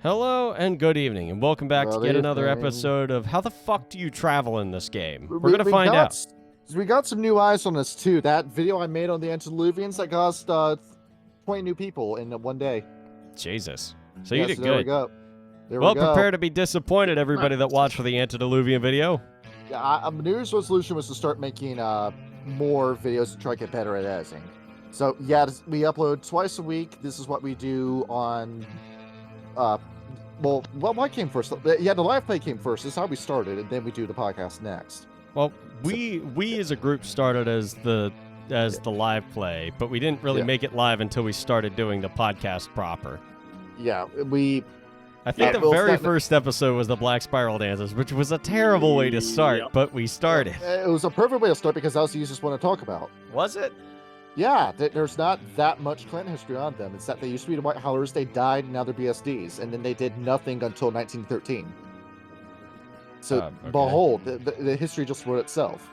Hello and good evening, and welcome back to yet another evening. episode of How the Fuck Do You Travel in this game? We're gonna find out. We got some new eyes on this too. That video I made on the antediluvians that cost 20 new people in one day. Jesus. So yeah, you did so good. There we go. Well, prepare to be disappointed, everybody that watched for the antediluvian video. Yeah, New Year's resolution was to start making more videos to try to get better at editing. So yeah, we upload twice a week. This is what we do on what came first? Yeah, the live play came first. This is how we started, and then we do the podcast next. Well, we as a group started as the live play, but we didn't really make it live until we started doing the podcast proper. Yeah, I think the very first episode was the Black Spiral Dances, which was a terrible way to start, but we started. It was a perfect way to start because that was the easiest one to talk about. Was it? Yeah, there's not that much clan history on them. It's that they used to be the White Howlers, they died, and now they're BSDs, and then they did nothing until 1913. So, okay. Behold, the history just wrote itself.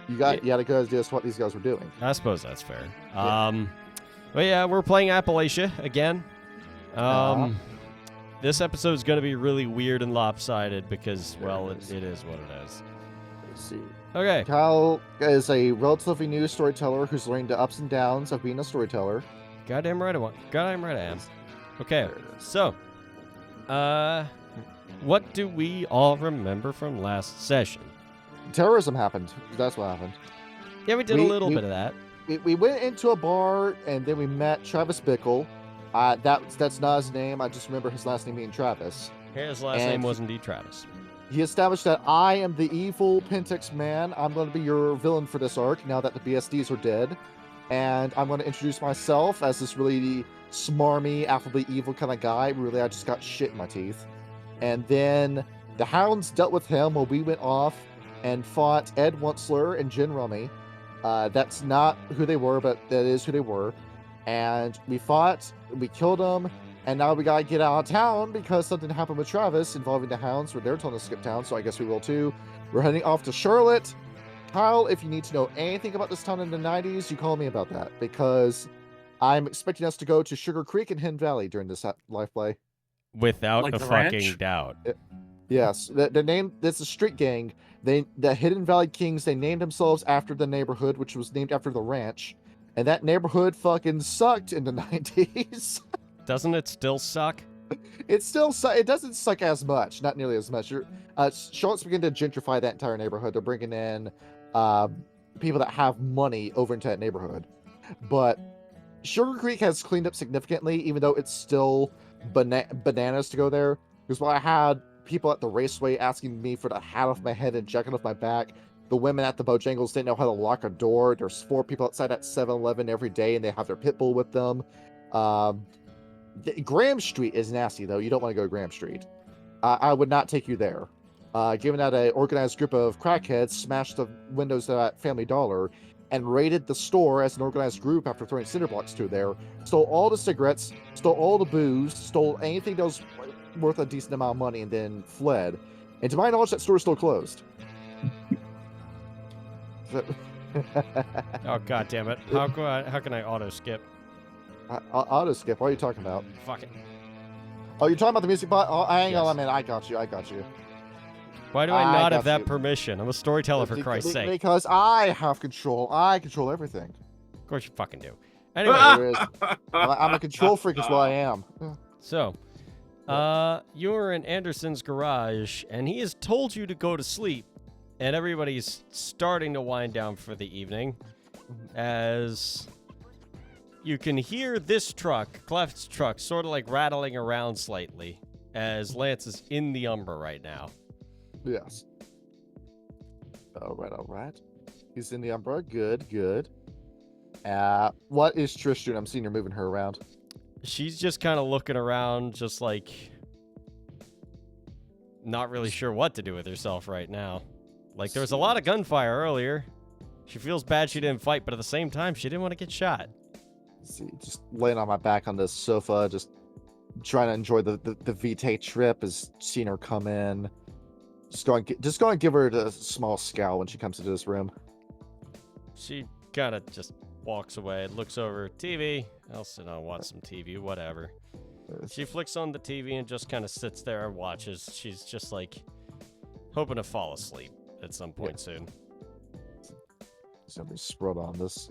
You got to go as just what these guys were doing. I suppose that's fair. But yeah, we're playing Appalachia again. This episode is going to be really weird and lopsided because, well, it is what it is. Let's see. Okay. Kyle is a relatively new storyteller who's learning the ups and downs of being a storyteller. Goddamn right I am. Okay, so, what do we all remember from last session? Terrorism happened. That's what happened. Yeah, we did a little bit of that. We went into a bar, and then we met Travis Bickle. That's not his name. I just remember his last name being Travis. His last name was indeed Travis. He established that I am the evil Pentex man. I'm going to be your villain for this arc now that the BSDs are dead. And I'm going to introduce myself as this really smarmy, affably evil kind of guy. Really, I just got shit in my teeth. And then the Hounds dealt with him while we went off and fought Ed Wunsler and Jen Rummy. That's not who they were, but that is who they were. And we fought, we killed them. And now we gotta get out of town because something happened with Travis involving the Hounds, where they're telling us to skip town, so I guess we will too. We're heading off to Charlotte. Kyle, if you need to know anything about this town in the 90s, you call me about that, because I'm expecting us to go to Sugar Creek and Hidden Valley during this live play. Without a fucking doubt. Yes, the name, that's a street gang. The Hidden Valley Kings, they named themselves after the neighborhood, which was named after the ranch. And that neighborhood fucking sucked in the 90s. Doesn't it still suck? It doesn't suck as much, not nearly as much. Charlotte's beginning to gentrify that entire neighborhood. They're bringing in people that have money over into that neighborhood. But Sugar Creek has cleaned up significantly, even though it's still bananas to go there. Because while I had people at the raceway asking me for the hat off my head and jacket off my back, the women at the Bojangles didn't know how to lock a door. There's 4 people outside at 7-Eleven every day, and they have their pit bull with them. Graham Street is nasty, though. You don't want to go to Graham Street. I would not take you there. Given that an organized group of crackheads smashed the windows at Family Dollar and raided the store as an organized group after throwing cinder blocks through there, stole all the cigarettes, stole all the booze, stole anything that was worth a decent amount of money, and then fled. And to my knowledge, that store is still closed. Oh, god damn it. How can I auto-skip? Auto skip. What are you talking about? Fuck it. Oh, you're talking about the music bot? Oh, hang on, man. I got you. Why do I not have that permission? I'm a storyteller, for Christ's sake. Because I have control. I control everything. Of course you fucking do. Anyway. I'm a control freak is what I am. So, you're in Anderson's garage, and he has told you to go to sleep, and everybody's starting to wind down for the evening, as you can hear this truck, Cleft's truck, sort of like rattling around slightly as Lance is in the Umbra right now. Yes. All right. He's in the Umbra. Good. What is Trish doing? I'm seeing her moving her around. She's just kind of looking around, just like not really sure what to do with herself right now. Like, there was a lot of gunfire earlier. She feels bad she didn't fight, but at the same time, she didn't want to get shot. See, just laying on my back on this sofa, just trying to enjoy the Vitae trip, as seeing her come in. Just go and give her a small scowl when she comes into this room. She kind of just walks away, looks over TV. I'll sit down and watch some TV, whatever. She flicks on the TV and just kind of sits there and watches. She's just like hoping to fall asleep at some point soon. Somebody sprawled on this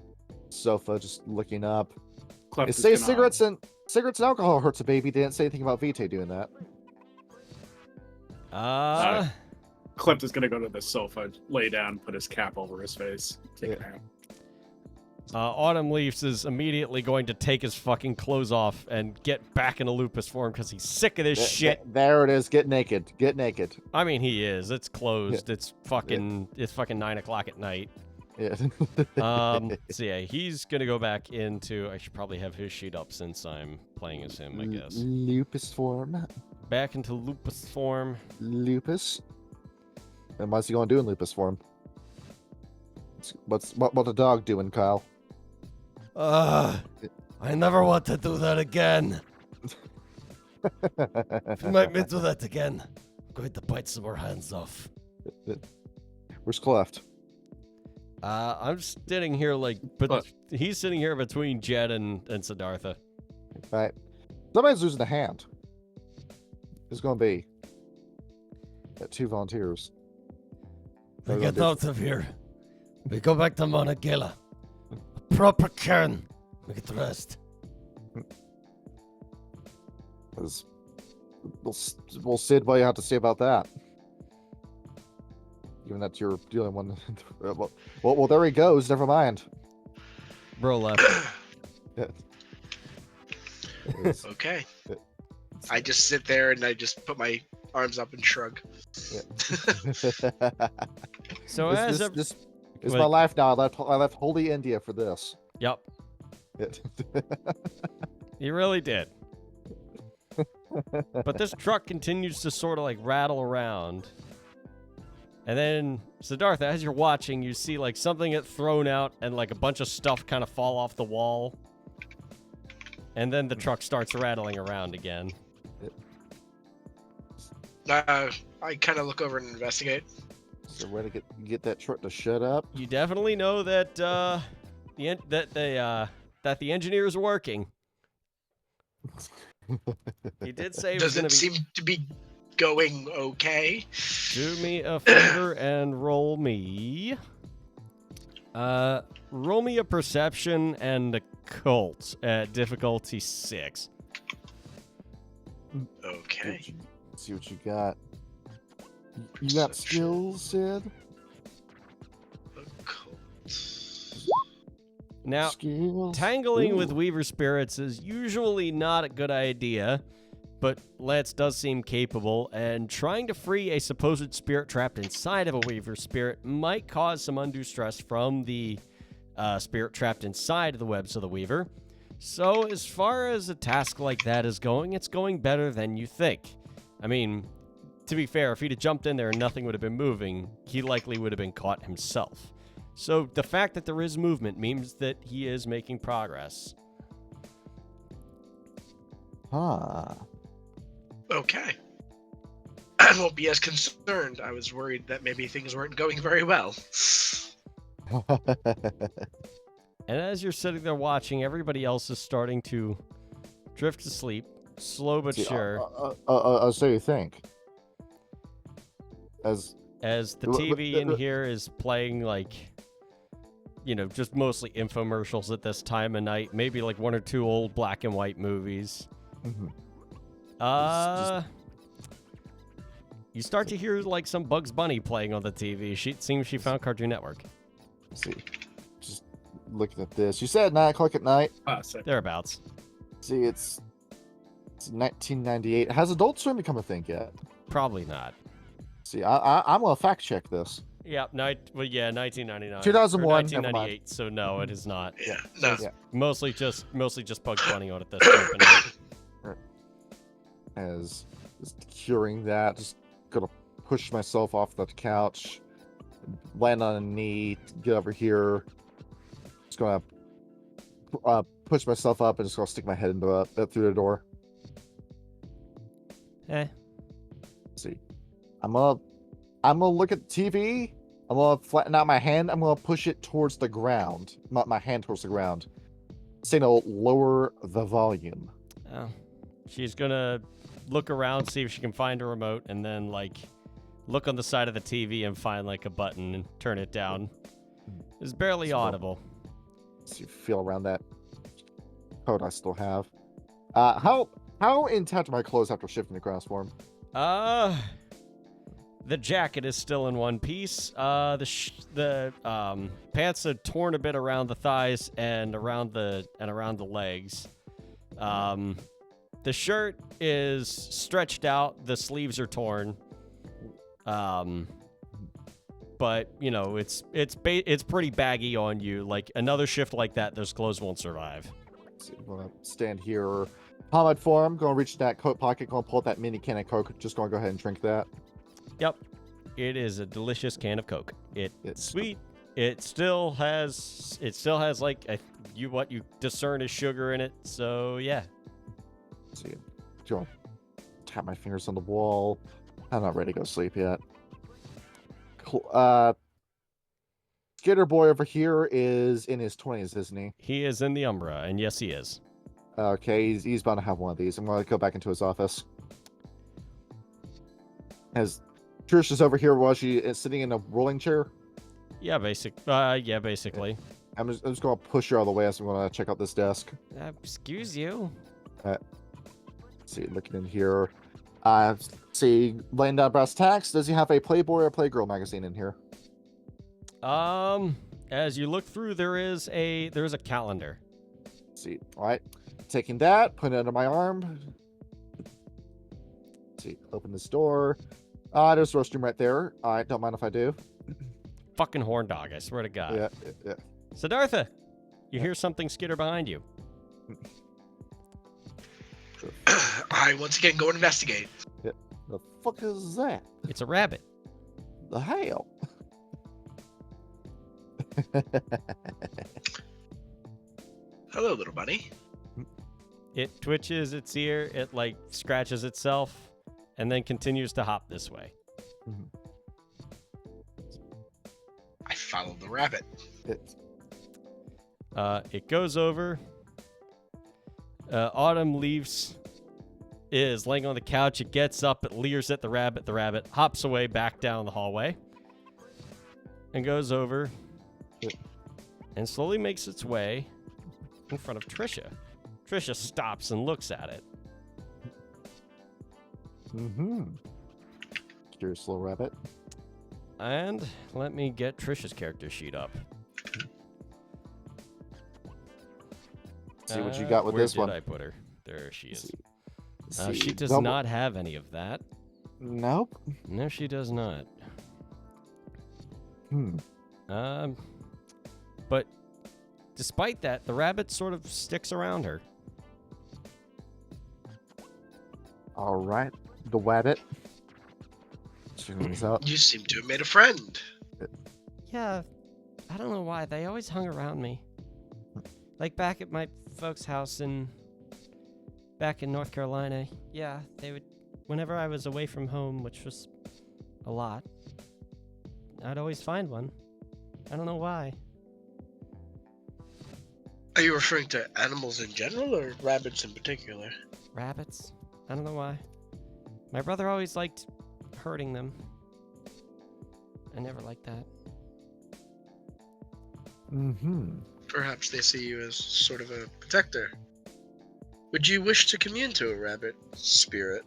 sofa, just looking up. Clef It is says gonna- cigarettes and alcohol hurts a baby. They didn't say anything about Vitae doing that. Clift is gonna go to the sofa, lay down, put his cap over his face, take a nap. Autumn Leaves is immediately going to take his fucking clothes off and get back into lupus form because he's sick of this shit. There it is. Get naked. Get naked. I mean, he is. It's closed. It's fucking 9 o'clock at night. Yeah. So yeah, he's gonna go back into. I should probably have his sheet up since I'm playing as him. I guess Lupus form. back into lupus form. Lupus. And what's he gonna do in lupus form? What the dog doing, Kyle? I never want to do that again. If you make me do that again, I'm going to bite some more hands off. Where's Cleft? I'm sitting here but he's sitting here between Jed and Siddhartha. Right. Somebody's losing a hand. Who's gonna be? Got 2 volunteers. We get out of here. We go back to Monongahela. A proper cairn. We get rest. Well, Sid, what do you have to say about that? Given that you're dealing one. Well, there he goes. Never mind. Bro left. Okay. I just sit there and I just put my arms up and shrug. So this is my life now. I left holy India for this. Yep. You really did. But this truck continues to sort of rattle around. And then, Siddhartha, as you're watching, you see something get thrown out and a bunch of stuff kind of fall off the wall. And then the truck starts rattling around again. I kind of look over and investigate. So where to get that truck to shut up? You definitely know that that the engineers are working. He did say Does it seem to be going okay? Do me a favor and roll me a perception and a cult at difficulty 6. Okay. Let's see what you got. You got skills, Sid? Now, Skills? tangling with Ooh. Weaver spirits is usually not a good idea, but Lance does seem capable, and trying to free a supposed spirit trapped inside of a Weaver spirit might cause some undue stress from the spirit trapped inside the webs of the Weaver. So, as far as a task like that is going, it's going better than you think. I mean, to be fair, if he'd have jumped in there and nothing would have been moving, he likely would have been caught himself. So the fact that there is movement means that he is making progress. Huh. Okay. I won't be as concerned. I was worried that maybe things weren't going very well. And as you're sitting there watching, everybody else is starting to drift to sleep, slow but sure. So you think? As the TV in here is playing just mostly infomercials at this time of night, maybe 1 or 2 old black and white movies. Mhm. You start to hear some Bugs Bunny playing on the TV. It seems she found Cartoon Network. Let's see. Just looking at this. You said 9 o'clock at night. Thereabouts. See, it's 1998. Has Adult Swim become a thing yet? Probably not. See, I'm gonna fact check this. Yeah, 1999. 2001, Or never 1998. So no, it is not. Yeah. No. Yeah. Mostly just Bugs Bunny on it this time of night. As just curing that, just gonna push myself off the couch, land on a knee, get over here. Just gonna push myself up and just gonna stick my head into through the door. Eh. See, I'm gonna look at the TV. I'm gonna flatten out my hand. I'm gonna push it towards the ground. My hand towards the ground. Saying to lower the volume. Oh. She's gonna look around, see if she can find a remote, and then, like, look on the side of the TV and find, like, a button and turn it down. It's barely audible. So you feel around that coat I still have. How intact are my clothes after shifting to grass form? The jacket is still in one piece. The pants are torn a bit around the thighs and around the legs. The shirt is stretched out. The sleeves are torn. But you know it's pretty baggy on you. Like another shift like that, those clothes won't survive. So I'm gonna stand here, pomade form. Gonna reach that coat pocket. Gonna pull out that mini can of Coke. Just gonna go ahead and drink that. Yep, it is a delicious can of Coke. It's sweet. It still has like what you discern as sugar in it. So yeah. Let's see, do you tap my fingers on the wall? I'm not ready to go sleep yet. Skater boy over here is in his 20s, isn't he? He is in the Umbra, and yes, he is. Okay, he's bound to have one of these. I'm going to go back into his office. As Trish is over here while she is sitting in a rolling chair. Yeah, basically. I'm just going to push her out of the way as I'm going to check out this desk. Excuse you. Let's see, looking in here. See, laying down brass tacks. Does he have a Playboy or Playgirl magazine in here? As you look through, there is a calendar. Let's see, all right. Taking that, putting it under my arm. Let's see, open this door. There's the restroom right there. All right, don't mind if I do. Fucking horn dog, I swear to God. Yeah. Siddhartha, you hear something skitter behind you. I once again go investigate. Yeah. The fuck is that? It's a rabbit. The hell? Hello, little bunny. It twitches its ear, it like scratches itself, and then continues to hop this way. I follow the rabbit. It goes over. Autumn leaves. Is laying on the couch. It gets up. It leers at the rabbit. The rabbit hops away back down the hallway and goes over and slowly makes its way in front of Trisha. Trisha stops and looks at it. Curious little rabbit. And let me get Trisha's character sheet up. See what you got with this one. Where did I put her? There she is. See, she does not have any of that. Nope. No, she does not. But despite that, the rabbit sort of sticks around her. All right, the rabbit. Out. You seem to have made a friend. Yeah, I don't know why. They always hung around me. Like back at my folks' house back in North Carolina. Yeah, they would, whenever I was away from home, which was a lot, I'd always find one. I don't know why. Are you referring to animals in general or rabbits in particular? Rabbits? I don't know why. My brother always liked hurting them. I never liked that. Perhaps they see you as sort of a protector. Would you wish to commune to a rabbit spirit?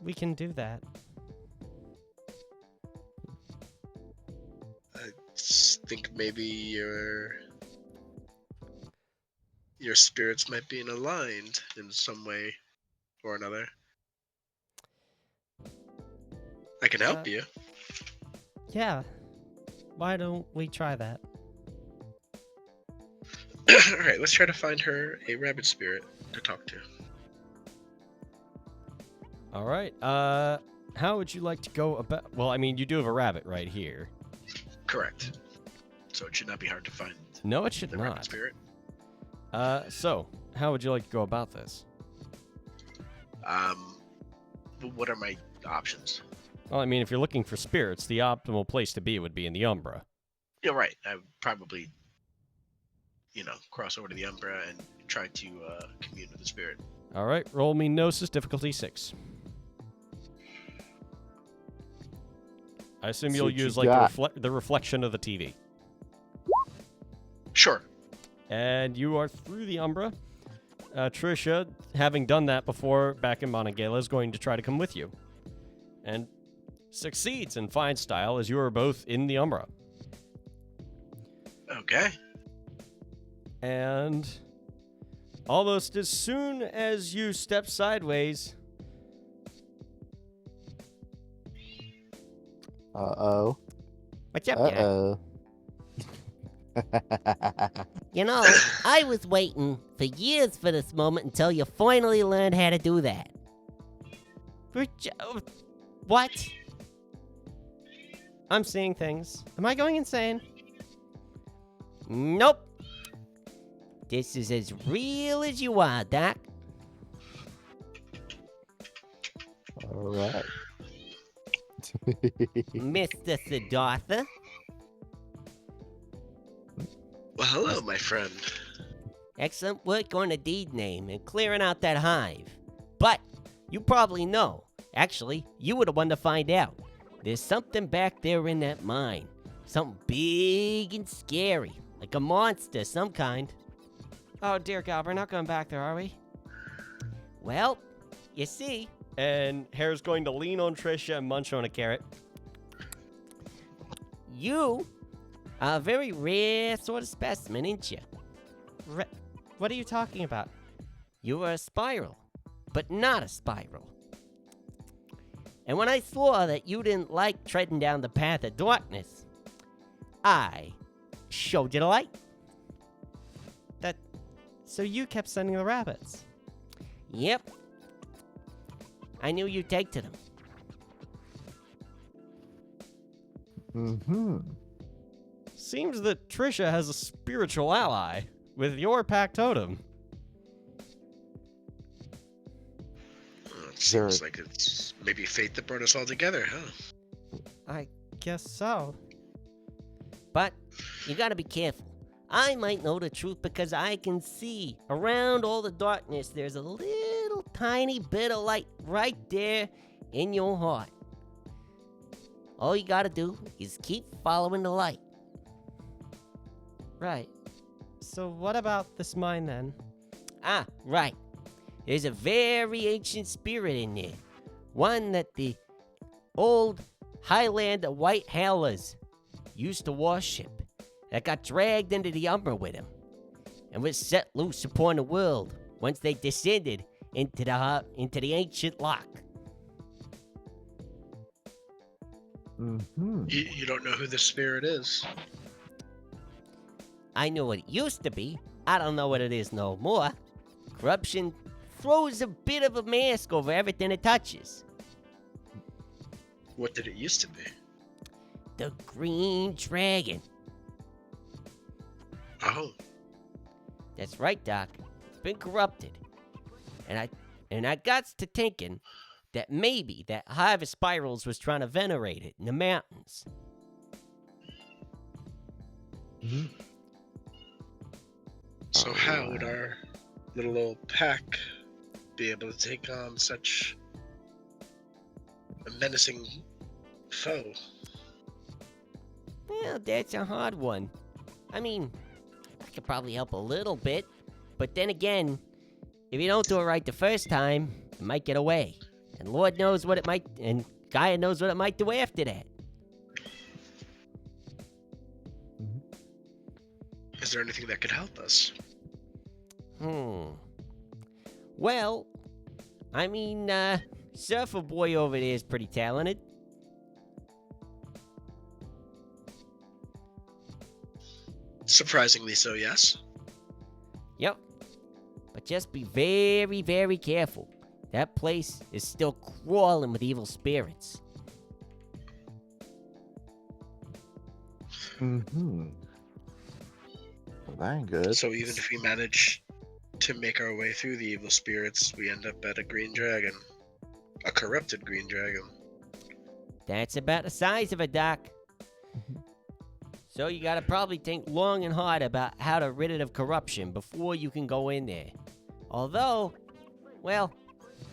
We can do that. I think maybe your spirits might be aligned in some way or another. I can help you. Yeah. Why don't we try that? Alright, let's try to find her a rabbit spirit to talk to. Alright, how would you like to go about... Well, I mean, you do have a rabbit right here. Correct. So it should not be hard to find. No, it should the not. rabbit spirit. So, how would you like to go about this? What are my options? Well, I mean, if you're looking for spirits, the optimal place to be would be in the Umbra. You're right. I would probably, cross over to the Umbra and try to commune with the spirit. All right, roll me Gnosis, difficulty 6. I assume See you'll what you use like got. the reflection of the TV. Sure. And you are through the Umbra. Trisha, having done that before back in Monongahela, is going to try to come with you. And succeeds in fine style as you are both in the Umbra. Okay. And almost as soon as you step sideways, Uh-oh. What's up, Dad? Uh-oh. You know, I was waiting for years for this moment until you finally learned how to do that. what? I'm seeing things. Am I going insane? Nope. This is as real as you are, Doc. All right. Mr. Siddhartha. Well, hello, my friend. Excellent work on the deed name and clearing out that hive. But you probably know. Actually, you were the one to find out. There's something back there in that mine. Something big and scary. Like a monster of some kind. Oh, dear God, we're not going back there, are we? Well, you see. And Hare's going to lean on Trisha and munch on a carrot. You are a very rare sort of specimen, ain't you? What are you talking about? You are a spiral, but not a spiral. And when I saw that you didn't like treading down the path of darkness, I showed you the light. So you kept sending the rabbits? Yep. I knew you'd take to them. Mm-hmm. Seems that Trisha has a spiritual ally with your pack totem. It seems like it's maybe fate that brought us all together, huh? I guess so. But you gotta be careful. I might know the truth because I can see around all the darkness there's a little tiny bit of light right there in your heart. All you gotta do is keep following the light. Right. So what about this mine then? Ah, right. There's a very ancient spirit in there. One that the old Highlander White Howlers used to worship. That got dragged into the Umbra with him. And was set loose upon the world once they descended into the ancient lock. Mm-hmm. You don't know who the spirit is? I know what it used to be. I don't know what it is no more. Corruption throws a bit of a mask over everything it touches. What did it used to be? The Green Dragon. Oh. That's right, Doc. It's been corrupted. And I got to thinking that maybe that hive of spirals was trying to venerate it in the mountains. Mm-hmm. So how would our little old pack be able to take on such a menacing foe? Well, that's a hard one. I mean, I could probably help a little bit, but then again, if you don't do it right the first time, it might get away. And Lord knows what it might, and Gaia knows what it might do after that. Is there anything that could help us? Well, I mean, Surfer Boy over there is pretty talented. Surprisingly so, yes. Yep. But just be very, very careful. That place is still crawling with evil spirits. Mm-hmm. Well, that ain't good. So even if we manage to make our way through the evil spirits, we end up at a green dragon. A corrupted green dragon. That's about the size of a, Doc. So you gotta probably think long and hard about how to rid it of corruption before you can go in there. Although, well,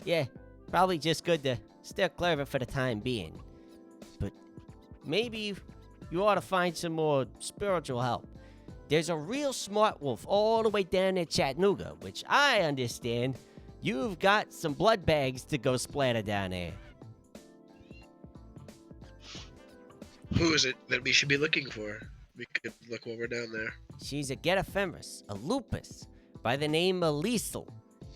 yeah, probably just good to steer clear of it for the time being. But maybe you ought to find some more spiritual help. There's a real smart wolf all the way down in Chattanooga, which I understand you've got some blood bags to go splatter down there. Who is it that we should be looking for? We could look while we're down there. She's a get ephemeris, a lupus, by the name of Liesel.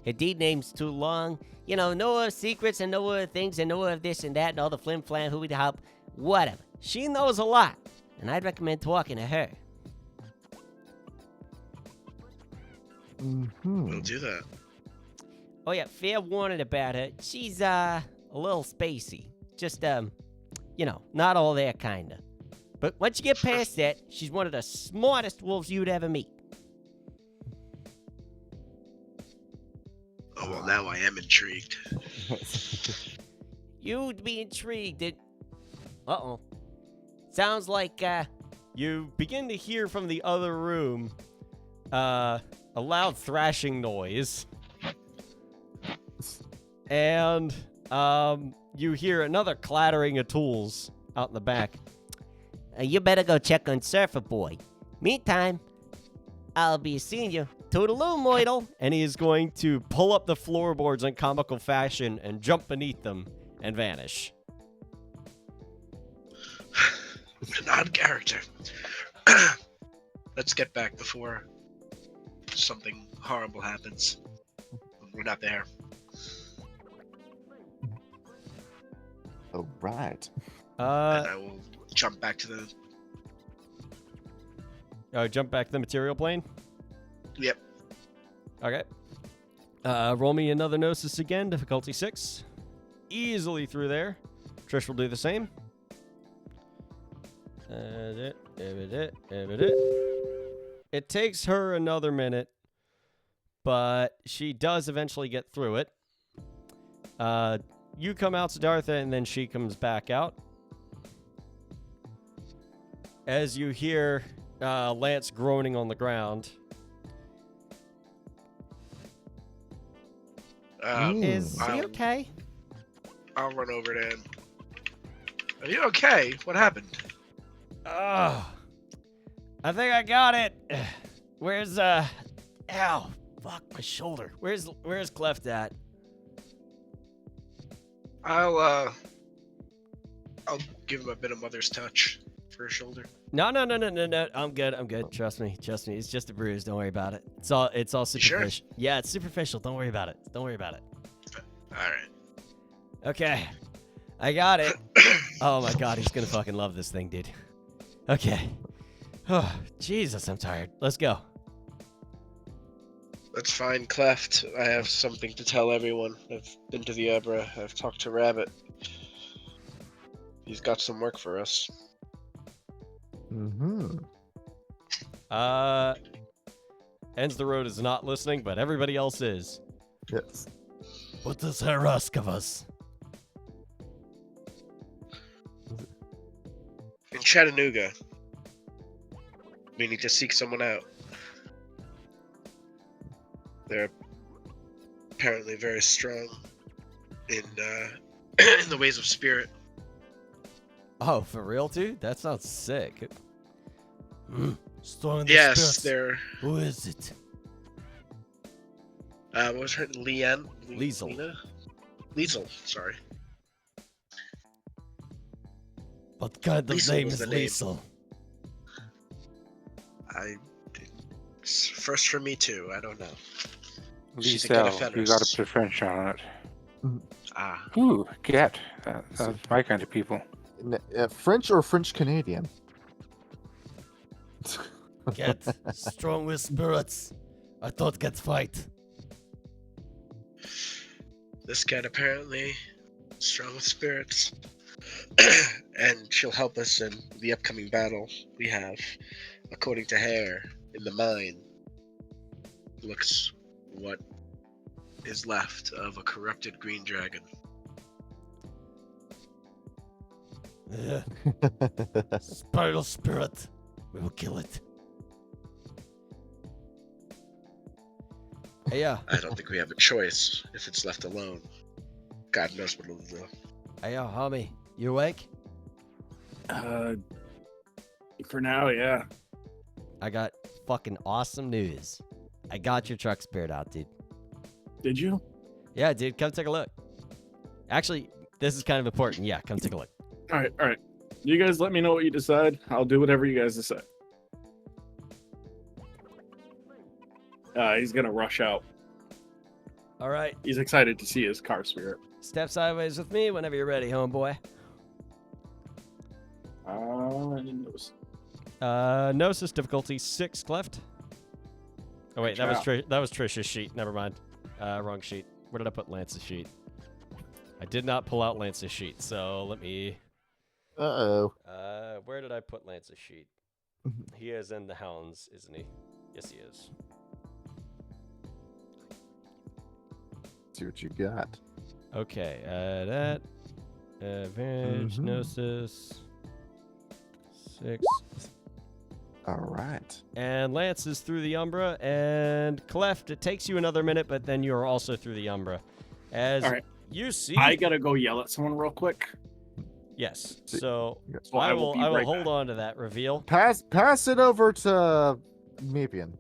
Her deed name's too long. You know her secrets and know her things and know her this and that and all the flim-flam, who would help, whatever. She knows a lot, and I'd recommend talking to her. We'll do that. Oh yeah, fair warning about her. She's, a little spacey. Just, not all there kinda. But once you get past that, she's one of the smartest wolves you'd ever meet. Oh, well, now I am intrigued. You'd be intrigued. Uh-oh. Sounds like, You begin to hear from the other room a loud thrashing noise. And you hear another clattering of tools out in the back. you better go check on Surfer Boy. Meantime, I'll be seeing you. Toodaloo, Moidle. And he is going to pull up the floorboards in comical fashion and jump beneath them and vanish. An odd character. Let's get back before something horrible happens. We're not there. All right. And I will jump back to the... Jump back to the material plane? Yep. Okay. Roll me another Gnosis again, difficulty 6. Easily through there. Trish will do the same. It takes her another minute, but she does eventually get through it. You come out, Siddhartha, and then she comes back out. As you hear Lance groaning on the ground. Is he okay? I'll run over to him. Are you okay? What happened? I think I got it. Where's ow, fuck my shoulder. Where's Cleft at? I'll give him a bit of mother's touch for his shoulder. No. I'm good. Trust me. It's just a bruise. Don't worry about it. It's all superficial. Sure? Yeah, it's superficial. Don't worry about it. All right. Okay. I got it. Oh my god, he's gonna fucking love this thing, dude. Okay. Oh, Jesus, I'm tired. Let's go. Let's find Cleft. I have something to tell everyone. I've been to the Abra. I've talked to Rabbit. He's got some work for us. Ends the Road is not listening, but everybody else is. Yes. What does her ask of us? In Chattanooga, we need to seek someone out. They're apparently very strong in in the ways of spirit. Oh, for real, dude? That sounds sick. Strong in the Yes, spirits. they're. Who is it? What was her Liesel? Liesel. Liesel, sorry. What kind of Liesel name was is the name. Liesel? It's first for me too. I don't know. She's a Liesel, you Federist. gotta put French on it. Ah, Ooh, get. That's my kind of people. French or French Canadian? Get strong with spirits. I thought get fight. this cat apparently strong with spirits, and she'll help us in the upcoming battle we have. According to Hare, in the mine, looks what is left of a corrupted green dragon. Yeah. Spiral spirit. We will kill it. Hey, I don't think we have a choice if it's left alone. God knows what it'll do. hey, homie, you awake? For now, yeah. I got fucking awesome news. I got your truck spared out, dude. Did you? Yeah, dude, come take a look. Actually, this is kind of important. Yeah, come take a look. All right. You guys let me know what you decide. I'll do whatever you guys decide. He's gonna rush out. All right, He's excited to see his car spirit. step sideways with me whenever you're ready, homeboy. Gnosis difficulty 6, Cleft. Oh wait, that was Trish's sheet. Never mind. Wrong sheet. Where did I put Lance's sheet? I did not pull out Lance's sheet, so let me. Uh-oh. Where did I put Lance's sheet? He is in the hounds, isn't he? Yes, he is. See what you got. Okay, that. Advantage, Gnosis. 6. All right. And Lance is through the Umbra, and Cleft, it takes you another minute, but then you're also through the Umbra. As All right. you see... I gotta go yell at someone real quick. Yes, so Well, I will be right hold back. on to that reveal. Pass it over to Meepian.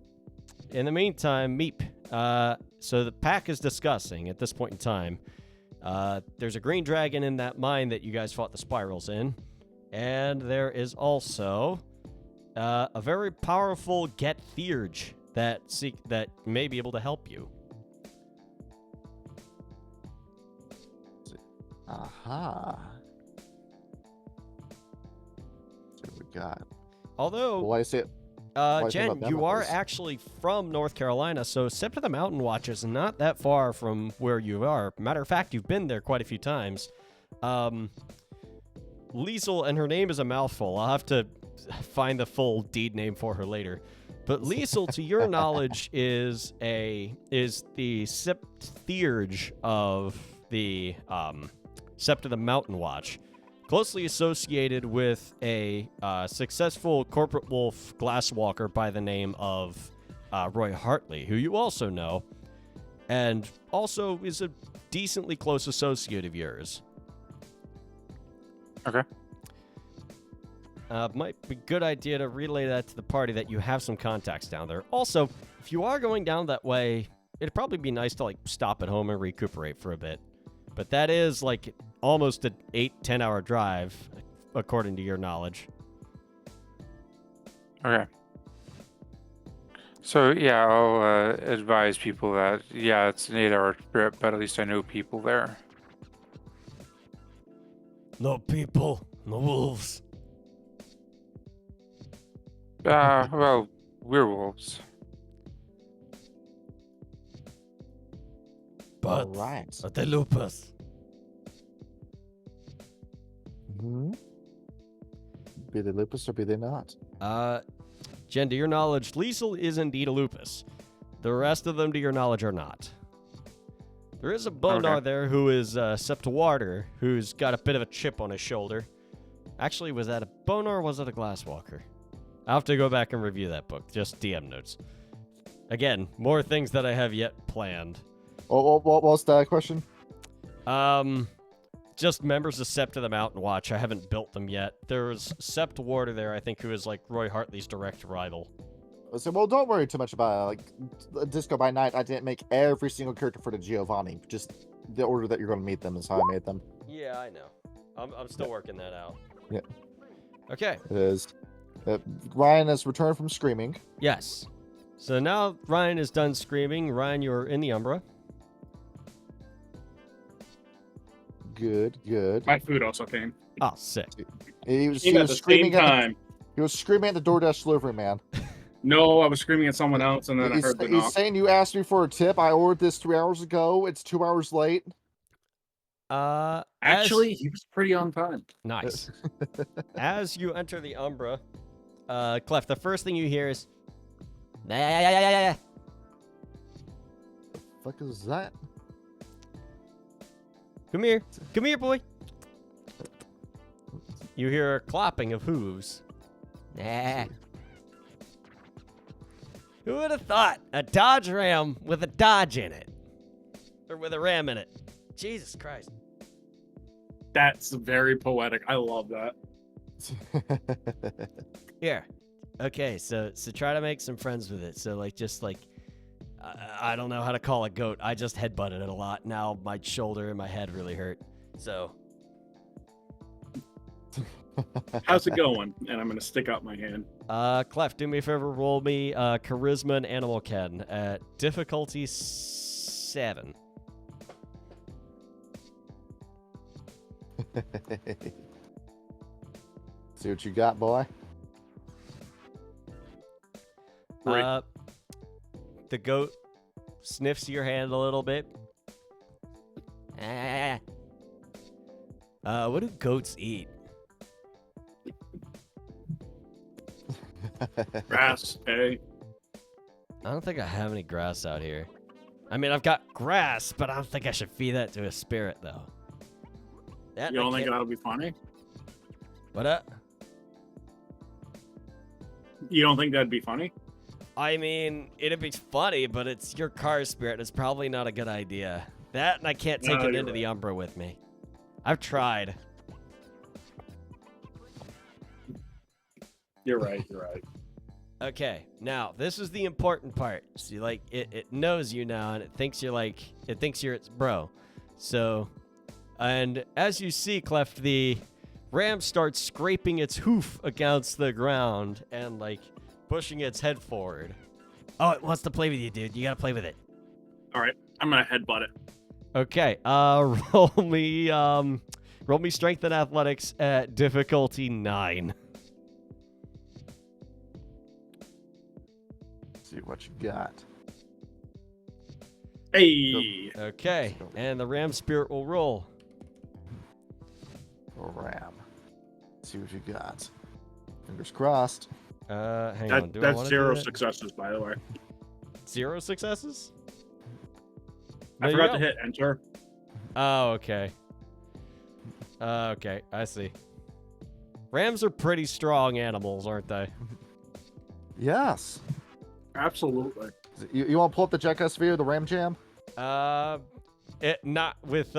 In the meantime, Meep, so the pack is discussing at this point in time. There's a green dragon in that mine that you guys fought the spirals in, and there is also a very powerful Get Theurge that may be able to help you. Aha. What we got? Although, Well, I say it. I think Jen, about them you are apples. actually from North Carolina, so Sept of the Mountain Watch is not that far from where you are. Matter of fact, you've been there quite a few times. Liesel, and her name is a mouthful. I'll have to find the full deed name for her later. But Liesel, to your knowledge, is the Sept Theurge of the Sept of the Mountain Watch. Closely associated with a successful corporate wolf glasswalker by the name of Roy Hartley, who you also know, and also is a decently close associate of yours. Okay. Might be a good idea to relay that to the party that you have some contacts down there. Also, if you are going down that way, it'd probably be nice to stop at home and recuperate for a bit. But that is almost an 8-10 hour drive, according to your knowledge. Okay. So yeah, I'll advise people that it's an 8-hour trip, but at least I know people there. No people, no wolves. Well, werewolves. But All right. the lupus. Hmm. Be they lupus or be they not? Jen, to your knowledge, Liesel is indeed a lupus. The rest of them, to your knowledge, are not. There is a Bonar there who is Septwarder, who's got a bit of a chip on his shoulder. Actually, was that a Bonar or was it a Glasswalker? I'll have to go back and review that book. Just DM notes. Again, more things that I have yet planned. What was that question? Just members of Sept of the Mountain Watch. I haven't built them yet. There's Septwarder there, I think, who is Roy Hartley's direct rival. I said, well, don't worry too much about it. Disco by Night, I didn't make every single character for the Giovanni. Just the order that you're going to meet them is how I made them. Yeah, I know. I'm still working that out. Yeah. Okay. It is. Ryan has returned from screaming. Yes. So now Ryan is done screaming. Ryan, you're in the Umbra. Good. My food also came. Oh, sick. He was Came at the screaming same time. He was screaming at the DoorDash delivery man. No, I was screaming at someone else, and then I heard the knock. He's saying you asked me for a tip. I ordered this 3 hours ago. It's 2 hours late. Actually, he was pretty on time. Nice. As you enter the Umbra, Clef, the first thing you hear is, The fuck is that? come here, boy. You hear a clopping of hooves. Nah. Who would have thought a Dodge Ram with a Dodge in it? Or with a Ram in it? Jesus Christ. That's very poetic. I love that. Here. Okay, so try to make some friends with it. So, like, just like, I don't know how to call a goat. I just headbutted it a lot. Now my shoulder and my head really hurt. So. How's it going? And I'm going to stick out my hand. Clef, do me a favor, roll me Charisma and Animal Ken at difficulty 7. See what you got, boy. Right. The goat sniffs your hand a little bit. What do goats eat? Grass, hay. I don't think I have any grass out here. I mean, I've got grass, but I don't think I should feed that to a spirit, though. That You I don't think can't- that'll be funny? What up? You don't think that'd be funny? I mean, it'd be funny, but it's your car spirit. It's probably not a good idea. That, and I can't take No, it you're into the right. Umbra with me. I've tried. You're right. You're right. Okay, now this is the important part. See, like it knows you now, and it thinks you're its bro. So, and as you see, Clef, the ram starts scraping its hoof against the ground and like pushing its head forward. Oh, it wants to play with you, dude. You gotta play with it. All right. I'm going to headbutt it. Okay, roll me strength and athletics at difficulty 9. See what you got. Hey. Okay, and the ram spirit will roll. Ram. See what you got. Fingers crossed. Hang on. Do I That's wanna 0 do that? successes, by the way. 0 successes? I No, you forgot to don't. hit enter. Oh, okay. Okay, I see. Rams are pretty strong animals, aren't they? Yes. Absolutely. You want to pull up the Jackass video, the Ram Jam? It not with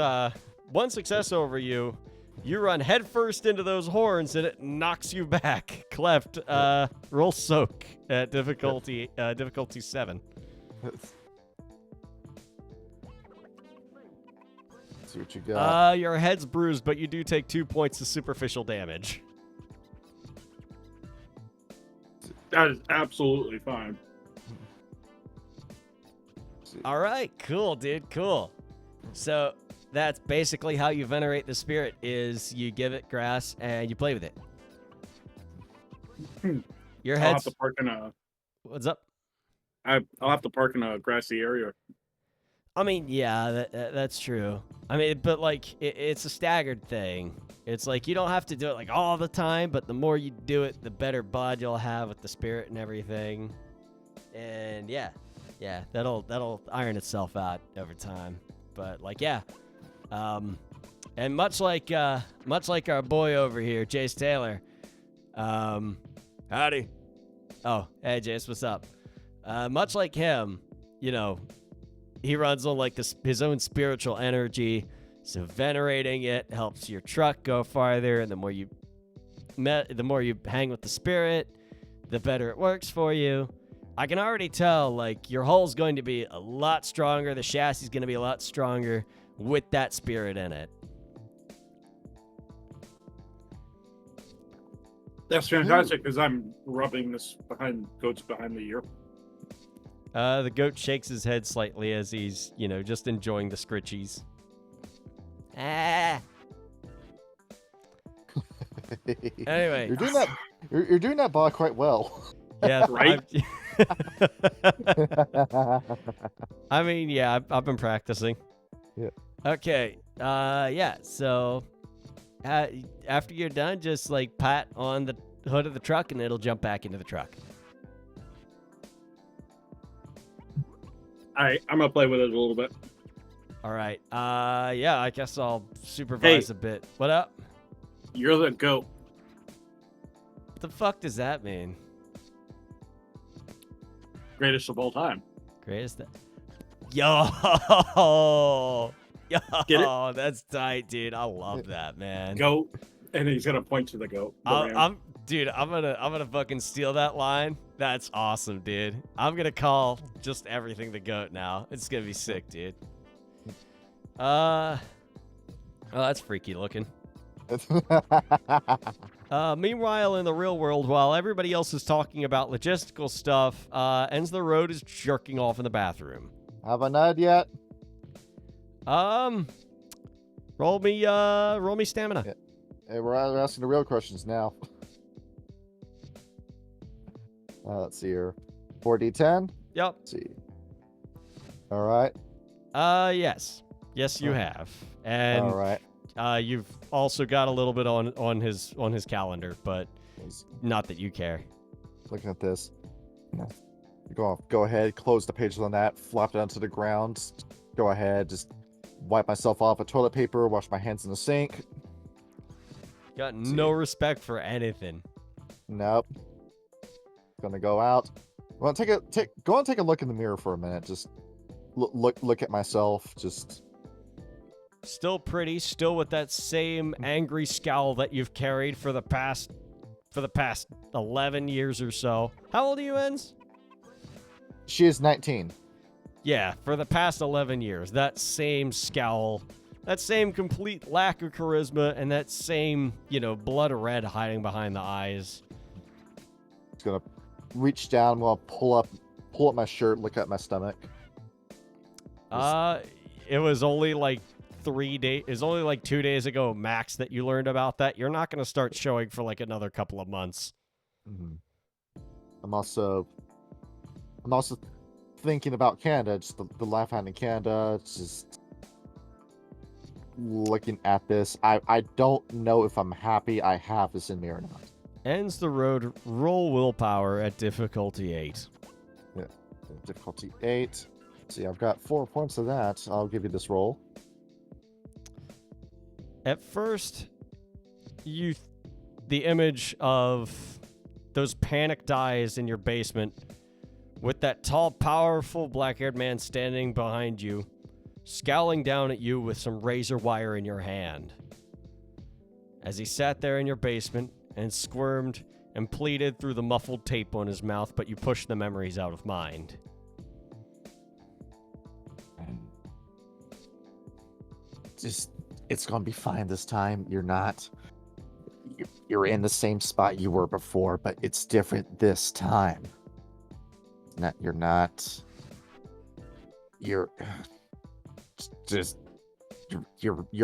one success over you. You run headfirst into those horns and it knocks you back. Cleft, roll soak at difficulty 7. See what you got. Your head's bruised, but you do take 2 points of superficial damage. That is absolutely fine. All right, cool, dude, cool. So that's basically how you venerate the spirit: is you give it grass and you play with it. Your I'll have head's to park in a. what's up? I'll have to park in a grassy area. I mean, yeah, that's true. I mean, but like it's a staggered thing. It's like you don't have to do it like all the time, but the more you do it, the better bond you'll have with the spirit and everything. And yeah, that'll iron itself out over time. But like, yeah, and much like our boy over here, Jace Taylor. Howdy. Oh, hey Jace, what's up? Much like him, you know, he runs on like his own spiritual energy. So venerating it helps your truck go farther, and the more you hang with the spirit, the better it works for you. I can already tell, like, your hull's going to be a lot stronger, the chassis is going to be a lot stronger with that spirit in it. That's fantastic because I'm rubbing this goats behind the ear. The goat shakes his head slightly as he's, just enjoying the scritchies. Anyway. You're doing that. You're doing that bot quite well. Yeah, Right? I mean, yeah, I've been practicing. Yeah. Okay. Yeah. So, after you're done, just like pat on the hood of the truck, and it'll jump back into the truck. All right, I'm gonna play with it a little bit. All right. Yeah. I guess I'll supervise a bit. What up? You're the goat. What the fuck does that mean? Greatest of all time. Greatest. Yo, Get yo, that's tight, dude. I love that, man. Goat. And he's gonna point to the goat. The ram. I'm gonna fucking steal that line. That's awesome, dude. I'm gonna call just everything the goat now. It's gonna be sick, dude. Oh, that's freaky looking. Meanwhile, in the real world, while everybody else is talking about logistical stuff, Ends the Road is jerking off in the bathroom. Have a nut yet? Roll me stamina. Yeah. Hey, we're asking the real questions now. Let's see here. 4d10. Yep. Let's see. All right. Yes, you have, and All right. you've also got a little bit on his calendar, but not that you care. Looking at this. Go ahead, close the pages on that, flop it onto the ground. Go ahead, just wipe myself off with toilet paper, wash my hands in the sink. Got no respect for anything. Nope. Gonna go out. Well, go and take a look in the mirror for a minute. Just look at myself. Just Still pretty, still with that same angry scowl that you've carried for the past 11 years or so. How old are you, Enz? she is 19. Yeah, for the past 11 years, that same scowl, that same complete lack of charisma, and that same, blood red hiding behind the eyes. Just gonna reach down. I'm gonna pull up my shirt, look at my stomach. It was only like 3 days. It was only like 2 days ago, max, that you learned about that. You're not gonna start showing for like another couple of months. Mm-hmm. I'm also thinking about Canada, just the life I had in Canada. Just looking at this, I don't know if I'm happy I have this in me or not. Ends the road. Roll willpower at difficulty 8. Yeah, difficulty 8. See, I've got 4 points of that. I'll give you this roll. At first, the image of those panicked eyes in your basement with that tall, powerful black-haired man standing behind you, scowling down at you with some razor wire in your hand. As he sat there in your basement and squirmed and pleaded through the muffled tape on his mouth, but you pushed the memories out of mind. It's gonna be fine this time. You're not. You're in the same spot you were before, but it's different this time. You're not. You're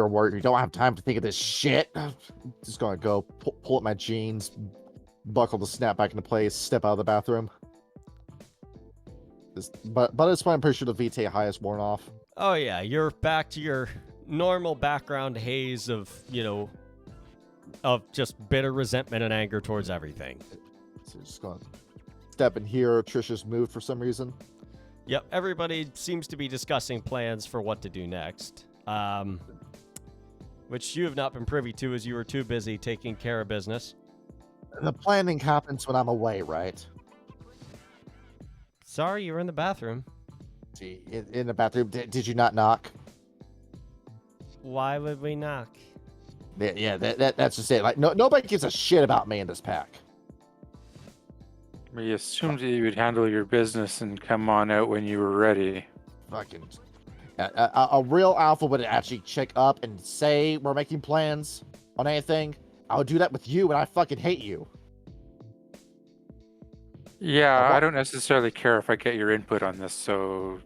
worried. You don't have time to think of this shit. Just gonna go pull up my jeans, buckle the snap back into place, step out of the bathroom. But at this point, I'm pretty sure the VT high is worn off. Oh yeah, you're back to your normal background haze of, of just bitter resentment and anger towards everything. So just gonna step in here. Trisha's moved for some reason. Yep, everybody seems to be discussing plans for what to do next. Which you have not been privy to, as you were too busy taking care of business. The planning happens when I'm away, right? Sorry, you were in the bathroom. See, in the bathroom. Did you not knock? Why would we knock? Yeah, that's just it. Like, nobody gives a shit about me in this pack. We assumed that you would handle your business and come on out when you were ready. Fucking a real alpha would actually check up and say we're making plans on anything. I would do that with you, and I fucking hate you. Yeah, I don't necessarily care if I get your input on this, so...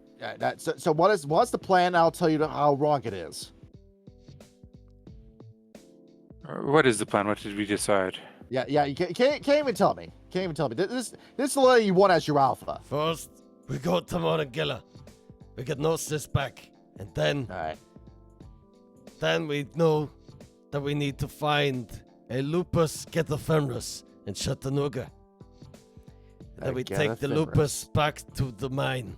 So what's the plan? I'll tell you how wrong it is. What is the plan? What did we decide? Yeah, you can't even tell me. Can't even tell me. This is the lady you want as your alpha. First, we go to Monongahela. We get Gnosis back. And then, All right. we know that we need to find a lupus ephemeris in Chattanooga. And then we take the lupus back to the mine.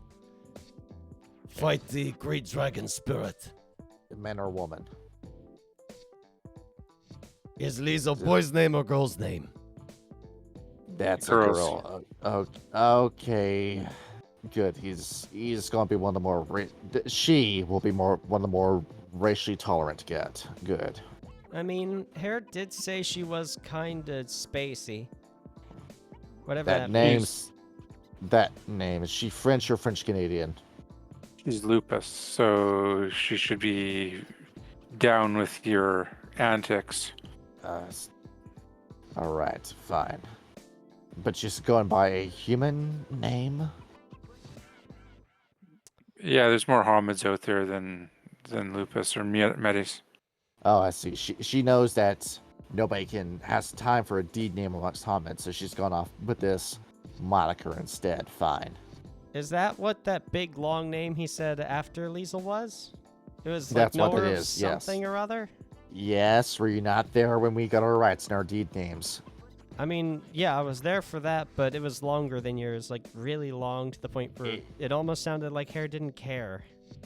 Fight the great dragon spirit. Man or woman? Is Lisa a boy's name or girl's name? That's Girls. a girl. Okay. Good. He's going to be one of the more. She will be one of the more racially tolerant to get. Good. I mean, Hare did say she was kind of spacey. Whatever that means. That name, is she French or French Canadian? She's lupus, so she should be down with your antics. All right, fine. But she's going by a human name? Yeah, there's more hominids out there than lupus or metis. Oh, I see. She knows that nobody has time for a deed name amongst hominids, so she's gone off with this moniker instead. Fine. Is that what that big long name he said after Liesel was? It was That's like what it Nora is, yes. something or other? Yes, were you not there when we got our rights and our deed names? I mean, yeah, I was there for that, but it was longer than yours, like really long to the point where it almost sounded like Hare didn't care.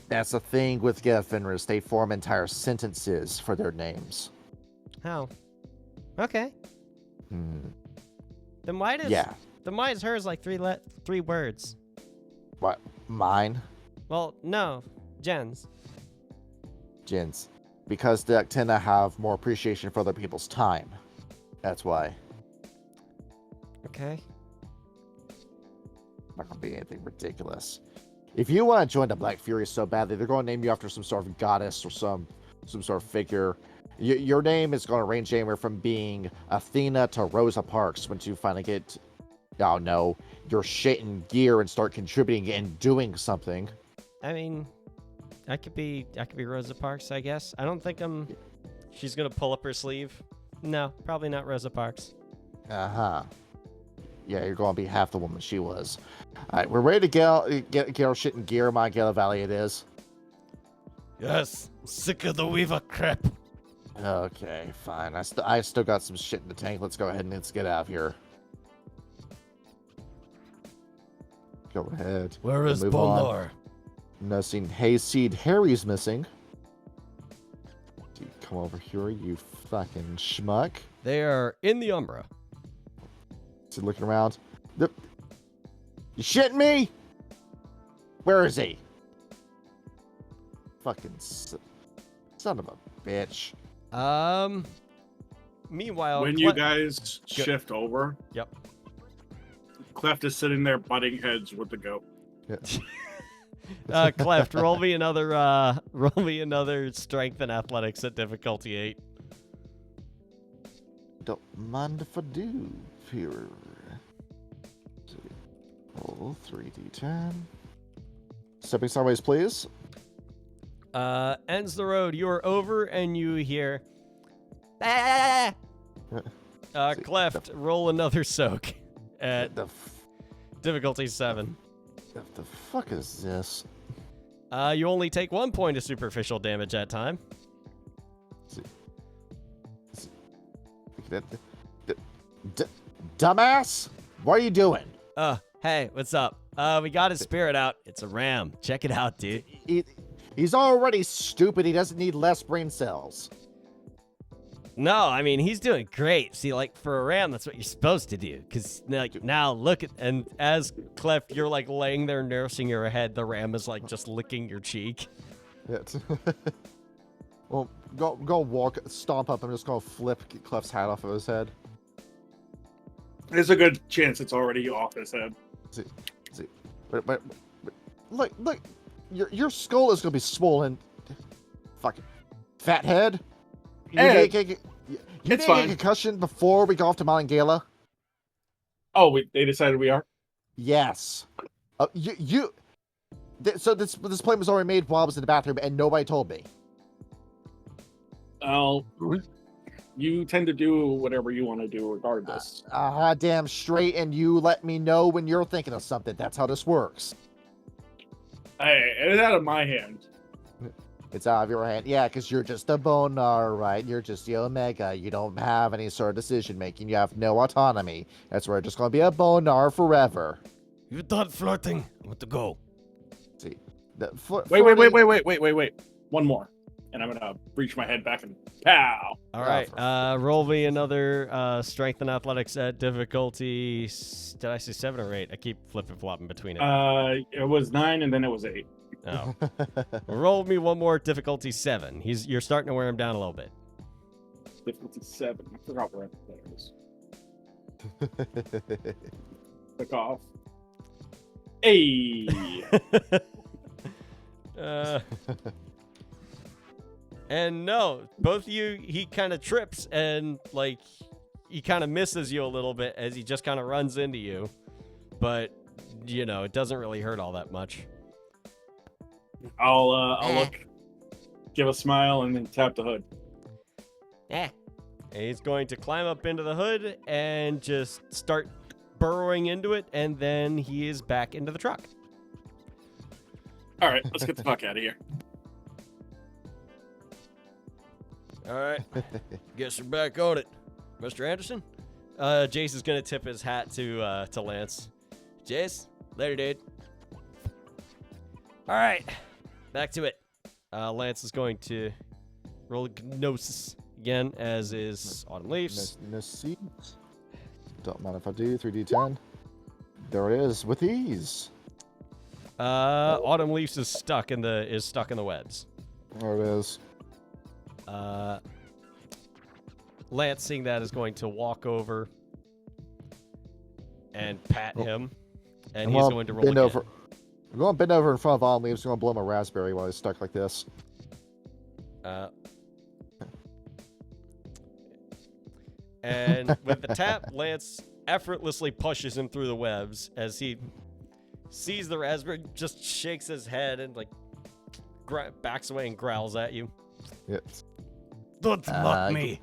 That's the thing with Fenris. They form entire sentences for their names. How? Okay. Then why is hers like three words? What? Mine? Well, no, Jen's. Jins. Because they tend to have more appreciation for other people's time. That's why. Okay. Not gonna be anything ridiculous. If you want to join the Black Fury so badly, they're going to name you after some sort of goddess or some sort of figure. Your name is going to range anywhere from being Athena to Rosa Parks once you finally get, oh no, your shit in gear and start contributing and doing something. I mean, I could be Rosa Parks, I guess. I don't think she's gonna pull up her sleeve. No, probably not Rosa Parks. Uh-huh. Yeah, you're going to be half the woman she was. All right, we're ready to get our shit in gear. Monongahela Valley it is. Yes, I'm sick of the Weaver crap. Okay, fine. I still got some shit in the tank. Let's go ahead and let's get out of here. Go ahead. Where is move on. Bolnor? Noticing Hayseed Harry's missing. Come over here, you fucking schmuck. They are in the Umbra. Is he looking around? You shitting me? Where is he? Fucking son of a bitch. Meanwhile, when you guys shift over, yep, Cleft is sitting there butting heads with the goat. Yeah. Cleft, roll me another strength and athletics at difficulty 8. Don't mind if I do. Here. Roll 3d10. Stepping sideways, please. Ends the road. You are over and you hear. Cleft, roll another soak at difficulty 7. The fuck is this? You only take 1 point of superficial damage that time. Dumbass! What are you doing? Hey, what's up? We got his spirit out. It's a ram. Check it out, dude. He's already stupid. He doesn't need less brain cells. No, I mean, he's doing great. See, like, for a ram, that's what you're supposed to do. Because, like, now look at, and as Cleft, you're, like, laying there nursing your head, the ram is, like, just licking your cheek. Yeah. Well, go walk, stomp up. I'm just going to flip Cleft's hat off of his head. There's a good chance it's already off his head. See. But look, your skull is going to be swollen. Fucking fat head. You didn't get a concussion before we go off to Monongahela? Oh, they decided we are? Yes. So this plan was already made while I was in the bathroom and nobody told me. Oh, you tend to do whatever you want to do regardless. Damn straight, and you let me know when you're thinking of something. That's how this works. Hey, it's out of my hand. It's out of your hand. Yeah, because you're just a bonar, right? You're just the Omega. You don't have any sort of decision-making. You have no autonomy. That's where it's just going to be a bonar forever. You're done flirting. I want to go. See. Wait. One more. And I'm going to reach my head back and pow. All right. Roll me another strength and athletics at difficulty. Did I say 7 or 8? I keep flipping flopping between it. It was 9 and then it was 8. Oh. Roll me one more difficulty 7. You're starting to wear him down a little bit. Difficulty 7. I forgot where that is. Click off. Hey. And no, both of you, he kind of trips and like he kind of misses you a little bit as he just kind of runs into you. But, you know, it doesn't really hurt all that much. I'll look, give a smile, and then tap the hood. Eh. And he's going to climb up into the hood and just start burrowing into it, and then he is back into the truck. All right, let's get the fuck out of here. All right. Guess we're back on it. Mr. Anderson? Jace is going to tip his hat to Lance. Jace, later, dude. All right. Back to it. Lance is going to roll Gnosis again, as is Autumn Leaves. Don't mind if I do. 3d10. There it is with ease. Autumn Leaves is stuck in the webs. There it is. Lance, seeing that, is going to walk over and pat him, and he's going to roll bend again. over. I'm going to bend over in front of Autumn Leaves. I'm going to blow my raspberry while he's stuck like this. And with the tap, Lance effortlessly pushes him through the webs as he sees the raspberry, just shakes his head and like backs away and growls at you. Yeah. Don't mock me.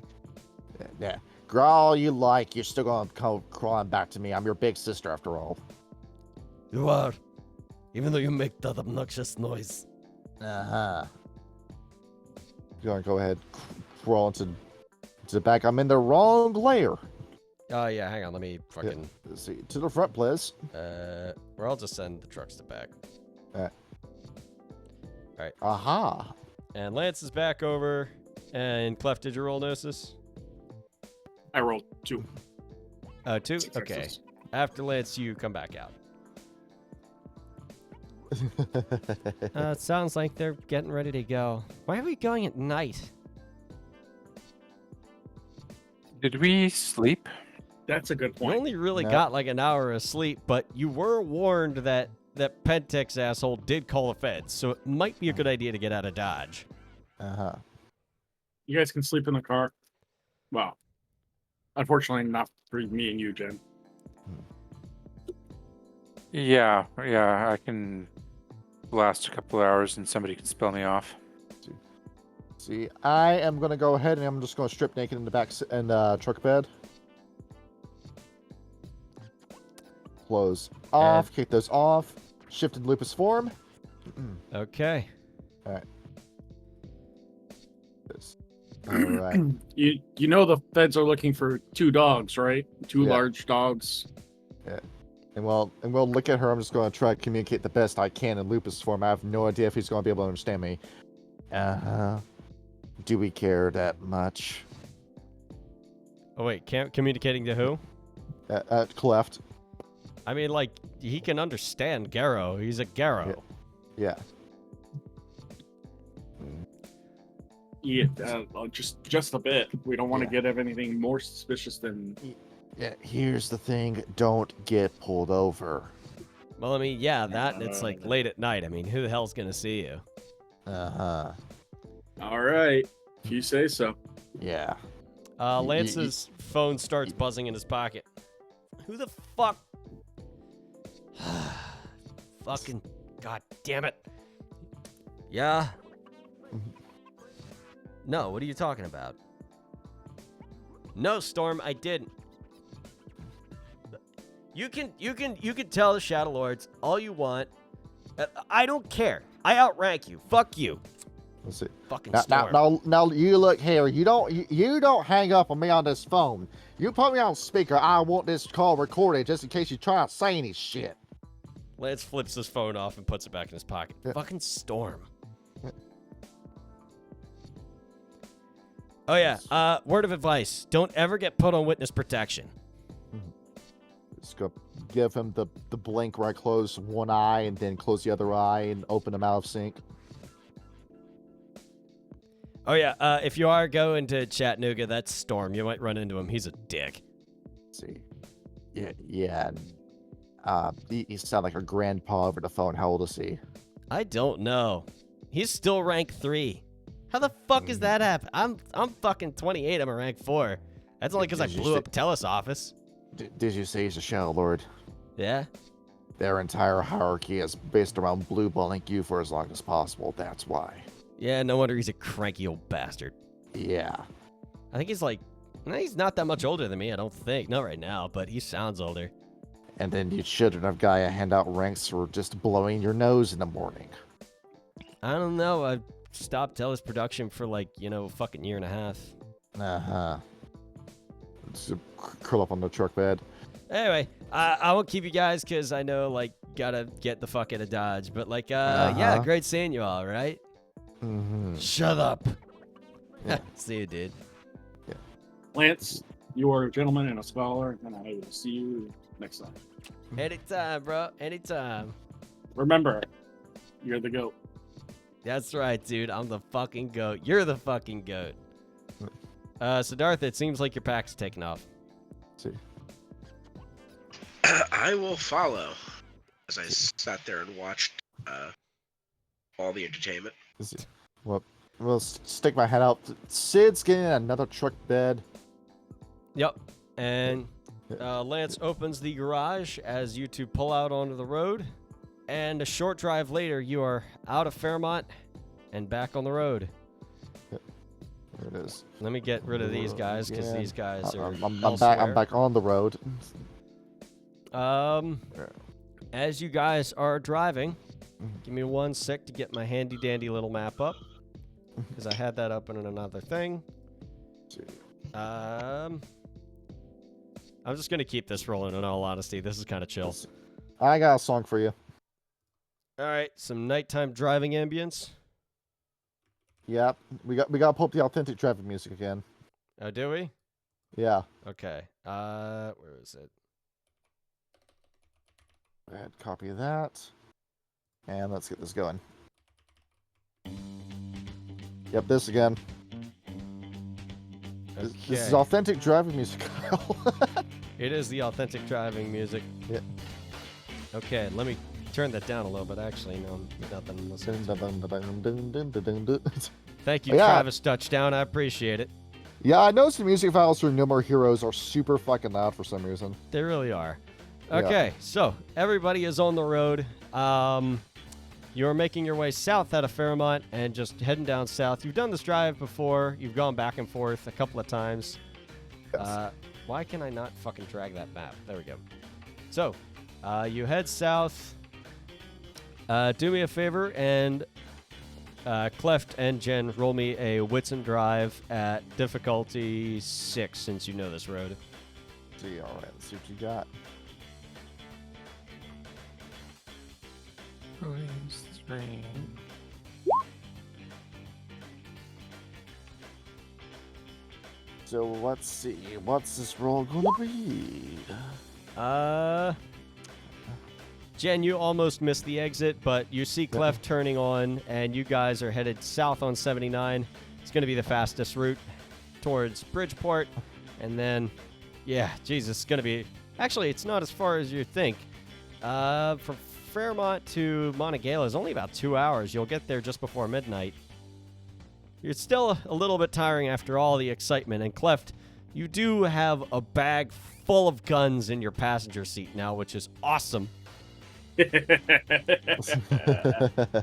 Yeah. Growl you like. You're still going to come crawling back to me. I'm your big sister after all. You are. Even though you make that obnoxious noise. Uh-huh. You're going to go ahead, crawl into the back. I'm in the wrong layer. Oh, yeah, hang on. Let me fucking... Yeah. Let's see. To the front, please. Or I'll just send the trucks to back. All right. Aha. And Lance is back over. And Clef, did you roll Gnosis? I rolled 2. 2? Okay. After Lance, you come back out. It sounds like they're getting ready to go. Why are we going at night? Did we sleep? That's a good You point. only really No. got like an hour of sleep, but you were warned that Pentex asshole did call the feds, so it might be a good idea to get out of Dodge. Uh-huh. You guys can sleep in the car. Well, unfortunately, not for me and you, Jen. Yeah, I can last a couple of hours and somebody can spell me off. See, I am going to go ahead and I'm just going to strip naked in the back and truck bed. Close off, kick those off, shift in lupus form. Okay. All right. All right. You know the feds are looking for 2 dogs, right? 2 Yeah. large dogs. And we'll look at her. I'm just going to try to communicate the best I can in lupus form. I have no idea if he's going to be able to understand me. Uh-huh. Do we care that much? Oh, wait. Communicating to who? Cleft. I mean, like, he can understand Garrow. He's a Garrow. Yeah. Yeah, just a bit. We don't want to get anything more suspicious than... Yeah, here's the thing. Don't get pulled over. Well, I mean, yeah, that, and it's like late at night. I mean, who the hell's going to see you? Uh-huh. All right, if you say so. Yeah. Lance's phone starts buzzing in his pocket. Who the fuck? Fucking god damn it. Yeah? No, what are you talking about? No, Storm, I didn't. You can tell the Shadow Lords all you want. I don't care. I outrank you. Fuck you. Let's see. Fucking Now, Storm. now, you look here. You don't hang up on me on this phone. You put me on speaker. I want this call recorded just in case you try to say any shit. Lance flips his phone off and puts it back in his pocket. Yeah. Fucking Storm. Oh yeah. Word of advice: don't ever get put on witness protection. Just go give him the blink where I close one eye and then close the other eye and open him out of sync. Oh yeah. If you are going to Chattanooga, that's Storm. You might run into him. He's a dick. Let's see. Yeah. He sounded like a grandpa over the phone. How old is he? I don't know. He's still rank 3. How the fuck does that happen? I'm fucking 28. I'm a rank 4. That's only because I blew up Telus office. Did you say he's a Shadow Lord? Yeah. Their entire hierarchy is based around blue balling you for as long as possible. That's why. Yeah, no wonder he's a cranky old bastard. Yeah. I think he's like, he's not that much older than me, I don't think. Not right now, but he sounds older. And then you shouldn't have guy hand out ranks for just blowing your nose in the morning. I don't know. I stopped Telus production for like, fucking year and a half. Uh-huh. Just curl up on the truck bed. Anyway, I won't keep you guys because I know, like, gotta get the fuck out of Dodge. But, like, yeah, great seeing you all, right? Mm-hmm. Shut up. Yeah. See you, dude. Yeah. Lance, you are a gentleman and a scholar, and I will see you next time. Anytime, bro. Anytime. Remember, you're the GOAT. That's right, dude. I'm the fucking goat. You're the fucking goat. Siddhartha, it seems like your pack's taking off. See. I will follow as I sat there and watched all the entertainment. Well, we'll stick my head out. Sid's getting another truck bed. Yep. And Lance opens the garage as you two pull out onto the road. And a short drive later, you are out of Fairmont and back on the road. There it is. Let me get rid of these guys because these guys are I'm back on the road. As you guys are driving, give me 1 sec to get my handy dandy little map up because I had that open in another thing. I'm just gonna keep this rolling. In all honesty, this is kind of chill. I got a song for you. All right, some nighttime driving ambience. Yep, we got to pull up the authentic driving music again. Oh, do we? Yeah. Okay. Where is it? Go ahead, copy that, and let's get this going. Yep, this again. Okay. This is authentic driving music. It is the authentic driving music. Yeah. Okay, let me turn that down a little bit. Actually, no, nothing listening to. Thank you, Yeah. Travis Touchdown. I appreciate it. Yeah, I noticed the music files for No More Heroes are super fucking loud for some reason. They really are. Yeah. Okay, so everybody is on the road. You're making your way south out of Fairmont and just heading down south. You've done this drive before. You've gone back and forth a couple of times. Yes. Why can I not fucking drag that map? There we go. So, you head south. Do me a favor and Cleft and Jen, roll me a Whitson Drive at difficulty 6 since you know this road. See, all right, let's see what you got. So let's see, what's this roll gonna be? Jen, you almost missed the exit, but you see Clef turning on, and you guys are headed south on 79. It's going to be the fastest route towards Bridgeport, and then, yeah, Jesus, it's going to be... Actually, it's not as far as you think. From Fairmont to Monongahela is only about 2 hours. You'll get there just before midnight. It's still a little bit tiring after all the excitement, and Cleft, you do have a bag full of guns in your passenger seat now, which is awesome.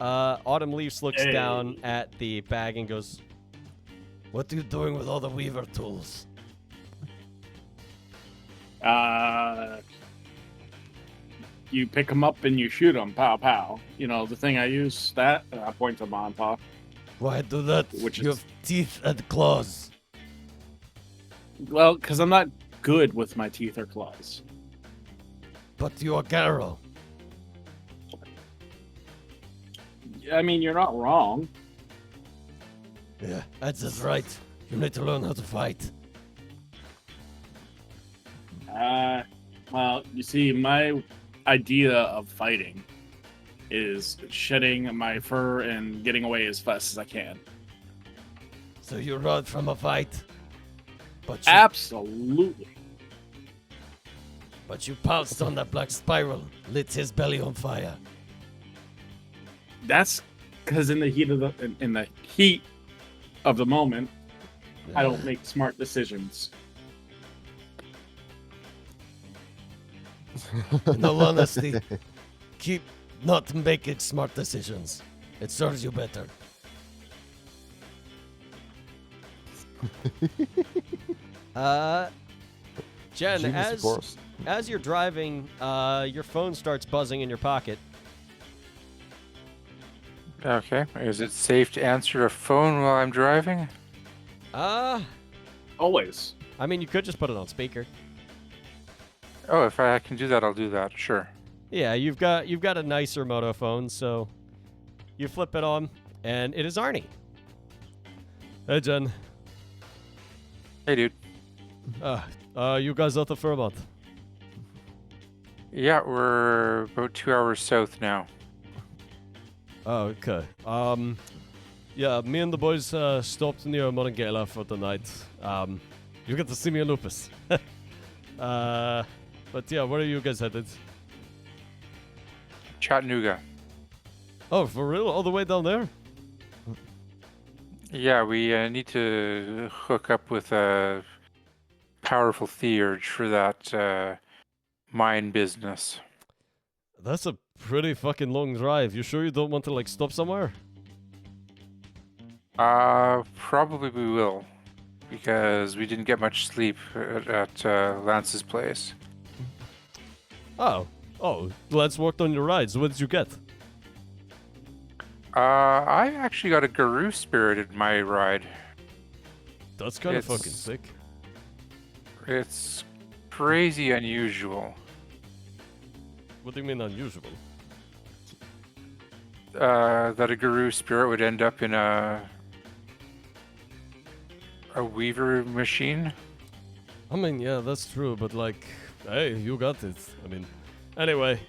Autumn Leafs looks down at the bag and goes, What are you doing with all the Weaver tools? You pick them up and you shoot them, pow pow. You know, the thing I use, that, I point to Monpa. Why do that? Which You is- have teeth and claws. Well, because I'm not good with my teeth or claws. But you are Garo. I mean, you're not wrong. Yeah, that's just right. You need to learn how to fight. Well, you see, my idea of fighting is shedding my fur and getting away as fast as I can. So you run from a fight. But you pounced on that black spiral, lit his belly on fire. That's because in the heat of the moment, I don't make smart decisions. In all honesty, keep not making smart decisions. It serves you better. Jen, Genius, of course. as you're driving, your phone starts buzzing in your pocket. Okay. Is it safe to answer a phone while I'm driving? Always. I mean, you could just put it on speaker. Oh, if I can do that, I'll do that. Sure. Yeah, you've got a nicer moto phone, so you flip it on, and it is Arnie. Hey, Jen. Hey, dude. You guys at the Fairmont? Yeah, we're about 2 hours south now. Oh, okay. Yeah, me and the boys stopped near Monongahela for the night. You get to see me and Lupus. But yeah, where are you guys headed? Chattanooga. Oh, for real? All the way down there? Yeah, we need to hook up with a powerful theurge for that mine business. That's a pretty fucking long drive. You sure you don't want to, like, stop somewhere? Probably we will, because we didn't get much sleep at Lance's place. Oh, Lance worked on your rides. What did you get? I actually got a Garou spirit in my ride. That's kind of fucking sick. It's crazy unusual. What do you mean unusual? That a Garou spirit would end up in a weaver machine. I mean, yeah, that's true, but like, hey, you got it. I mean, anyway,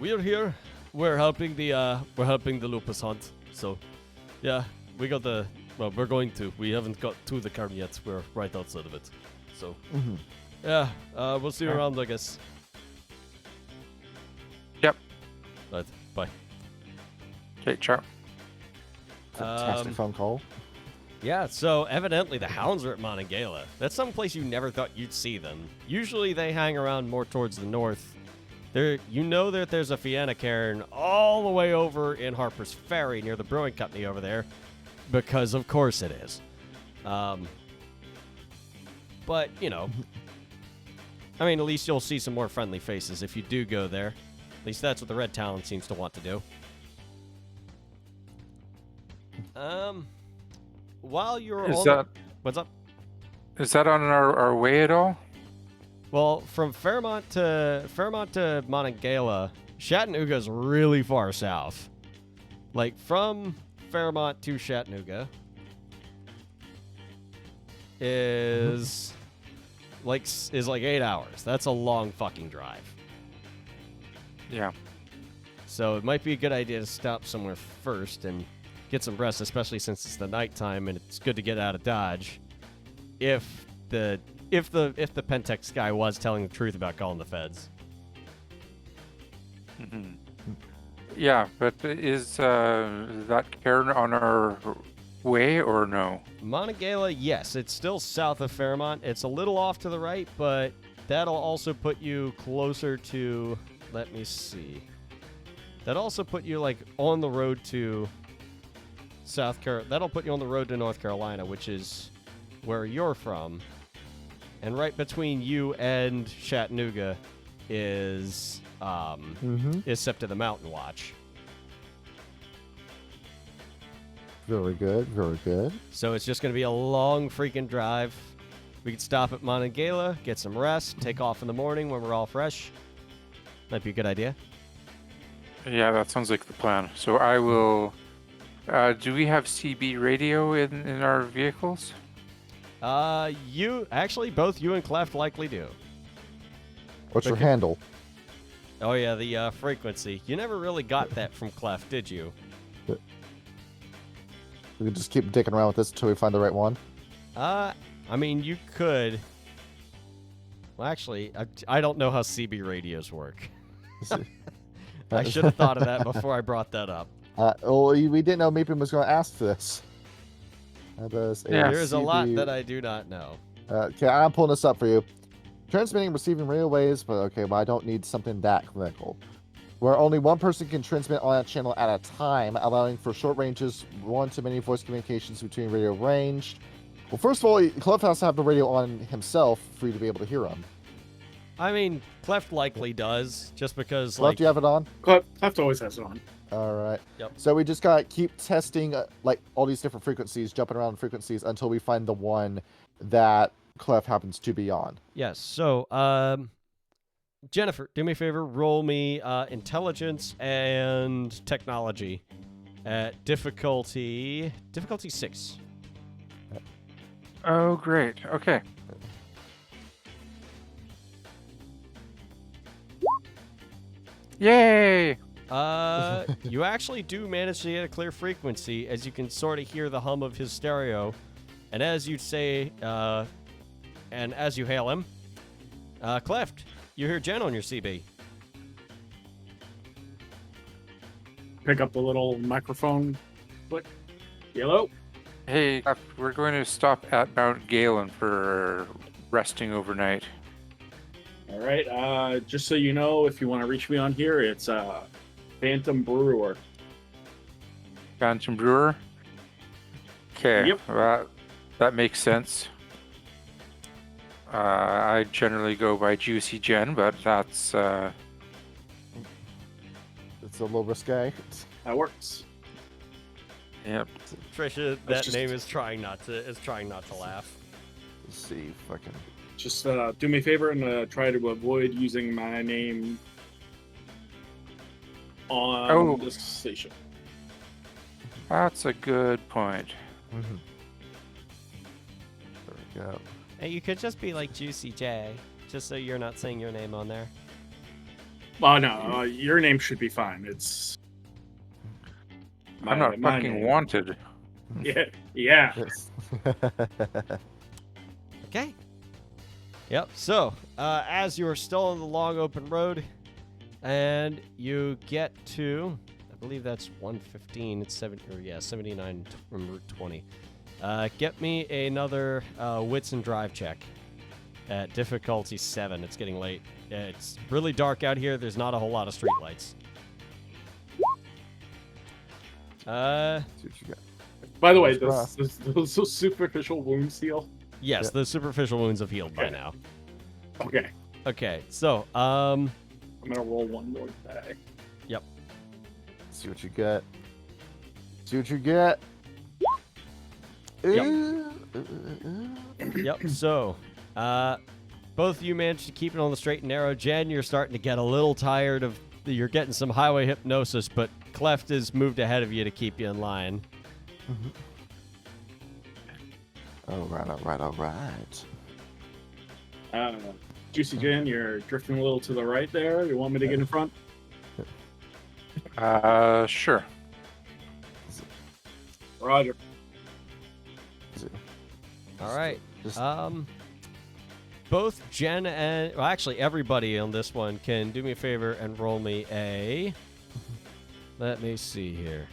we're here. We're helping the Lupus hunt. So, yeah, we're going to. We haven't got to the cairn yet. We're right outside of it. So, yeah, we'll see you around, I guess. Yep. Right, bye. Okay, ciao. Fantastic phone call. Yeah, so evidently the hounds are at Monongahela. That's some place you never thought you'd see them. Usually they hang around more towards the north. You know that there's a Fianna cairn all the way over in Harper's Ferry near the brewing company over there, because of course it is. But, you know, I mean, at least you'll see some more friendly faces if you do go there. At least that's what the Red Talon seems to want to do. While you're what's up? Is that on our way at all? Well, from Fairmont to Monongahela, Chattanooga's really far south. Like from Fairmont to Chattanooga is like 8 hours. That's a long fucking drive. Yeah. So it might be a good idea to stop somewhere first and get some rest, especially since it's the nighttime and it's good to get out of Dodge. If the Pentex guy was telling the truth about calling the feds. Mm-hmm. Yeah, but is that cairn on our way or no? Monongahela, yes, it's still south of Fairmont. It's a little off to the right, but that'll also put you closer to. Let me see. That'll also put you like on the road to South Carolina. That'll put you on the road to North Carolina, which is where you're from. And right between you and Chattanooga is SEPTA the Mountain Watch. Very good, very good. So it's just going to be a long freaking drive. We could stop at Monongahela, get some rest, take off in the morning when we're all fresh. Might be a good idea. Yeah, that sounds like the plan. So I will Do we have CB radio in our vehicles? You actually both you and Cleft likely do. What's your Okay. handle? Oh yeah, the frequency. You never really got that from Cleft, did you? We can just keep dicking around with this until we find the right one. I mean, you could. Well, actually, I don't know how CB radios work. I should have thought of that before I brought that up. We didn't know Meepin was going to ask this. There's a lot that I do not know. Okay, I'm pulling this up for you. Transmitting and receiving radio waves, but okay, well, I don't need something that clinical. Where only one person can transmit on a channel at a time, allowing for short ranges, one-to-many voice communications between radio range. Well, first of all, Clef has to have the radio on himself for you to be able to hear him. I mean, Cleft likely does, just because, Clef, like... do you have it on? Cleft always has it on. All right. Yep. So we just got to keep testing, like, all these different frequencies, jumping around frequencies until we find the one that Clef happens to be on. Yes, so, Jennifer, do me a favor, roll me intelligence and technology at difficulty 6. Oh, great. Okay. Yay! You actually do manage to get a clear frequency, as you can sort of hear the hum of his stereo. And as you say, and as you hail him, Cleft, you hear Jen on your CB. Pick up the little microphone. Click. Hello. Hey, we're going to stop at Mount Galen for resting overnight. All right. Just so you know, if you want to reach me on here, it's Phantom Brewer. Phantom Brewer? Okay, Yep. that makes sense. I generally go by Juicy Jen, but that's... It's a little risque. That works. Yep. Trisha, That's that just- name is trying not to laugh. Let's see if I can... Just do me a favor and try to avoid using my name on this station. That's a good point. Mm-hmm. There we go. Hey, you could just be like Juicy J, just so you're not saying your name on there. Oh, no. Your name should be fine. It's... I'm not my fucking name. wanted. Yeah. Yeah. Yes. Okay. Yep. So, as you're still on the long open road, and you get to, I believe that's 115. It's 79 from Route 20. Get me another wits and drive check at difficulty 7. It's getting late. It's really dark out here. There's not a whole lot of streetlights. See what you got. By the way, Fingers those superficial wounds heal. Yes, Yep. the superficial wounds have healed by Okay. now. Okay. Okay, so, I'm gonna roll one more die. See what you get. See what you get. Yep. Yep. So, both of you managed to keep it on the straight and narrow. Jen, you're starting to get a little tired of. You're getting some highway hypnosis, but Cleft has moved ahead of you to keep you in line. All right. Juicy Jen, you're drifting a little to the right there. You want me to get in front? Sure. Roger. All right. Just Both Jen and well, actually everybody on this one can do me a favor and roll me a. Let me see here.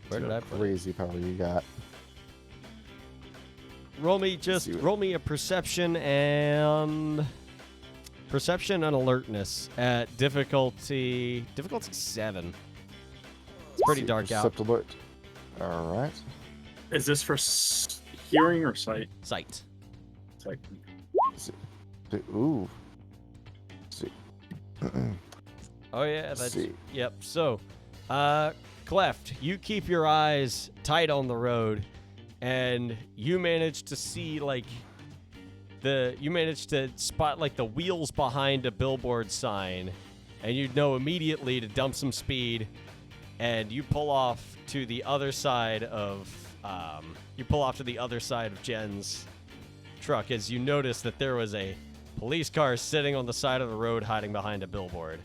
Where did I put it? crazy power you got. Roll me a perception and alertness at difficulty 7. It's pretty dark out. Percept alert. All right. Is this for hearing or sight? Sight. Sight. Ooh. See. Oh yeah, that's See. yep. So, Cleft, you keep your eyes tight on the road, and you manage to see you manage to spot like the wheels behind a billboard sign, and you know immediately to dump some speed and you pull off to the other side of Jen's truck as you notice that there was a police car sitting on the side of the road hiding behind a billboard.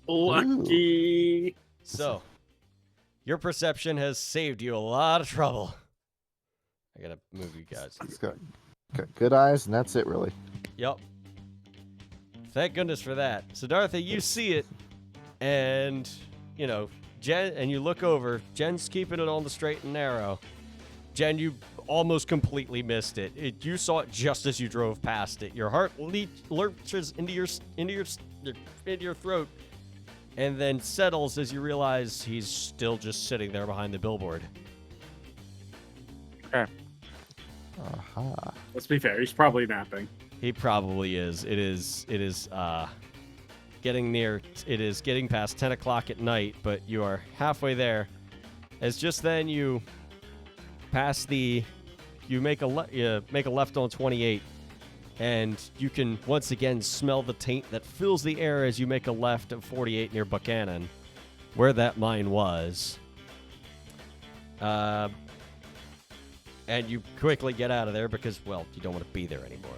Lucky. So, your perception has saved you a lot of trouble. I gotta move you guys. He's got good eyes, and that's it, really. Yep. Thank goodness for that. Siddhartha, you see it, and, Jen, and you look over. Jen's keeping it on the straight and narrow. Jen, you almost completely missed it. You saw it just as you drove past it. Your heart lurches into your throat, and then settles as you realize he's still just sitting there behind the billboard. Okay. Let's be fair. He's probably napping. He probably is. It is getting near. It is getting past 10 o'clock at night, but you are halfway there. As just then you pass you make a left on 28, and you can once again smell the taint that fills the air as you make a left at 48 near Buchanan, where that mine was. And you quickly get out of there because, well, you don't want to be there anymore.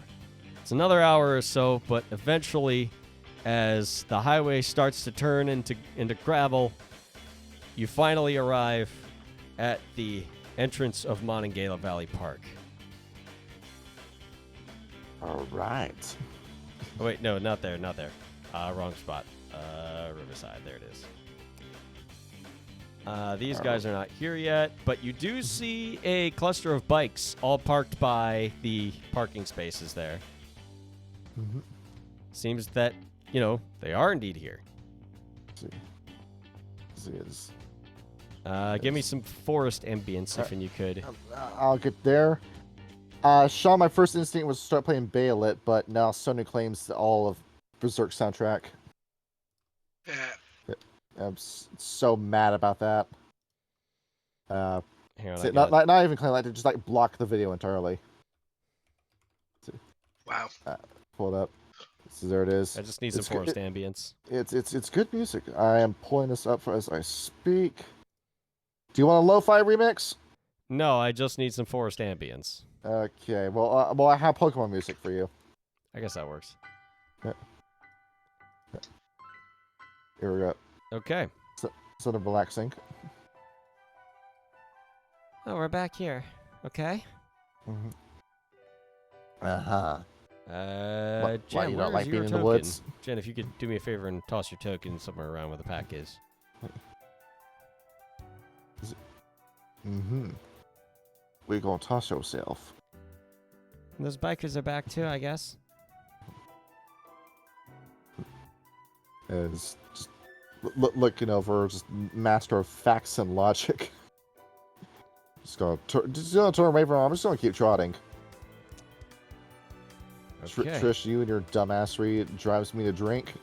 It's another hour or so, but eventually, as the highway starts to turn into gravel, you finally arrive at the entrance of Monongahela Valley Park. All right. Oh, wait, no, not there. Wrong spot. Riverside, there it is. These guys are not here yet, but you do see a cluster of bikes all parked by the parking spaces there. Mm-hmm. Seems that, they are indeed here. Give me some forest ambience, if you could. I'll get there. Sean, my first instinct was to start playing Baylit, but now Sony claims all of Berserk soundtrack. Yeah. I'm so mad about that. Hang on, Not even claim, just block the video entirely. Wow. Pull it up. There it is. I just need some forest ambience. It's good music. I am pulling this up as I speak. Do you want a lo-fi remix? No, I just need some forest ambience. Okay. Well, I have Pokemon music for you. I guess that works. Yeah. Here we go. Okay. Sort of relaxing. Oh, we're back here. Okay. Mm-hmm. Uh-huh. Why Jen, you where's don't like your being in the token? woods? Jen, if you could do me a favor and toss your token somewhere around where the pack is. Mm-hmm. We're gonna toss yourself. And those bikers are back too, I guess. As just looking over, just master of facts and logic. Just gonna turn away from him. I'm just gonna keep trotting. Okay. Trish, you and your dumbassery drives me to drink.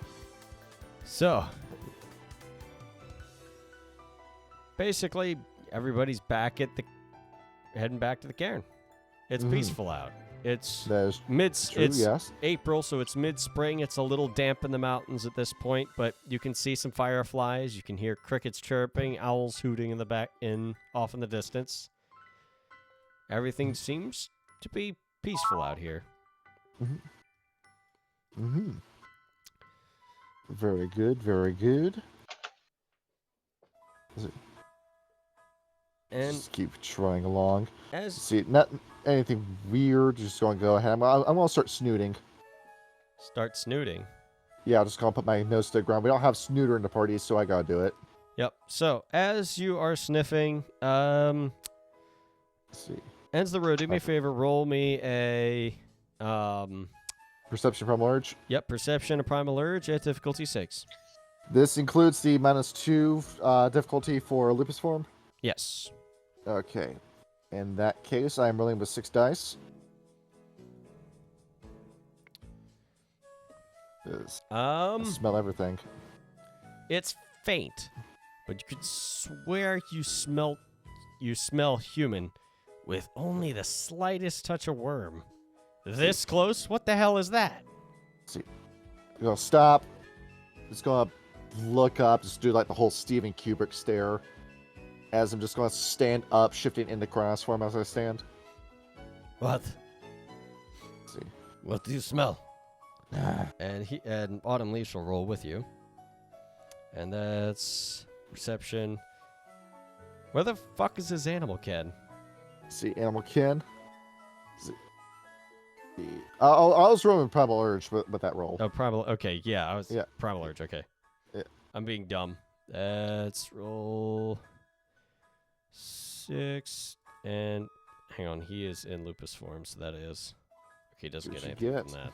So, basically, everybody's heading back to the cairn. It's peaceful out. It's That is true, it's yes. April, so it's mid-spring. It's a little damp in the mountains at this point, but you can see some fireflies. You can hear crickets chirping, owls hooting in the off in the distance. Everything seems to be peaceful out here. Mm-hmm. Mm-hmm. Very good, very good. And just keep trying along. as See, not anything weird. Just gonna go ahead. I'm gonna start snooting. start snooting. Yeah, I'm just gonna put my nose to the ground. We don't have snooter in the party, so I gotta do it. Yep. So as you are sniffing, Let's see. ends the road. Do me a favor. Roll me a Perception from large. Yep, perception of primal urge at difficulty 6. This includes the -2 difficulty for lupus form. Yes. Okay. In that case, I am rolling with 6 dice. I smell everything. It's faint, but you could swear you smell human with only the slightest touch of worm. This close? What the hell is that? Let's see. We're gonna stop. Just gonna look up, just do like the whole Steven Kubrick stare, as I'm just going to stand up, shifting into Kronos form as I stand. What? Let's see. What do you smell? And Autumn Leash will roll with you. And that's perception. Where the fuck is his animal kin? See, animal kin. I was rolling primal urge, but that roll. Oh, primal. Okay, yeah, Yeah. primal urge. Okay, Yeah. I'm being dumb. Let's roll 6 and hang on. He is in lupus form, so that is okay. He doesn't get What'd you anything from that.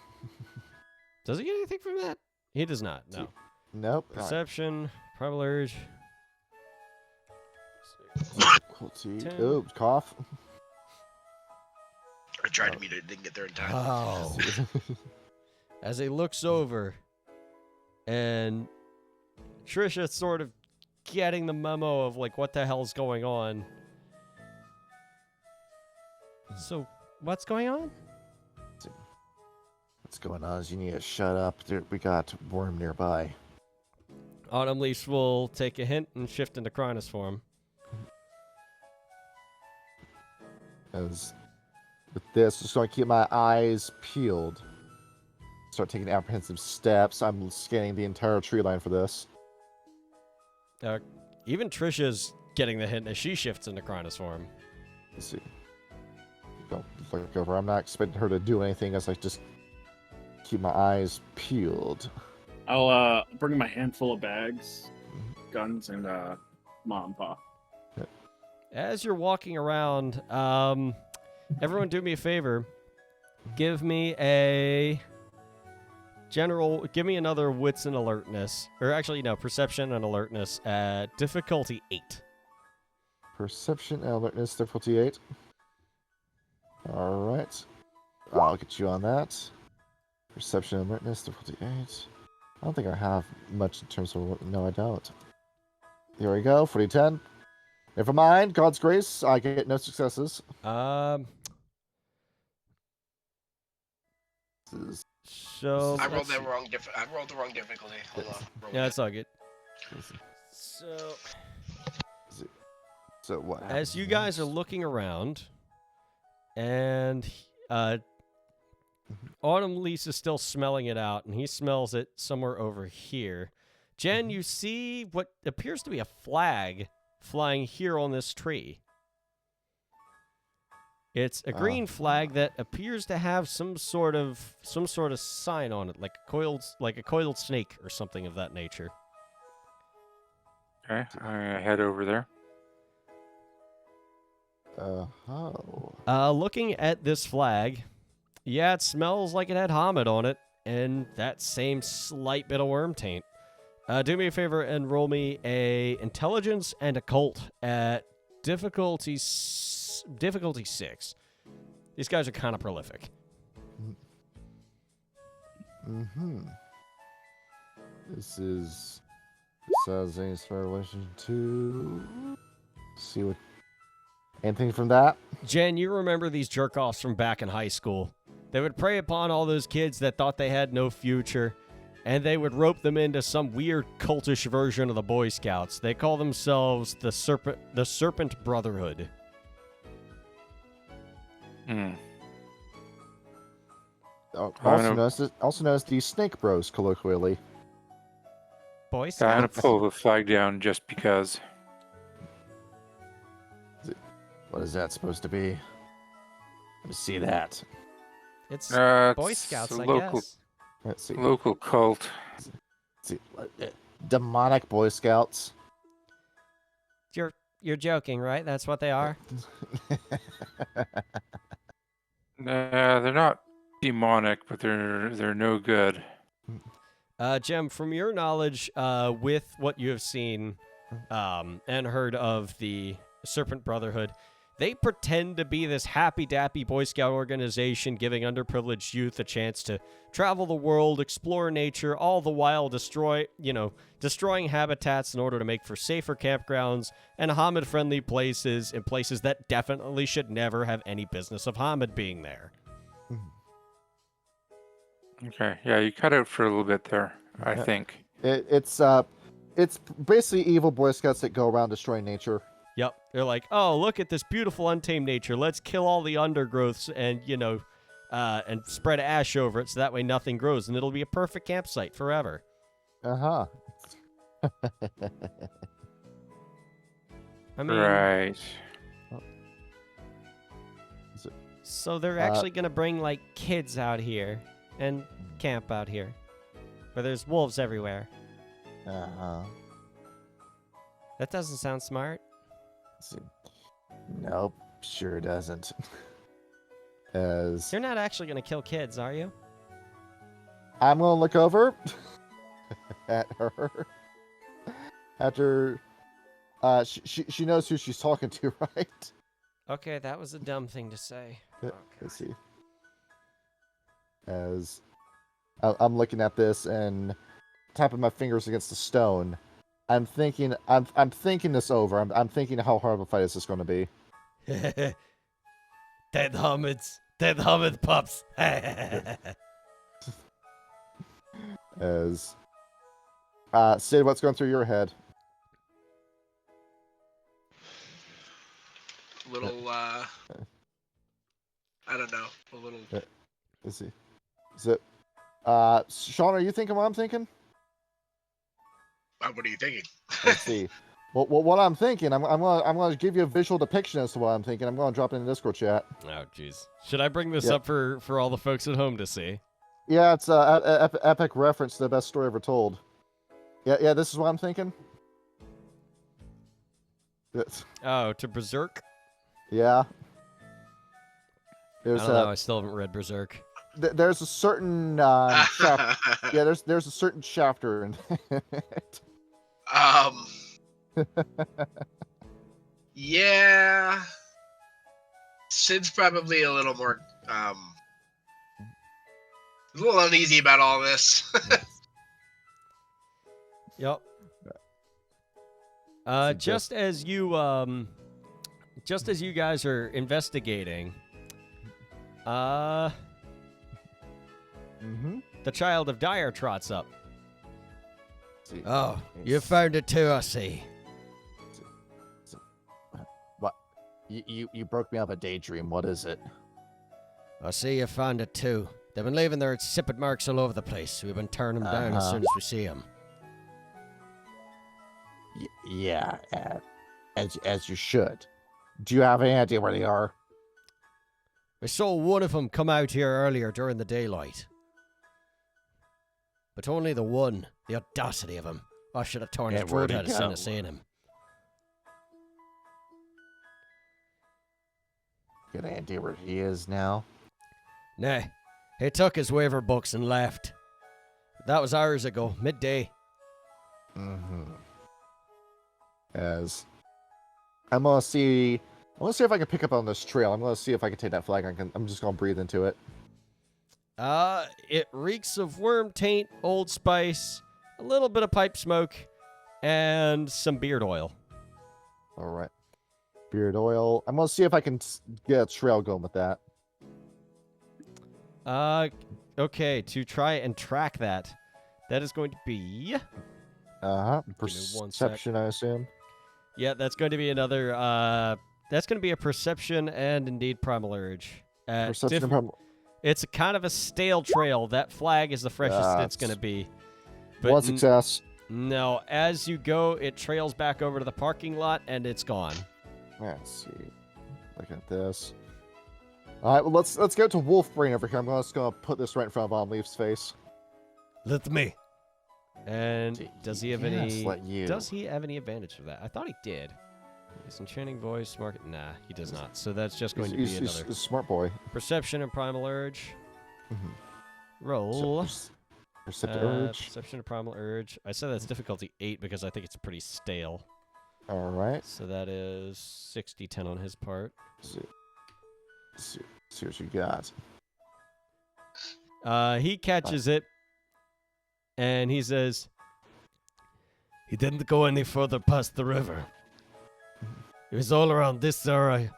Does he get anything from that? He does not. No. Nope. Perception, primal urge. Difficulty. 10. Oh, cough. I tried to meet it, didn't get there in time. Oh. As he looks over, and Trisha's sort of getting the memo of like what the hell's going on. So, what's going on? What's going on is you need to shut up. We got worm nearby. Autumn Leash will take a hint and shift into Kronos form. As with this, just going to keep my eyes peeled. Start taking apprehensive steps. I'm scanning the entire tree line for this. Even Trisha's getting the hint as she shifts into Kronos form. Let's see. Don't look over. I'm not expecting her to do anything as I just keep my eyes peeled. I'll bring my handful of bags, guns, and mom and pop. As you're walking around, everyone do me a favor. Give me another wits and alertness. Or actually, no, perception and alertness at difficulty 8. Perception and alertness, difficulty 8. Alright. I'll get you on that. Perception and alertness, difficulty 8. I don't think I have much in terms of... No, I don't. Here we go, 40-10. Never mind, God's grace, I get no successes. So I rolled let's the see. wrong difficulty. Hold on. Roll Yeah, it. it's all good. So So what as you happens guys are next? looking around, and Autumn Lease is still smelling it out, and he smells it somewhere over here. Jen, you see what appears to be a flag flying here on this tree. It's a green flag that appears to have some sort of sign on it, like a coiled snake or something of that nature. Okay, I head over there. Looking at this flag, yeah, it smells like it had Hamid on it, and that same slight bit of worm taint. Do me a favor and roll me a intelligence and occult at difficulty 6. These guys are kind of prolific. This is... Says any relation to... See what... Anything from that? Jen, you remember these jerk-offs from back in high school. They would prey upon all those kids that thought they had no future, and they would rope them into some weird cultish version of the Boy Scouts. They call themselves the Serpent Brotherhood. Also known as the Snake Bros, colloquially. Boy I'm Scouts? gonna pull the flag down just because. What is that supposed to be? Let me see that. It's It's Boy Scouts, a I local guess. Let's see. local cult. Let's see. Demonic Boy Scouts. You're joking, right? That's what they are? They're not demonic, but they're no good. Jem, from your knowledge, with what you have seen and heard of the Serpent Brotherhood, they pretend to be this happy-dappy Boy Scout organization giving underprivileged youth a chance to travel the world, explore nature, all the while destroying habitats in order to make for safer campgrounds and Hamid-friendly places in places that definitely should never have any business of Hamid being there. Okay, yeah, you cut out for a little bit there, I think. It's It's basically evil Boy Scouts that go around destroying nature. Yep. They're like, oh, look at this beautiful untamed nature. Let's kill all the undergrowths and, and spread ash over it so that way nothing grows and it'll be a perfect campsite forever. Uh-huh. I mean, Right. so they're actually going to bring, like, kids out here and camp out here where there's wolves everywhere. Uh-huh. That doesn't sound smart. Nope, sure doesn't. As You're not actually going to kill kids, are you? I'm gonna look over at her after she knows who she's talking to, right? Okay, that was a dumb thing to say. Let's see. As I'm looking at this and tapping my fingers against the stone, I'm thinking this over. I'm thinking how hard of a fight is this going to be. Dead Hamid pups. As Sid, what's going through your head? Little, I don't know. A little. Let's see. Is it? Sean, are you thinking what I'm thinking? What are you thinking? Let's see. Well, what I'm thinking, I'm gonna give you a visual depiction as to what I'm thinking. I'm gonna drop it in the Discord chat. Oh, jeez. Should I bring this Yep. up for all the folks at home to see? Yeah, it's a epic reference to the best story ever told. Yeah. This is what I'm thinking. Yes. Oh, to Berserk? Yeah. I There's don't know. I still haven't read Berserk. there's a certain there's a certain chapter in it. Yeah. Sid's probably a little more, a little uneasy about all this. Yep. Just as you guys are investigating, the child of Dyer trots up. Oh, you found it too, I see. What? You broke me out of a daydream. What is it? I see you found it too. They've been leaving their sippet marks all over the place. We've been turning them down as soon as we see them. Yeah, as you should. Do you have any idea where they are? I saw one of them come out here earlier during the daylight. But only the one. The audacity of him. I should have torn his throat out as soon as seen him. Got any idea where he is now? Nah, he took his waiver books and left. That was hours ago, midday. As I'm gonna see if I can pick up on this trail. I'm gonna see if I can take that flag. I'm just gonna breathe into it. It reeks of worm taint, Old Spice, a little bit of pipe smoke, and some beard oil. All right, beard oil. I'm gonna see if I can get a trail going with that. Okay, to try and track that is going to be... Perception, I assume. Yeah, that's going to be another, that's going to be a perception and indeed primal urge. Perception and primal. It's a kind of a stale trail. That flag is the freshest it's going to be. But One success. No, as you go, it trails back over to the parking lot, and it's gone. Let's see. Looking at this. All right, well, let's go to Wolf Brain over here. I'm just gonna put this right in front of Von Leaf's face. Let me. And does he have Yes, let you. Does he have any advantage for that? I thought he did. His enchanting voice, market. Nah, he does not. So that's just going to be another He's a smart boy. perception and primal urge. Roll. Perceptive urge. Perception and primal urge. I said that's difficulty 8 because I think it's pretty stale. All right. So that is 60-10 on his part. See what you got. He catches it, and he says, He didn't go any further past the river. He was all around this area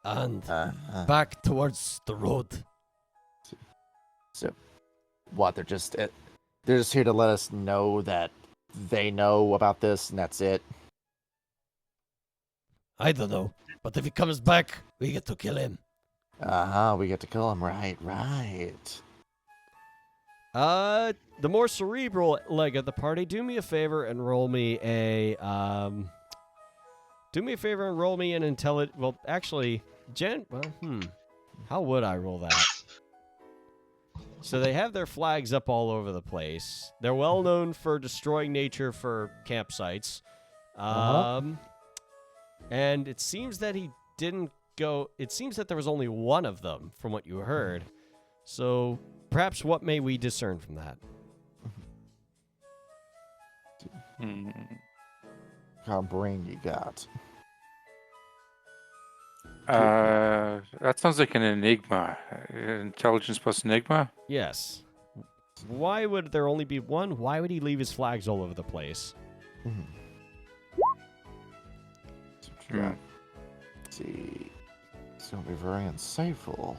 and back towards the road. So, what? They're just here to let us know that they know about this and that's it? I don't know. But if he comes back, we get to kill him. We get to kill him. Right. The more cerebral leg of the party, do me a favor and roll me an intelligence. Well, actually, how would I roll that? So they have their flags up all over the place. They're well known for destroying nature for campsites. And it seems that he didn't go. It seems that there was only one of them, from what you heard. So perhaps what may we discern from that? How brain you got? That sounds like an enigma. Intelligence plus enigma? Yes. Why would there only be one? Why would he leave his flags all over the place? Let's see. It's going to be very insightful.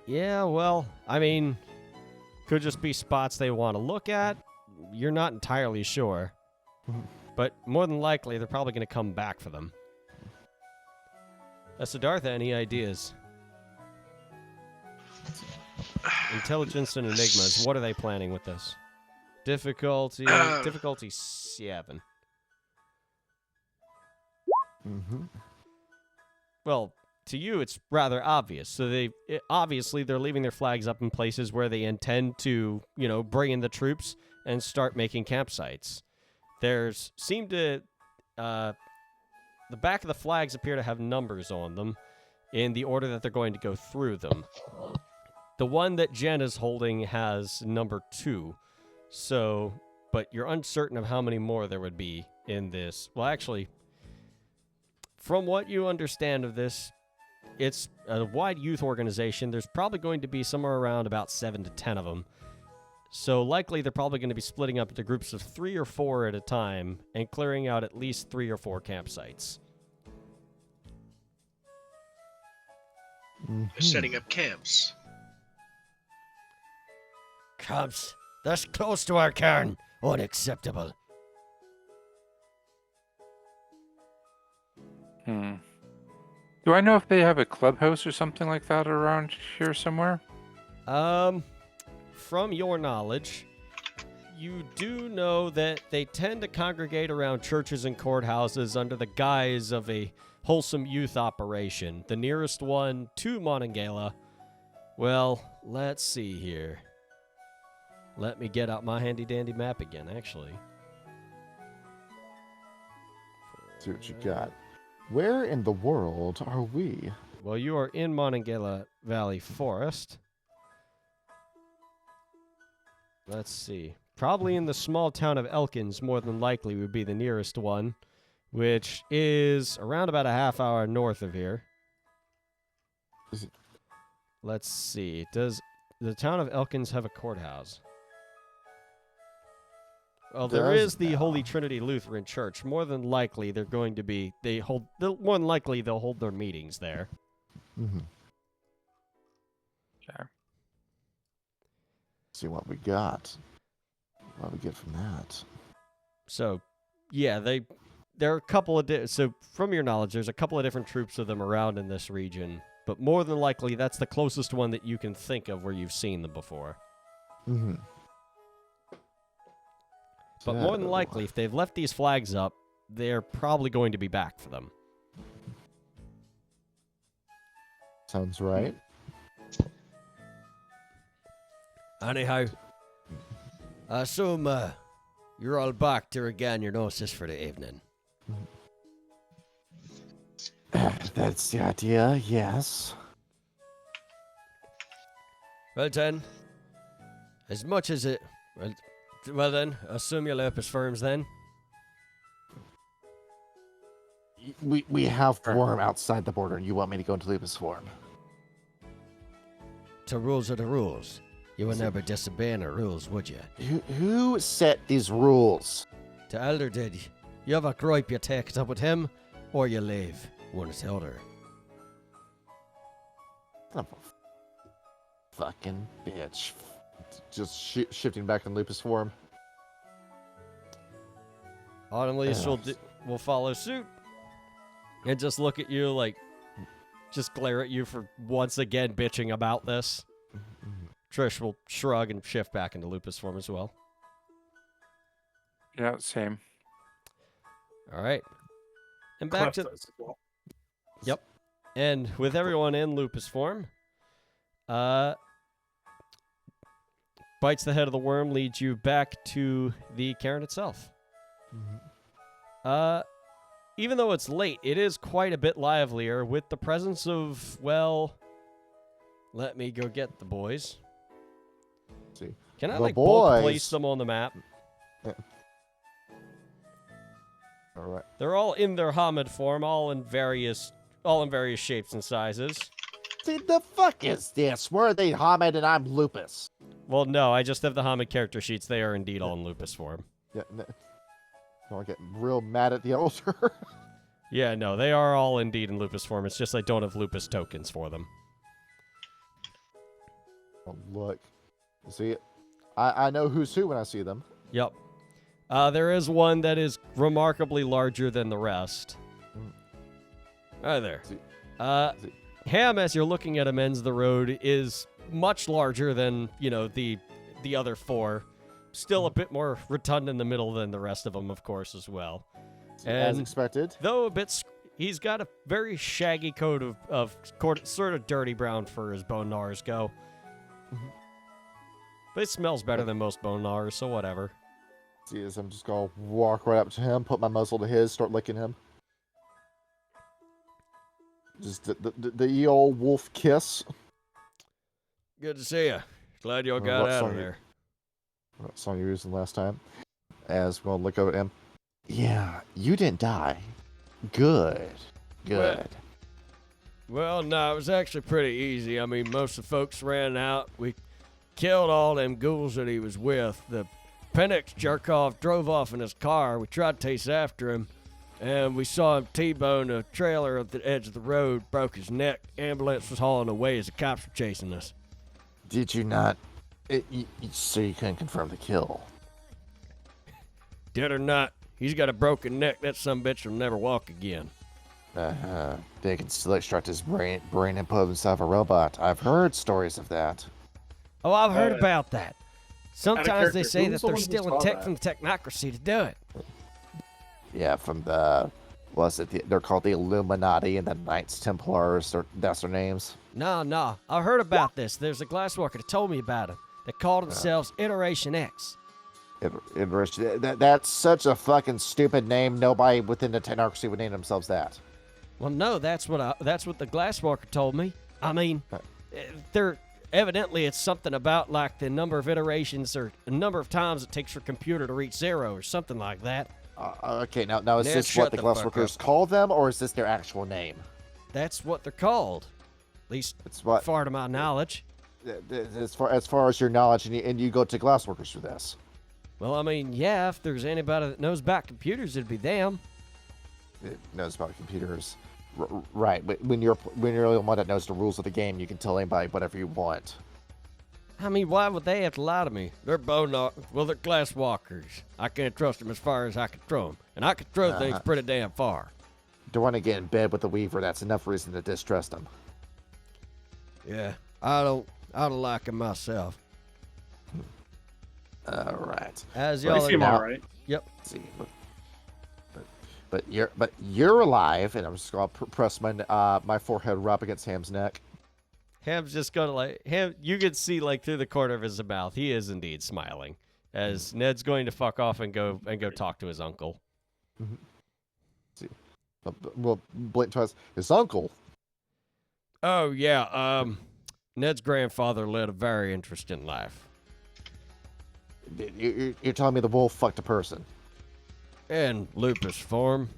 Yeah, well, I mean, could just be spots they want to look at. You're not entirely sure. But more than likely, they're probably going to come back for them. Siddhartha, any ideas? Intelligence and enigmas. What are they planning with this? Difficulty 7. Well, to you, it's rather obvious. So obviously they're leaving their flags up in places where they intend to, bring in the troops and start making campsites. The back of the flags appear to have numbers on them in the order that they're going to go through them. The one that Jen is holding has number 2. So, but you're uncertain of how many more there would be in this. Well, actually, from what you understand of this, it's a wide youth organization. There's probably going to be somewhere around about 7 to 10 of them. So likely they're probably going to be splitting up into groups of 3 or 4 at a time and clearing out at least 3 or 4 campsites. They're setting up camps. Camps? That's close to our cairn. Unacceptable. Do I know if they have a clubhouse or something like that around here somewhere? From your knowledge, you do know that they tend to congregate around churches and courthouses under the guise of a wholesome youth operation. The nearest one to Monongahela, well, let's see here. Let me get out my handy-dandy map again, actually. See what you got. Where in the world are we? Well, you are in Monongahela Valley Forest. Let's see. Probably in the small town of Elkins, more than likely, would be the nearest one, which is around about a half hour north of here. Let's see. Does the town of Elkins have a courthouse? Well, there is the Holy Trinity Lutheran Church. More than likely, they're going to be. More than likely, they'll hold their meetings there. Okay. See what we got. What we get from that. So, yeah, there are a couple of so from your knowledge, there's a couple of different troops of them around in this region, but more than likely, that's the closest one that you can think of where you've seen them before. But more than likely, if they've left these flags up, they're probably going to be back for them. Sounds right. Anyhow, I assume you're all back to regain your gnosis for the evening. That's the idea, yes. Well then, as much as it... Well then, assume your lupus firms then. We have form outside the border. You want me to go into Lupus form? The rules are the rules. You would never disobey the rules, would you? Who set these rules? The elder did. You have a gripe, you take it up with him, or you leave. One or the other. Son of a fucking bitch. Just shifting back in Lupus form. Autumnlease will follow suit and just look at you like, just glare at you for once again bitching about this. Trish will shrug and shift back into lupus form as well. Yeah, same. All right. And back Clef to... does as well. Yep. And with everyone in lupus form, bites the head of the worm, leads you back to the cairn itself. Even though it's late, it is quite a bit livelier with the presence of, well, let me go get the boys. See. Can I, The like, bulk boys. place them on the map? Yeah. All right. They're all in their Hamid form, all in various shapes and sizes. See, the fuck is this? Where are they Hamid and I'm Lupus? Well, no, I just have the Hamid character sheets. They are indeed all in lupus form. Yeah. I get real mad at the altar. Yeah, no, they are all indeed in lupus form. It's just I don't have lupus tokens for them. Oh, look. See, I know who's who when I see them. Yep. There is one that is remarkably larger than the rest. Right there. Ham, as you're looking at him, ends the road, is much larger than, the other four. Still a bit more rotund in the middle than the rest of them, of course, as well. As expected. Though he's got a very shaggy coat of sort of dirty brown fur as bone gnars go. But it smells better than most bone gnars, so whatever. See, as I'm just gonna walk right up to him, put my muzzle to his, start licking him. Just the old wolf kiss. Good to see you. Glad y'all got out of there. What song you were using last time? As we're gonna look over at him. Yeah, you didn't die. Good. Well, no, it was actually pretty easy. I mean, most of the folks ran out. We killed all them ghouls that he was with. The Penix jerk-off drove off in his car. We tried to chase after him, and we saw him T-bone a trailer at the edge of the road, broke his neck. Ambulance was hauling away as the cops were chasing us. Did you not... so you couldn't confirm the kill? Dead or not, he's got a broken neck. That sumbitch will never walk again. They can still extract his brain and put himself a robot. I've heard stories of that. Oh, I've heard about that. Sometimes they say Who's that the they're one who stealing saw tech that? from the technocracy to do it. Yeah, from the... they're called the Illuminati and the Knights Templars. That's their names. No. I heard about this. There's a glassworker that told me about it. They called themselves Iteration X. That's such a fucking stupid name. Nobody within the technocracy would name themselves that. Well, no, that's what the glassworker told me. I mean, evidently it's something about like the number of iterations or the number of times it takes for a computer to reach 0 or something like that. Okay, now is Ned, this shut what the the fuck glassworkers up. call them, or is this their actual name? That's what they're called. At least It's what far to my knowledge. as far as your knowledge, and you go to glassworkers for this. Well, I mean, yeah, if there's anybody that knows about computers, it'd be them. It knows about computers, right? But when you're the one that knows the rules of the game, you can tell anybody whatever you want. I mean, why would they have to lie to me? They're they're glass walkers. I can't trust them as far as I can throw them. And I can throw things pretty damn far. Don't want to get in bed with the Weaver. That's enough reason to distrust them. Yeah, I don't like them myself. All right. As Well, y'all I seem now- all right. Yep. See, but you're alive, and I'm just gonna press my forehead rub against Ham's neck. Ham's just gonna Ham. You can see through the corner of his mouth. He is indeed smiling as Ned's going to fuck off and go talk to his uncle. See, well, blink twice. His uncle. Oh yeah. Ned's grandfather led a very interesting life. You're telling me the wolf fucked a person? In lupus form.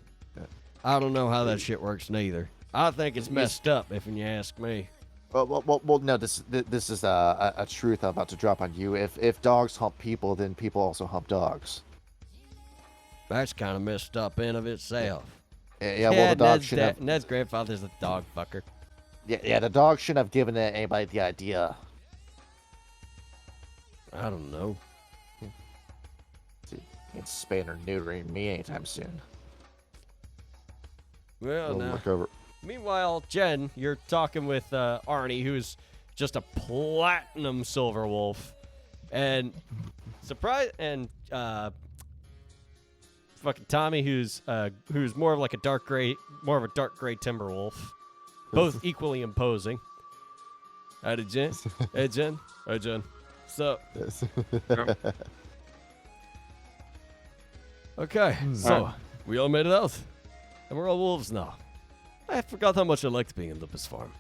I don't know how that shit works neither. I think it's messed up, if you ask me. Well, no. This is a truth I'm about to drop on you. If dogs hump people, then people also hump dogs. That's kind of messed up in of itself. Yeah. Well, the dog should have. Ned's grandfather's a dog fucker. Yeah. The dog shouldn't have given anybody the idea. I don't know. ain't spaying or neutering me anytime soon. Well, We'll now. look over. Meanwhile, Jen, you're talking with Arnie, who's just a platinum silver wolf, and fucking Tommy, who's more of like a dark gray timber wolf, both equally imposing. Howdy, Jen. Hey, Jen. Hey, Jen. What's up? Okay, so we all made it out, and we're all wolves now. I forgot how much I liked being in Lupus Farm.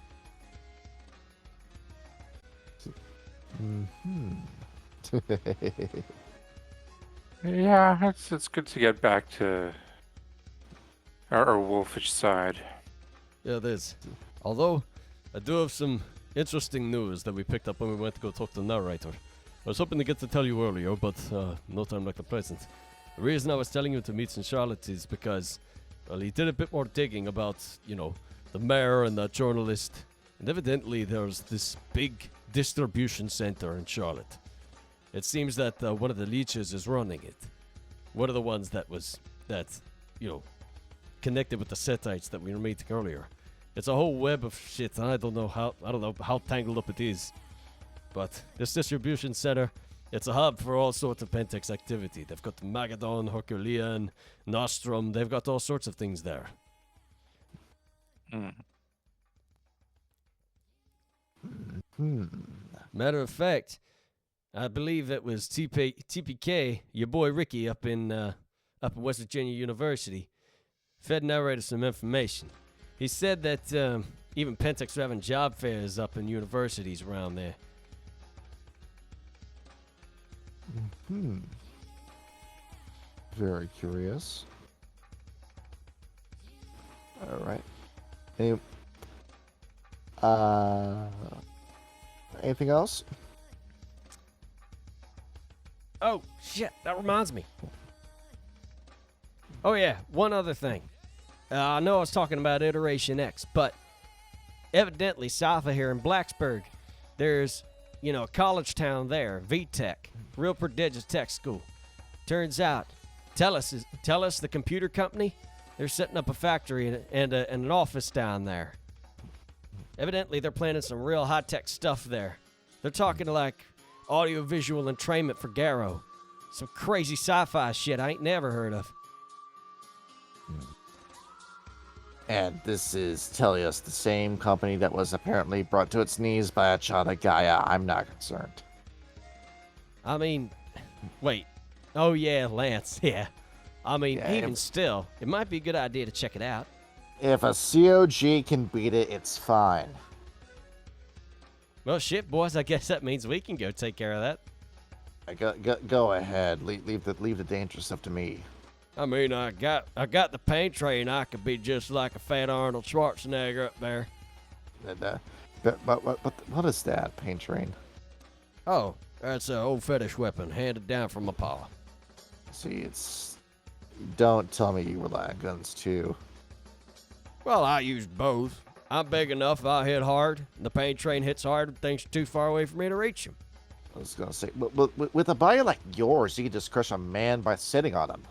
Yeah, it's good to get back to our wolfish side. Yeah, it is. Although, I do have some interesting news that we picked up when we went to go talk to the narrator. I was hoping to get to tell you earlier, but no time like the present. The reason I was telling you to meet in Charlotte is because, well, he did a bit more digging about, the mayor and that journalist. And evidently there's this big distribution center in Charlotte. It seems that one of the leeches is running it. One of the ones that's connected with the Setites that we were meeting earlier. It's a whole web of shit, and I don't know how tangled up it is. But this distribution center, it's a hub for all sorts of Pentex activity. They've got Magadon, Herculean, Nostrum. They've got all sorts of things there. Matter of fact, I believe it was TPK, your boy Ricky, up in West Virginia University, fed narrator some information. He said that even Pentex are having job fairs up in universities around there. Very curious. All right. Anything else? Oh, shit, that reminds me. Oh, yeah, one other thing. I know I was talking about Iteration X, but evidently south of here in Blacksburg, there's, a college town there, VTech, real prodigious tech school. Turns out, Tellus, the computer company, they're setting up a factory and an office down there. Evidently, they're planning some real high-tech stuff there. They're talking like audio-visual entrainment for Garrow. Some crazy sci-fi shit I ain't never heard of. And this is Tellius, the same company that was apparently brought to its knees by a Chata Gaia. I'm not concerned. I mean, wait. Oh, yeah, Lance, yeah. I mean, Yeah, even still, it might be a good idea to check it out. If a COG can beat it, it's fine. Well, shit, boys, I guess that means we can go take care of that. Go ahead. Leave the dangerous stuff to me. I mean, I got the paint train. I could be just like a fat Arnold Schwarzenegger up there. What is that, paint train? Oh, that's an old fetish weapon handed down from my pa. See, don't tell me you rely on guns too. Well, I use both. I'm big enough, I'll hit hard. The paint train hits hard when things are too far away for me to reach him. I was gonna say, with a body like yours, you could just crush a man by sitting on him.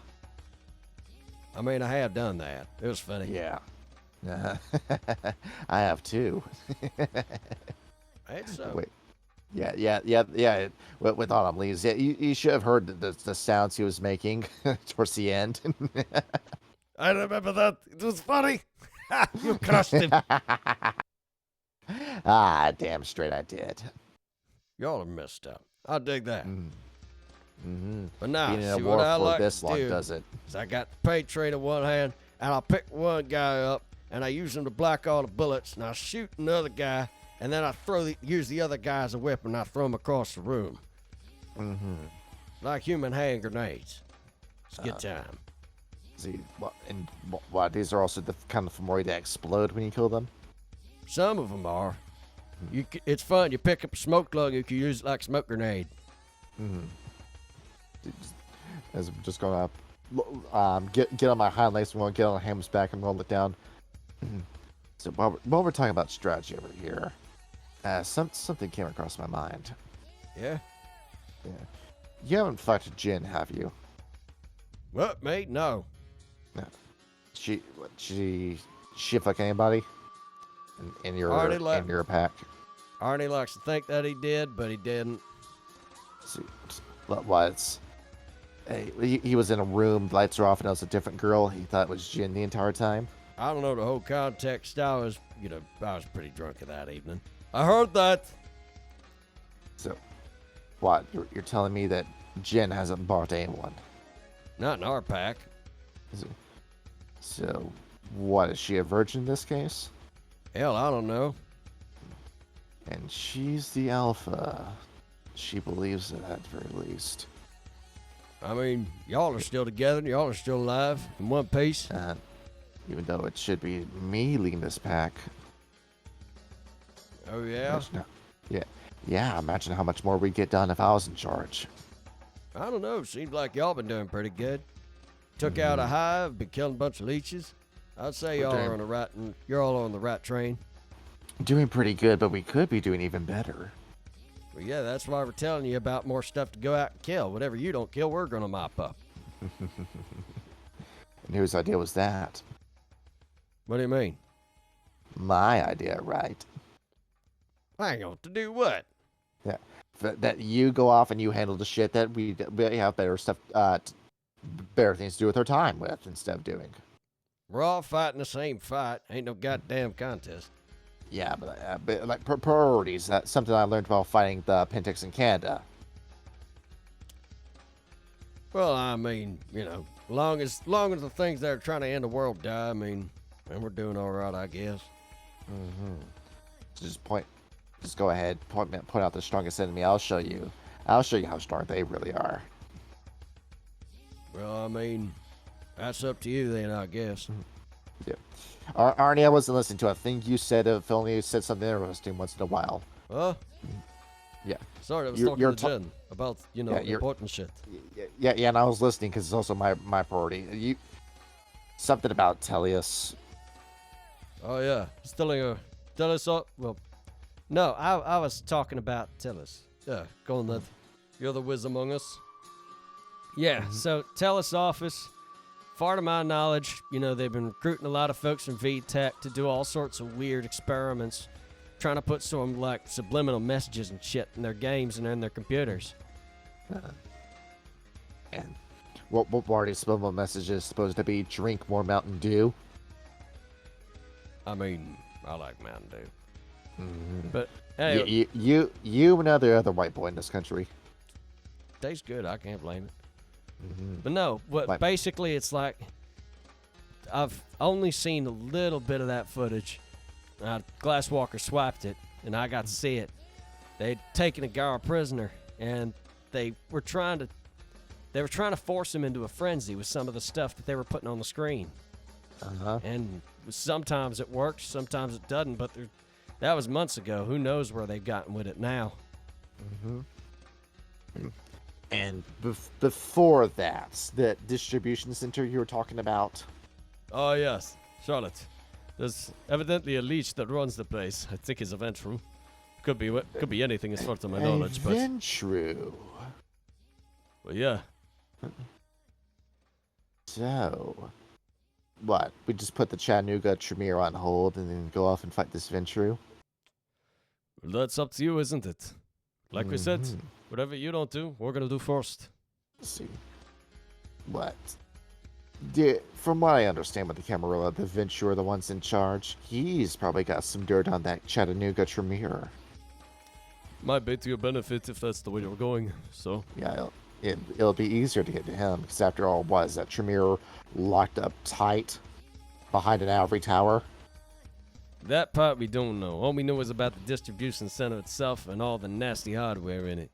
I mean, I have done that. It was funny. Yeah. I have too. It's so. Wait. Yeah. With Autumn Leaves. Yeah, you should have heard the sounds he was making towards the end. I remember that. It was funny. You crushed him. Damn straight I did. Y'all are messed up. I dig that. Mm-hmm. But now, Being in a see war what I for like this to long do does it. is I got the paint train in one hand, and I pick one guy up, and I use him to block all the bullets, and I shoot another guy, and then I use the other guy as a weapon, and I throw him across the room. Mm-hmm. Like human hand grenades. It's a good time. See, what? These are also the kind of Fomori that explode when you kill them? Some of them are. It's fun. You pick up a smoke plug, you can use it like a smoke grenade. Mm-hmm. As I'm just going up, get on my hind legs. I'm going to get on Ham's back and roll it down. So while we're talking about strategy over here, something came across my mind. Yeah? Yeah. You haven't fought Jin, have you? What, mate? No. She fuck anybody in your pack? Arnie likes to think that he did, but he didn't. See, what? Hey, he was in a room, lights are off, and it was a different girl. He thought it was Jin the entire time. I don't know the whole context. I was pretty drunk that evening. I heard that. So, what? You're telling me that Jin hasn't bought anyone? Not in our pack. So, what? Is she a virgin in this case? Hell, I don't know. And she's the alpha. She believes it at the very least. I mean, y'all are still together. Y'all are still alive in one piece. Even though it should be me leading this pack. Oh, yeah? Yeah, imagine how much more we'd get done if I was in charge. I don't know. Seems like y'all been doing pretty good. Took out a hive, been killing a bunch of leeches. I'd say y'all are you're all on the right train. Doing pretty good, but we could be doing even better. Well, yeah, that's why we're telling you about more stuff to go out and kill. Whatever you don't kill, we're gonna mop up. And whose idea was that? What do you mean? My idea, right? Hang on, to do what? Yeah, that you go off and you handle the shit that we have better stuff, better things to do with our time with instead of doing. We're all fighting the same fight. Ain't no goddamn contest. Yeah, but like priorities. That's something I learned while fighting the Pentax in Canada. Well, I mean, long as the things that are trying to end the world die, I mean, and we're doing all right, I guess. Just go ahead, point out the strongest enemy. I'll show you how strong they really are. Well, I mean, that's up to you then, I guess. Yeah. Arnie, I wasn't listening to a thing you said. If only you said something interesting once in a while. Huh? Yeah. Sorry, I was talking to Jen about, important shit. Yeah, and I was listening because it's also my priority. Something about Tellius. Oh, yeah. Tellius, well, no, I was talking about Tellius. Yeah, go on, you're the whiz among us. Yeah, so Tellius office, far to my knowledge, they've been recruiting a lot of folks from VTech to do all sorts of weird experiments, trying to put some, like, subliminal messages and shit in their games and in their computers. And what are these subliminal messages supposed to be? Drink more Mountain Dew? I mean, I like Mountain Dew. But, hey. You and other white boy in this country. Tastes good, I can't blame it. But no, basically it's like I've only seen a little bit of that footage. Glasswalker swiped it, and I got to see it. They'd taken a guy prisoner, and they were trying to force him into a frenzy with some of the stuff that they were putting on the screen. And sometimes it works, sometimes it doesn't. But that was months ago. Who knows where they've gotten with it now? And before that, the distribution center you were talking about. Oh, yes. Charlotte. There's evidently a leech that runs the place. I think he's a Ventru. Could be anything as far as my knowledge, but... Ventru? Well, yeah. So... What? We just put the Chattanooga Tremere on hold and then go off and fight this Ventru? Well, that's up to you, isn't it? Like we said, whatever you don't do, we're gonna do first. Let's see. What? From what I understand with the Camarilla, the Ventru are the ones in charge. He's probably got some dirt on that Chattanooga Tremere. Might be to your benefit if that's the way you're going, so... Yeah, it'll be easier to get to him, because after all, was that Tremere locked up tight behind an ivory tower? That part we don't know. All we know is about the distribution center itself and all the nasty hardware in it.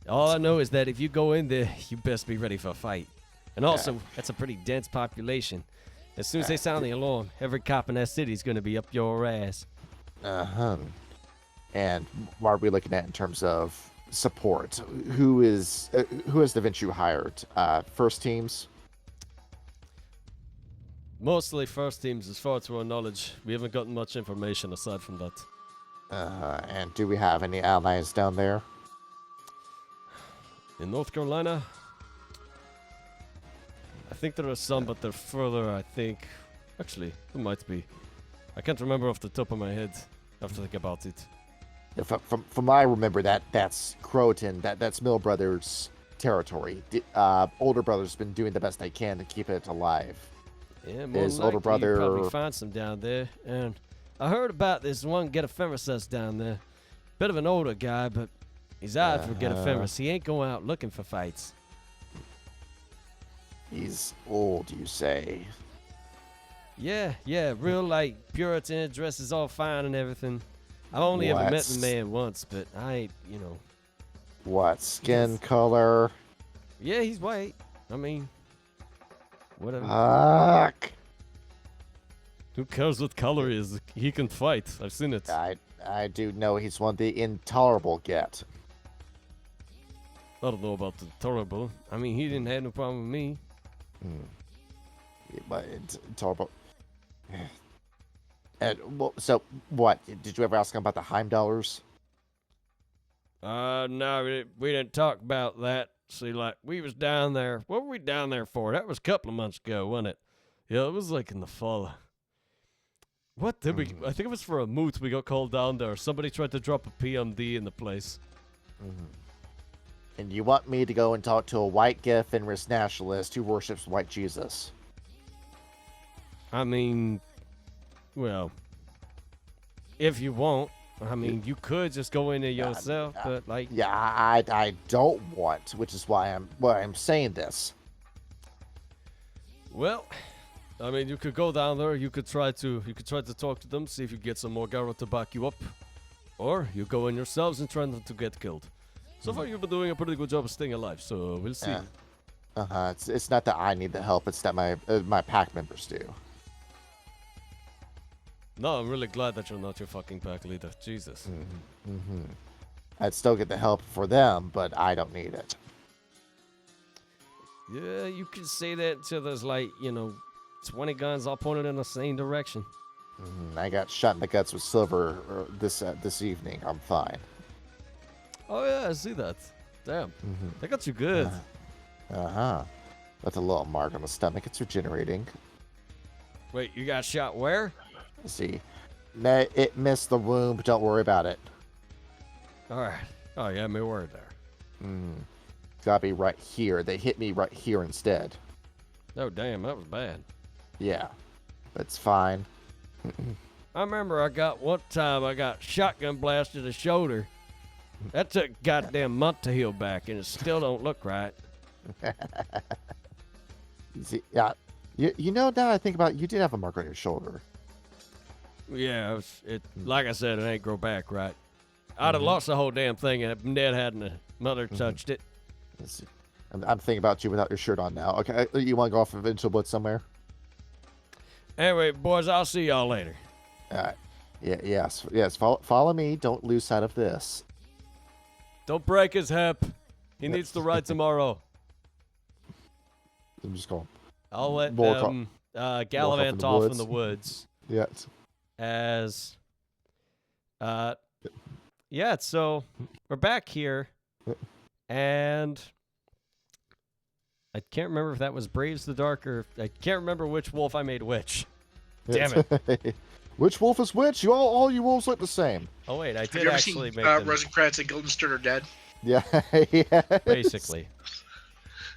All I know is that if you go in there, you best be ready for a fight. And also, that's a pretty dense population. As soon as they sound the alarm, every cop in that city is going to be up your ass. And what are we looking at in terms of support? Who has the Ventru hired? First teams? Mostly first teams, as far to our knowledge. We haven't gotten much information aside from that. And do we have any allies down there? In North Carolina? think there are some, but they're further, I think. Actually, it might be. I can't remember off the top of my head. I have to think about it. From what I remember, that's Croton. That's Mill Brothers' territory. Older brother's been doing the best they can to keep it alive. Yeah, more His than older likely brother. you probably find some down there. And I heard about this one Get a Femersus down there. Bit of an older guy, but he's out for Get a Femerus. He ain't going out looking for fights. He's old, you say? Yeah, real like Puritan, dresses all fine and everything. I've only ever met the man once, but I ain't, What, skin color? Yeah, he's white. I mean, whatever. Fuck. Who cares what color he is? He can fight. I've seen it. I do know he's one of the intolerable get. I don't know about the tolerable. I mean, he didn't have no problem with me. Yeah, but intolerable. And so what? Did you ever ask him about the Heimdallers? No, we didn't talk about that. See, like, we was down there. What were we down there for? That was a couple of months ago, wasn't it? Yeah, it was like in the fall. What did we? I think it was for a moot we got called down there. Somebody tried to drop a PMD in the place. And you want me to go and talk to a white Fenris nationalist who worships white Jesus? I mean, well, if you want, I mean, you could just go in there yourself, but like, yeah, I don't want, which is why I'm saying this. Well, I mean, you could go down there. You could try to talk to them, see if you get some more Garrow to back you up, or you go in yourselves and try not to get killed. So far, you've been doing a pretty good job of staying alive. So we'll see. It's not that I need the help; it's that my pack members do. No, I'm really glad that you're not your fucking pack leader. Jesus. I'd still get the help for them, but I don't need it. Yeah, you can say that until there's like 20 guns all pointed in the same direction. I got shot in the guts with silver this evening. I'm fine. Oh yeah, I see that. Damn, that got you good. That's a little mark on the stomach. It's regenerating. Wait, you got shot where? Let's see. It missed the wound, but don't worry about it. All right. Oh yeah, me word there. Gotta be right here. They hit me right here instead. Oh damn, that was bad. Yeah, it's fine. I remember one time I got shotgun blasted in the shoulder. That took a goddamn month to heal back, and it still don't look right. See, yeah, you know, now I think about it, you did have a mark on your shoulder. Yeah, like I said, it ain't grow back right. I'd have lost the whole damn thing if Ned hadn't mother touched it. I'm thinking about you without your shirt on now. Okay, you want to go off of Initial Blitz somewhere? Anyway, boys, I'll see y'all later. All right. Yes. Follow me. Don't lose sight of this. Don't break his hip. He needs to ride tomorrow. I'm just going. I'll let them gallivant off in the woods. Yes. As, yeah, so we're back here, and I can't remember if that was Braves the Dark or I can't remember which wolf I made which. Damn it. Which wolf is which? All you wolves look the same. Oh wait, I Have did you ever actually seen make them. Rosencrantz and Guildenstern are dead? Yeah. Yeah. Basically.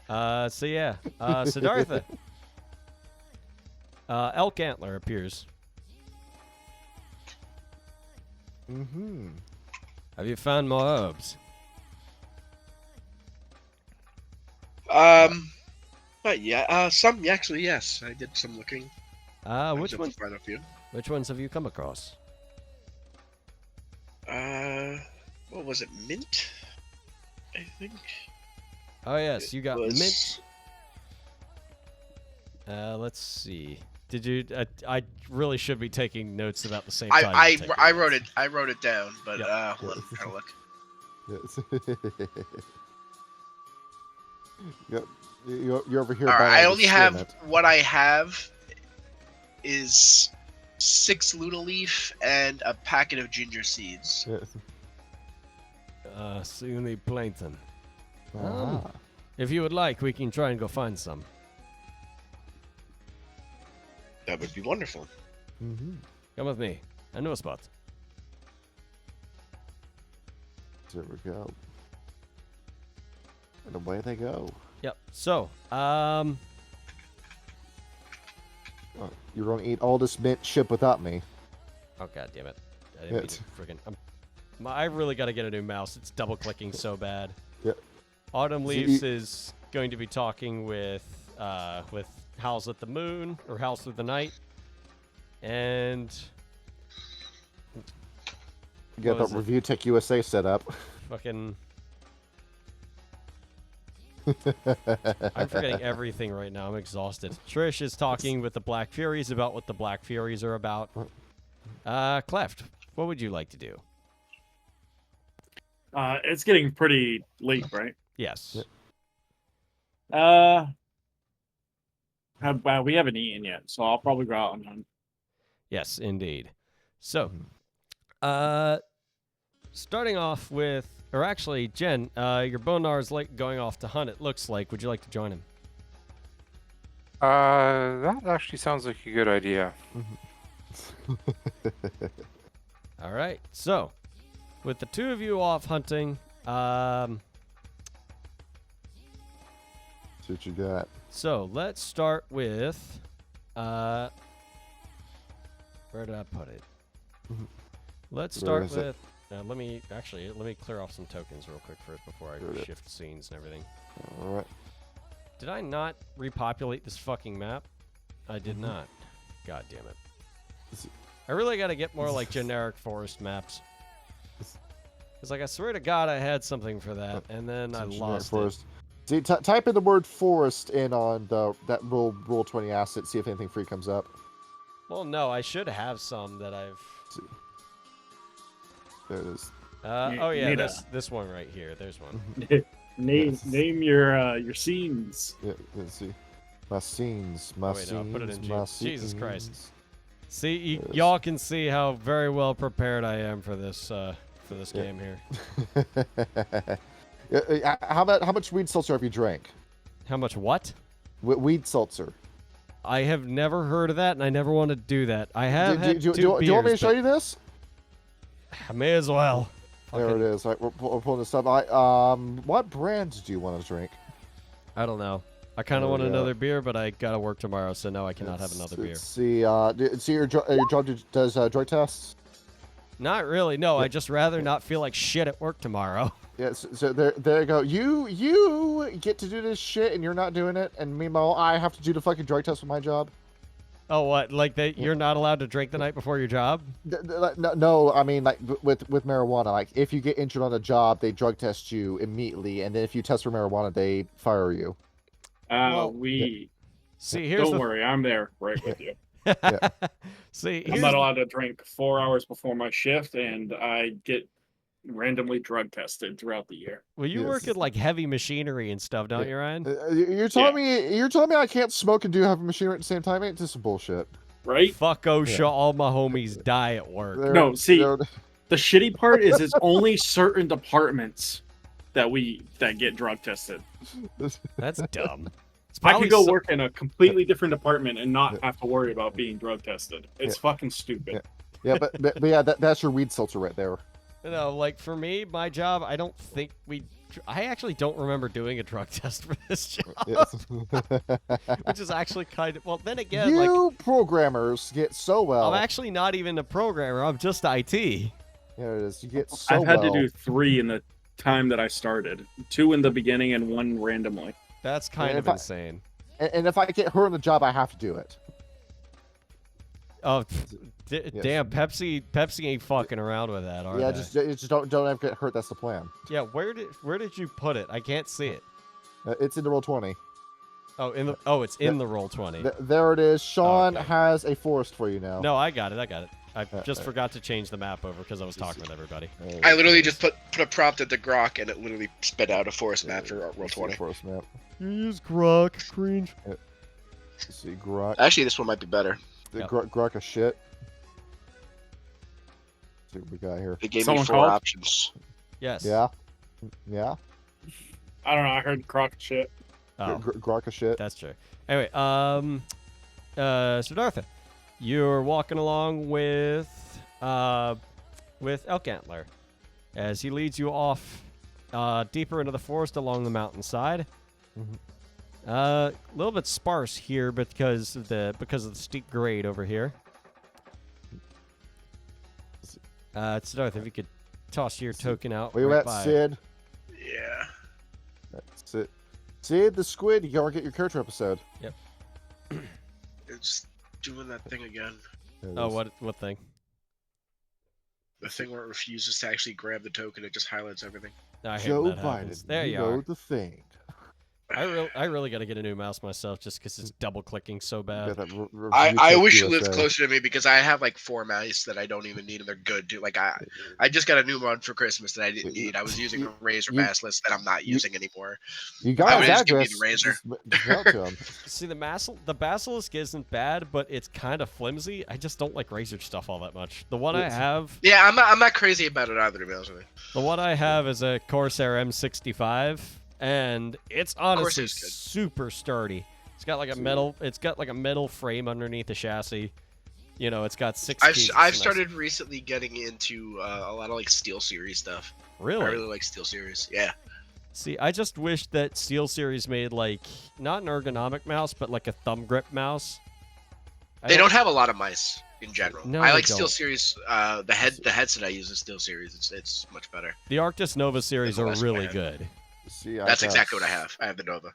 So yeah, Siddhartha. Elk Antler appears. Have you found more herbs? But yeah, some actually, yes. I did some looking. Which ones? Quite a few. Which ones have you come across? What was it? Mint, I think. Oh yes, you got was- mint. Let's see. Did you? I really should be taking notes about the same time. I wrote it. I wrote it down, but Yep. hold on, I'm trying to look. Yes. Yep. You're over here. All right, I only have it. what I have is 6 Luna Leaf and a packet of ginger seeds. Yes. So you need plankton. Ah. If you would like, we can try and go find some. That would be wonderful. Mm-hmm. Come with me. I know a spot. There we go. And away they go. Yep. So, Oh, you're gonna eat all this mint ship without me. oh god damn it! I didn't mean to freaking. I really got to get a new mouse. It's double clicking so bad. Yeah. Autumn So Leaves is going to be talking with Howls at the Moon or Howls Through the Night, and Get What was that it? Review Tech USA set up. fucking. I'm forgetting everything right now. I'm exhausted. Trish is talking with the Black Furies about what the Black Furies are about. Cleft, what would you like to do? It's getting pretty late, right? Yes. Well, we haven't eaten yet, so I'll probably go out and hunt. Yes, indeed. So, starting off with, or actually, Jen, your Bonar is like going off to hunt. It looks like. Would you like to join him? That actually sounds like a good idea. All right. So, with the two of you off hunting, See what you got. so let's start with, where did I put it? Let's Where start is it? with. Let me clear off some tokens real quick first before I There it is. shift scenes and everything. All right. Did I not repopulate this fucking map? I did not. God damn it. Is it- I really got to get more like generic forest maps. It's like I swear to God I had something for that, and then I Some generic lost it. forest. See, type in the word forest in on that roll 20 asset. See if anything free comes up. Well, no, I should have some that I've. See. There it is. Oh yeah, need a- this one right here. There's one. Name your scenes. Yeah, let's see. My scenes, my Oh, wait, no, scenes, put it in my Jesus Christ. scenes. See, There it is. y'all can see how very well prepared I am for this game here. How much weed seltzer have you drank? How much what? Weed seltzer. I have never heard of that, and I never want to do that. I have had Do two you want me to beers, show you this? but I may as well. There it Fucking- is. Right, we're pulling this up. What brand do you want to drink? I don't know. I kind of There we want go. another beer, but I gotta work tomorrow, so no, I cannot have another beer. Let's see. See your job does drug tests. Not really. No, I just rather not feel like shit at work tomorrow. Yes. So there you go. You get to do this shit, and you're not doing it. And meanwhile, I have to do the fucking drug test with my job. Oh, what? Like that? You're not allowed to drink the night before your job? No, I mean like with marijuana. Like if you get injured on the job, they drug test you immediately, and then if you test for marijuana, they fire you. See, here's Don't worry, I'm there right with you. See, I'm here's not allowed to drink 4 hours before my shift, and I get randomly drug tested throughout the year. well, you Yes. work at like heavy machinery and stuff, don't you, Ryan? You're telling me I can't smoke and do heavy machinery at the same time? Ain't this some bullshit? Right? Fuck OSHA, Yeah. all my homies die at work. No, see- they're- The shitty part is it's only certain departments that get drug tested. That's dumb. It's I probably could go so- work in a completely different department and not have to worry about being drug tested. It's fucking stupid. Yeah, but yeah, that's your weed seltzer right there. You know, like for me, my job, I don't think I actually don't remember doing a drug test for this job, Yes. which is actually kind of, well, then again, like, You programmers get so well. I'm actually not even a programmer. I'm just IT. There it is. You get so I've had well. to do 3 in the time that I started. 2 in the beginning and 1 randomly. That's kind Yeah, of if I- insane. And if I get hurt on the job, I have to do it. Oh, Yes. damn! Pepsi ain't fucking around with that, are Yeah, they? just don't ever get hurt. That's the plan. Yeah, where did you put it? I can't see it. It's in the roll 20. Oh, it's in the roll 20. There it is. Sean Okay. has a forest for you now. No, I got it. I just uh, forgot to change the map over because I was talking with everybody. There I it literally is. just put a prompt at the grok and it literally spit out a forest map for roll Let's see 20. Forest map. Use grok, cringe. Let's see Grok. Actually, this one might be better. Yep. Grok a shit. Let's see what we got here. It gave Someone me 4 called? options. Yes. Yeah. I don't know. I heard crock shit. Oh, Grok a shit. that's true. Anyway, Siddhartha, you're walking along with Elk Antler as he leads you off deeper into the forest along the mountainside. A little bit sparse here because of the steep grade over here. Siddharth, if you could toss your token out. Where you right at, by. Sid? Yeah. That's it. Sid the Squid, you gotta get your character episode. It's doing that thing again. There it Oh, is. what thing? The thing where it refuses to actually grab the token, it just highlights everything. I hate Joe when that happens. Biden. There you know are. the thing. I really got to get a new mouse myself just because it's double clicking so You bad. got that I review wish check you lived USA. closer to me because I have like 4 mice that I don't even need and they're good too. Like I just got a new one for Christmas that I didn't need. I was using a razor basilisk that I'm not using anymore. You I got would his just give me address. the razor. Just mail it to him. See, the basilisk isn't bad, but it's kind of flimsy. I just don't like razor stuff all that much. The one I It's- have, Yeah, I'm not crazy about it either, to be honest with you. the one I have is a Corsair M65, and it's honestly Corsair's good. super sturdy. It's got like a metal frame underneath the chassis. You know, it's got 6 keys. I've started recently getting into a lot of like Steel Series stuff. I Really? really like Steel Series. Yeah. See, I just wish that Steel Series made like not an ergonomic mouse, but like a thumb grip mouse. They don't have a lot of mice in general. No, I they like Steel don't. Series. The headset I use is Steel Series. It's much better. The Arctis Nova series the are less really bad. good. See, That's exactly what I have. I have the Nova.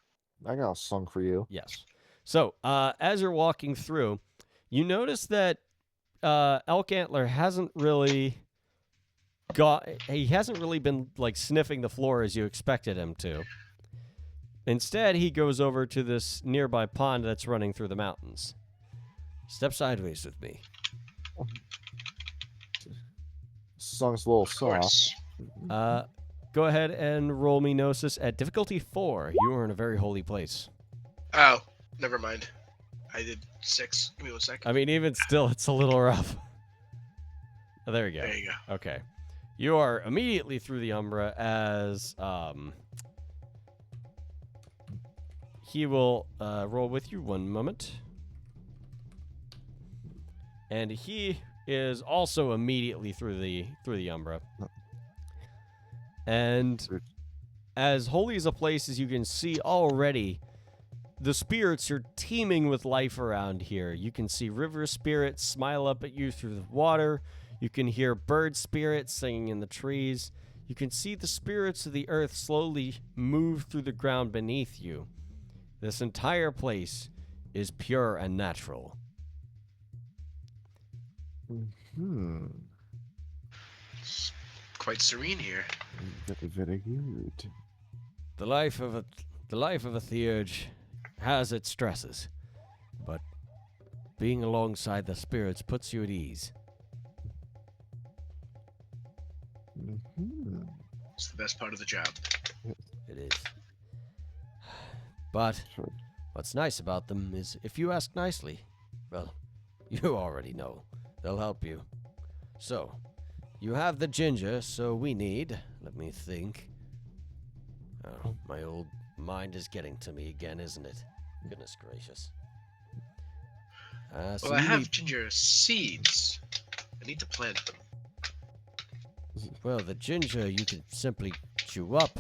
I got a song for you. Yes. So, as you're walking through, you notice that Elk Antler hasn't really been like sniffing the floor as you expected him to. Instead, he goes over to this nearby pond that's running through the mountains. Step sideways with me. Song's a little Of soft. course. Go ahead and roll me Gnosis at difficulty 4. You are in a very holy place. Oh, never mind. I did 6. Give me 1 second. I mean, even still, it's a little rough. Oh, there you go. There you go. Okay. You are immediately through the Umbra as he will roll with you 1 moment. And he is also immediately through the Umbra. And as holy as a place as you can see already, the spirits are teeming with life around here. You can see river spirits smile up at you through the water. You can hear bird spirits singing in the trees. You can see the spirits of the earth slowly move through the ground beneath you. This entire place is pure and natural. It's quite serene here. Very, very good. The life of a theurge has its stresses, but being alongside the spirits puts you at ease. It's the best part of the job. It is. But Sure. what's nice about them is if you ask nicely, well, you already know. They'll help you. So, you have the ginger, so we need, let me think. Oh, my old mind is getting to me again, isn't it? Goodness gracious. So Well, I you have need- ginger seeds. I need to plant them. well, the ginger you can simply chew up.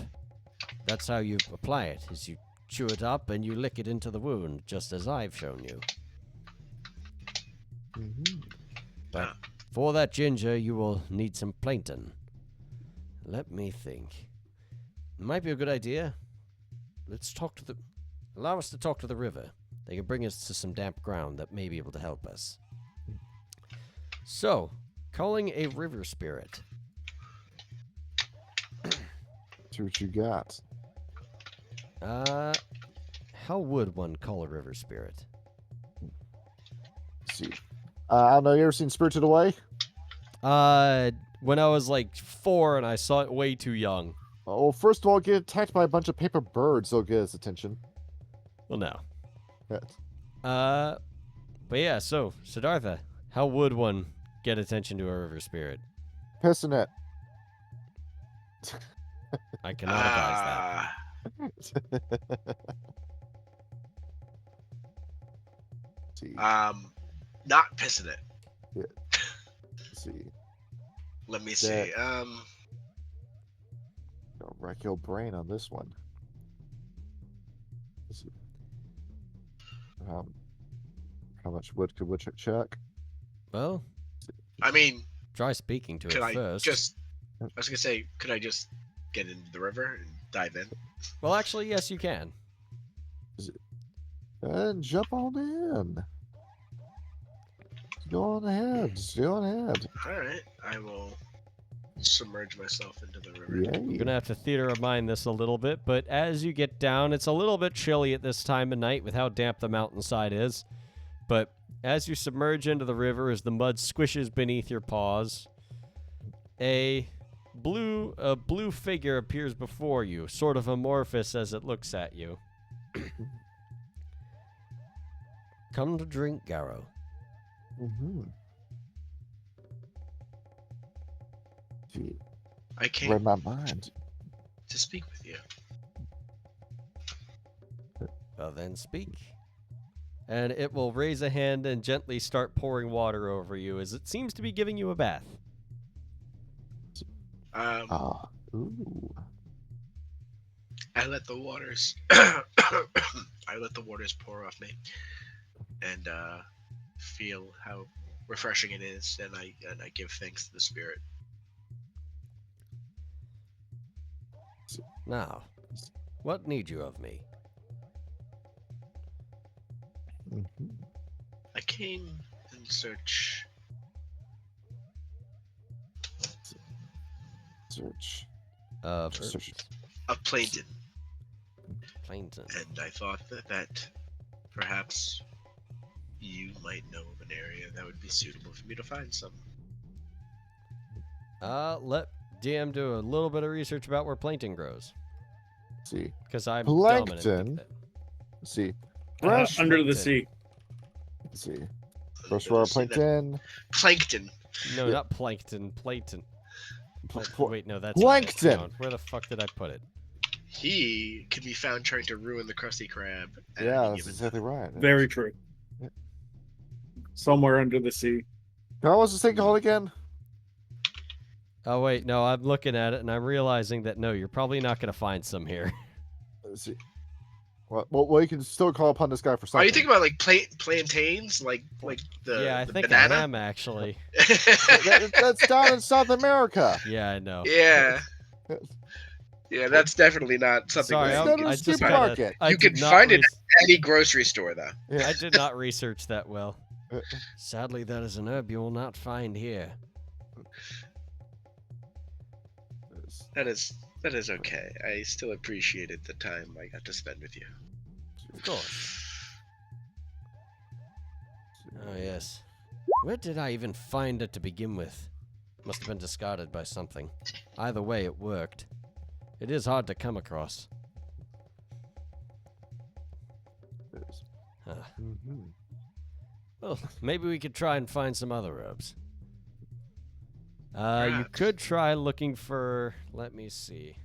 That's how you apply it, is you chew it up and you lick it into the wound, just as I've shown you. But for that ginger, you will need some plankton. Let me think. It might be a good idea. Allow us to talk to the river. They can bring us to some damp ground that may be able to help us. So, calling a river spirit. See what you got. How would one call a river spirit? Let's see. I don't know. You ever seen Spirited Away? When I was like 4 and I saw it way too young. Oh, well, first of all, get attacked by a bunch of paper birds. They'll get his attention. Well, no. Yeah. But yeah, so, Siddhartha, how would one get attention to a river spirit? Pissing it. I cannot advise that. See. not piss in it. Let's see. Let me see. Don't wreck your brain on this one. Let's see. How much wood could Woodchuck chuck? Well, I mean, try speaking to could it I first. just? I was gonna say, could I just get into the river and dive in? Well, actually, yes, you can. And jump on in. Go on ahead. Just go on ahead. All right, I will submerge myself into the river. You're Yay. gonna have to theater of mind this a little bit, but as you get down, it's a little bit chilly at this time of night with how damp the mountainside is. But as you submerge into the river, as the mud squishes beneath your paws, a blue figure appears before you, sort of amorphous as it looks at you. Come to drink, Garrow. Mm-hmm. Gee, I read came my mind. to speak with you. Well, then speak. And it will raise a hand and gently start pouring water over you as it seems to be giving you a bath. Ooh. I let the waters pour off me, and feel how refreshing it is, and I give thanks to the spirit. Now, what need you of me? Mm-hmm. I came in search. Search. Search. Of Plainton, Plainton. and I thought that perhaps you might know of an area that would be suitable for me to find some. Let DM do a little bit of research about where plankton grows. See. Because I'm Plankton? dominant with it. See. Fresh. Under the plankton. sea. See. Freshwater plankton. Plankton. No, Yeah. not plankton. Plankton. Wait, no, that's Plankton. Hang on. Where the fuck did I put it? He can be found trying to ruin the Krusty Krab. at Yeah, any that's given exactly right. Very true. Yeah. Somewhere under the sea. What was this thing called again? Oh, wait, no, I'm looking at it and I'm realizing that no, you're probably not going to find some here. Let's see. Well, you can still call upon this guy for something. Are you thinking about like plantains, like the yeah, I the think banana? I am actually. That's down in South America. Yeah, I know. Yeah. Yeah, that's definitely not something. Sorry, It's that not in I a just supermarket. gotta, I You did can not find it res- at any grocery store, though. Yeah. I did not research that well. Sadly, that is an herb you will not find here. That is okay. I still appreciated the time I got to spend with you. Of course. Oh, yes. Where did I even find it to begin with? Must have been discarded by something. Either way, it worked. It is hard to come across. Ah. Mm-hmm. Well, maybe we could try and find some other herbs. You Perhaps. could try looking for... Let me see.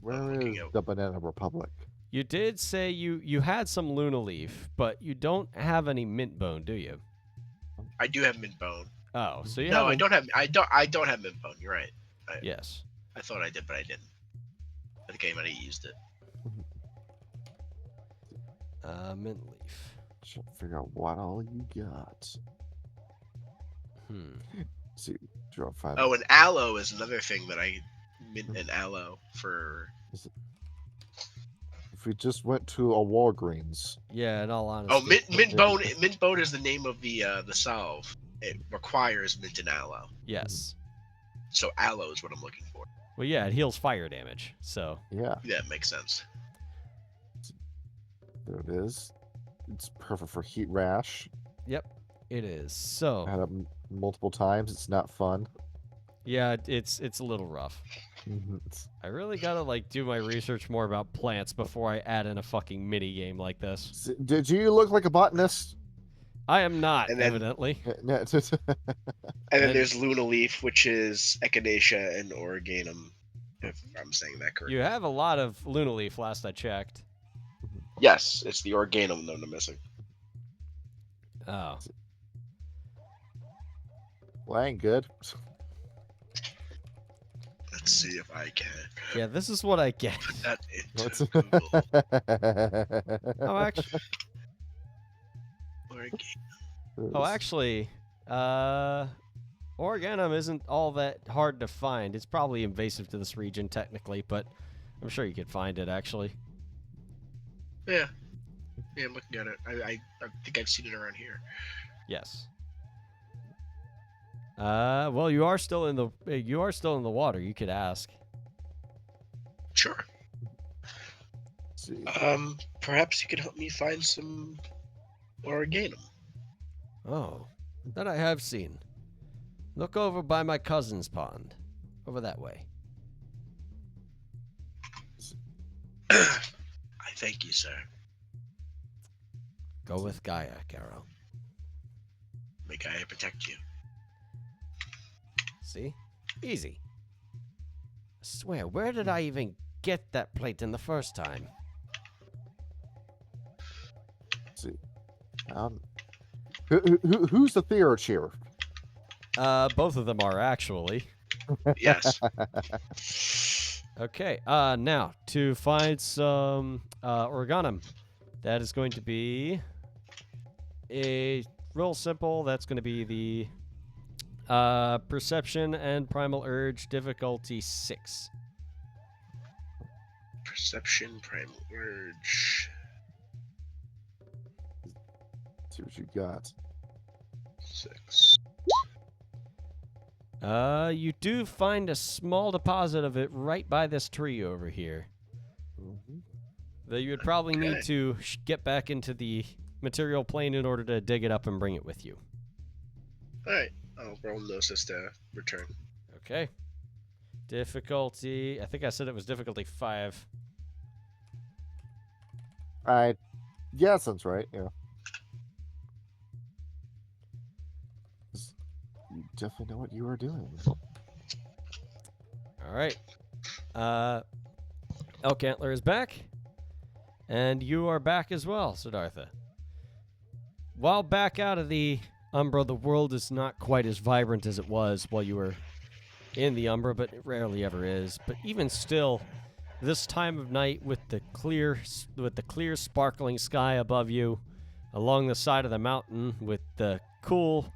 Where looking is at- the Banana Republic? You did say you had some Luna Leaf, but you don't have any mint bone, do you? I do have mint bone. Oh, so you No, have I don't have. I don't have mint bone. You're right. Yes. I thought I did, but I didn't. I think I might have used it. Mint leaf. Trying to figure out what all you got. See, draw 5. Oh, and aloe is another thing that I mint an aloe for. If we just went to a Walgreens. Yeah, in all honesty. Oh, mint bone. Mint bone is the name of the salve. It requires mint and aloe. Yes. So aloe is what I'm looking for. Well, yeah, it heals fire damage, so. Yeah, Yeah, it makes sense. there it is. It's perfect for heat rash. Yep, it is. So. I had it multiple times. It's not fun. Yeah, it's a little rough. It's- I really gotta do my research more about plants before I add in a fucking mini game like this. Did you look like a botanist? I am not, And then- evidently. Yeah, And then And- there's Luna Leaf, which is Echinacea and Origanum, if I'm saying that correctly. You have a lot of Luna Leaf last I checked. Yes, it's the Organum that I'm missing. Oh. Well, that ain't good. Let's see if I can Yeah, this is what I get. put that into What's- Google. Oh, actually, Origami. Organum isn't all that hard to find. It's probably invasive to this region, technically, but I'm sure you could find it, actually. Yeah. Yeah, I'm looking at it. I think I've seen it around here. Yes. Well, you are still in the water. You could ask. Sure. Let's see. Perhaps you could help me find some Oreganum. Oh, that I have seen. Look over by my cousin's pond. Over that way. I thank you, sir. Go with Gaia, Carol. May Gaia protect you. See? Easy. I swear, where did I even get that plate in the first time? Let's see. Who's the theurge here? Both of them are actually. Yes. Okay, now, to find some Organum, that is going to be a real simple, that's going to be the Perception and Primal Urge, difficulty 6. Perception, Primal Urge. Let's see what you got. 6. You do find a small deposit of it right by this tree over here. Mhm. That you would probably need Okay. to get back into the material plane in order to dig it up and bring it with you. Alright. I'll roll Gnosis to return. Okay. Difficulty, I think I said it was difficulty 5. Yeah, that sounds right. Yeah. You definitely know what you are doing. All right. Elk Antler is back. And you are back as well, Siddhartha. While back out of the Umbra, the world is not quite as vibrant as it was while you were in the Umbra, but it rarely ever is. But even still, this time of night with the clear sparkling sky above you, along the side of the mountain with the cool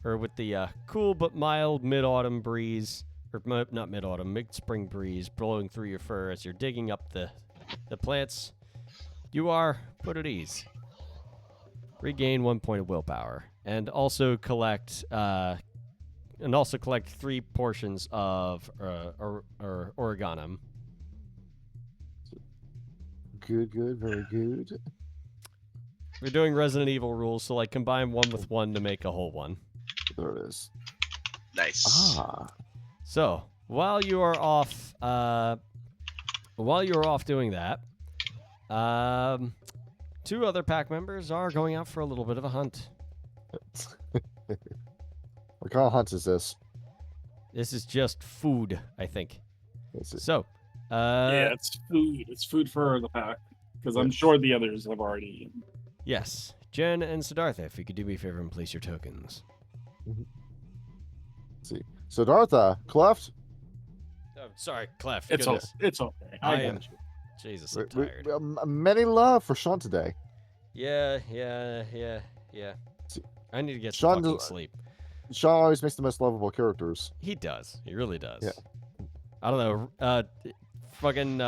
but mild mid-autumn breeze, or not mid-autumn, mid-spring breeze blowing through your fur as you're digging up the plants, you are put at ease. Regain 1 point of willpower, and also collect 3 portions of Oreganum. Good, very good. We're doing Resident Evil rules, so like combine 1 with 1 to make a whole one. There it is. Nice. Ah. So while you are off doing that, 2 other pack members are going out for a little bit of a hunt. What kind of hunt is this? This is just food, I think. Is it- So, Yeah, it's food. It's food for the pack. Because I'm sure the others have already eaten. yes, Jen and Siddhartha, if you could do me a favor and place your tokens. Let's see. Siddhartha, Cleft. Oh, sorry, Clef. It's okay. goodness. It's okay. I I am- got you. Jesus, I'm tired. Many love for Sean today. Yeah. See, I need to get Sean some fucking does- sleep. Sean always makes the most lovable characters. He does. He really does. Yeah. I don't know. Fucking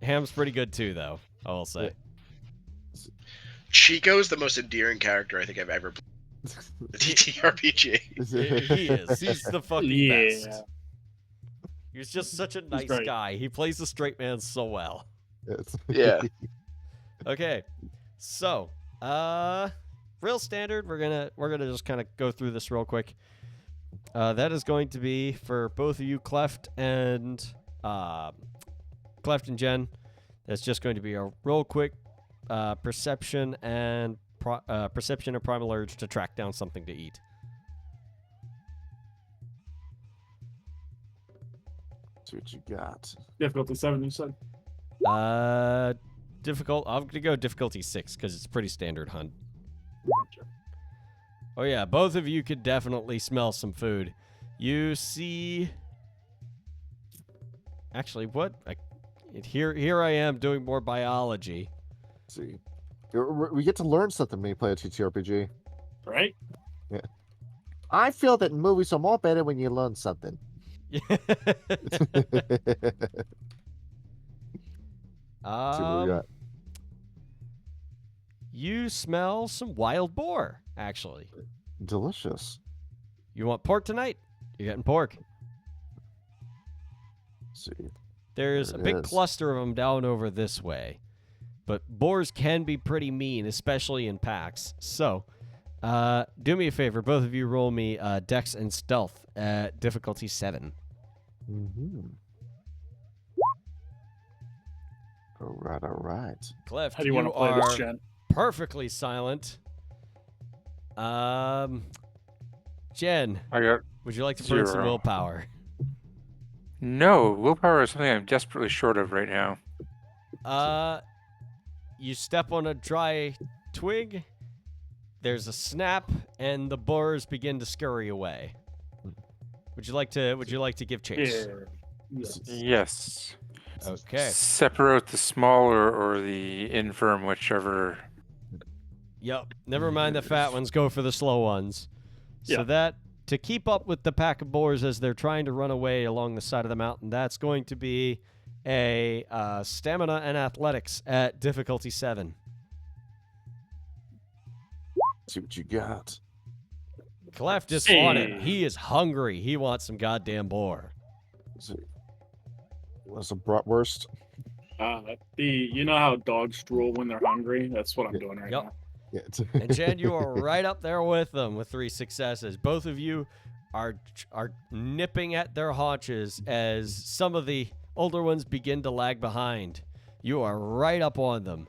Ham's pretty good too, though. I will say. Chico is the most endearing character I think I've ever played in the TTRPG. He is. He's the fucking Yeah. best. He's just such a nice great. guy. He plays the straight man so well. Yeah. Okay, so real standard. We're gonna just kind of go through this real quick. That is going to be for both of you, Cleft and Jen. That's just going to be a real quick perception and primal urge to track down something to eat. See what you got. Difficulty 7, you said? Difficult. I'm gonna go difficulty 6 because it's a pretty standard hunt. Oh yeah, both of you could definitely smell some food. You see... Actually, what? Here I am doing more biology. Let's see. We get to learn something when you play a TTRPG. Right? Yeah. I feel that movies are more better when you learn something. Yeah. See what we got. You smell some wild boar, actually. Delicious. You want pork tonight? You're getting pork. Let's see. There's There a it big is. cluster of them down over this way. But boars can be pretty mean, especially in packs. So, do me a favor. Both of you roll me Dex and Stealth at difficulty 7. Mm-hmm. All right. Cleft, How do you want to play are this, Jen? perfectly silent. Jen, I got would you like to burn some 0. willpower? No, willpower is something I'm desperately short of right now. You step on a dry twig, there's a snap, and the boars begin to scurry away. Would you like to give chase? Yeah. Yes. Okay. Separate the small or the infirm, whichever. Yep. Never mind the fat ones, go for the slow ones. So Yeah. that, to keep up with the pack of boars as they're trying to run away along the side of the mountain, that's going to be a stamina and athletics at difficulty 7. See what you got. Cleft is on it. Hey. He is hungry. He wants some goddamn boar. Let's see. What's a bratwurst? You know how dogs drool when they're hungry? That's what I'm doing right Yep. now. Yeah. And Jen, you are right up there with them with 3 successes. Both of you are nipping at their haunches as some of the older ones begin to lag behind. You are right up on them.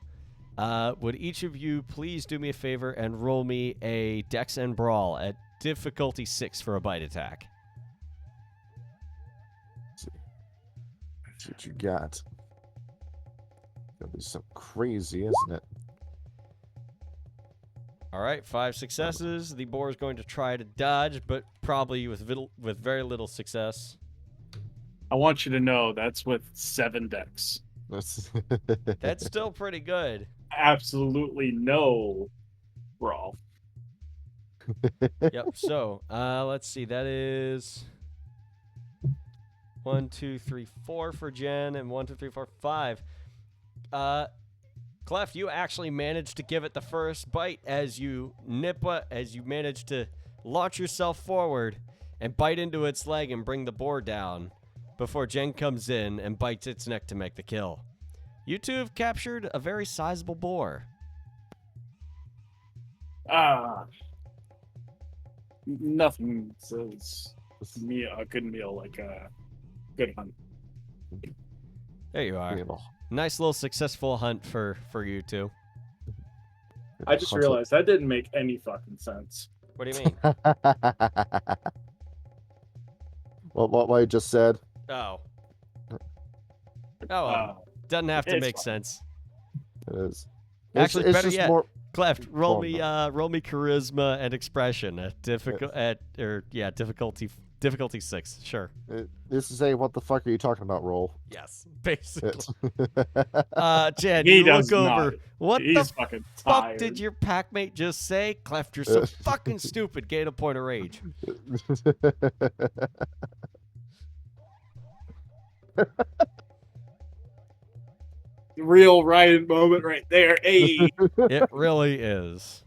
Would each of you please do me a favor and roll me a Dex and Brawl at difficulty 6 for a bite attack? See what you got. Gonna be so crazy, isn't it? All right, 5 successes. The boar is going to try to dodge, but probably with very little success. I want you to know that's with 7 decks. That's still pretty good. Absolutely no brawl. Yep. So, let's see. That is 1, 2, 3, 4 for Jen, and 1, 2, 3, 4, 5. Clef, you actually managed to give it the first bite as you manage to launch yourself forward and bite into its leg and bring the boar down before Jen comes in and bites its neck to make the kill. You two have captured a very sizable boar. Nothing says a good meal like a good hunt. There you are. Yeah, well, Nice little successful hunt for you two. I just realized that didn't make any fucking sense. What do you mean? what I just said. Oh. Doesn't have to It's make fine. sense. It is. Actually, it's better just yet, more. Cleft, roll me Well, charisma and expression at difficulty 6. Sure. This is a what the fuck are you talking about roll. Yes, basically. It's- Jen, He you does look not. over. What He's the fucking fuck tired. did your packmate just say? Cleft, you're so fucking stupid. Gain a point of rage. Real Ryan moment right there. Hey. It really is.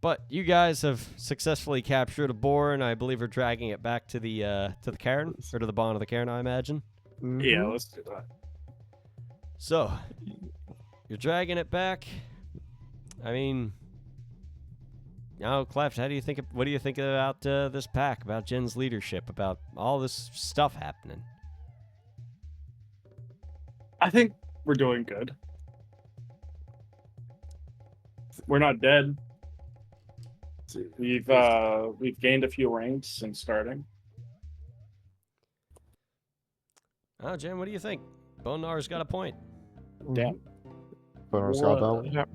But you guys have successfully captured a boar, and I believe are dragging it back to the cairn, or to the barn of the cairn, I imagine. Yeah, let's do that. So, you're dragging it back. I mean, now, Cleft, what do you think about this pack, about Jen's leadership, about all this stuff happening? I think we're doing good. We're not dead. We've gained a few ranks since starting. Oh, Jen, what do you think? Bonar's got a point. Damn. Bonar's got that one. Yep.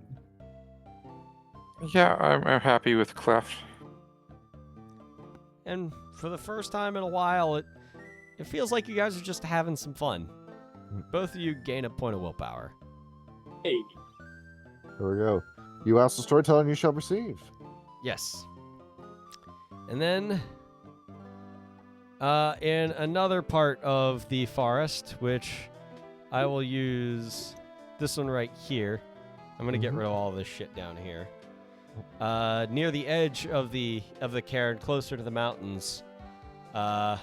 Yeah, I'm happy with Cleft. And for the first time in a while, it feels like you guys are just having some fun. Both of you gain a point of willpower. Hey. Here we go. You ask the storyteller and you shall receive. Yes. And then, in another part of the forest, which I will use this one right here. I'm gonna get rid of all this shit down here. Near the edge of the cairn, closer to the mountains. In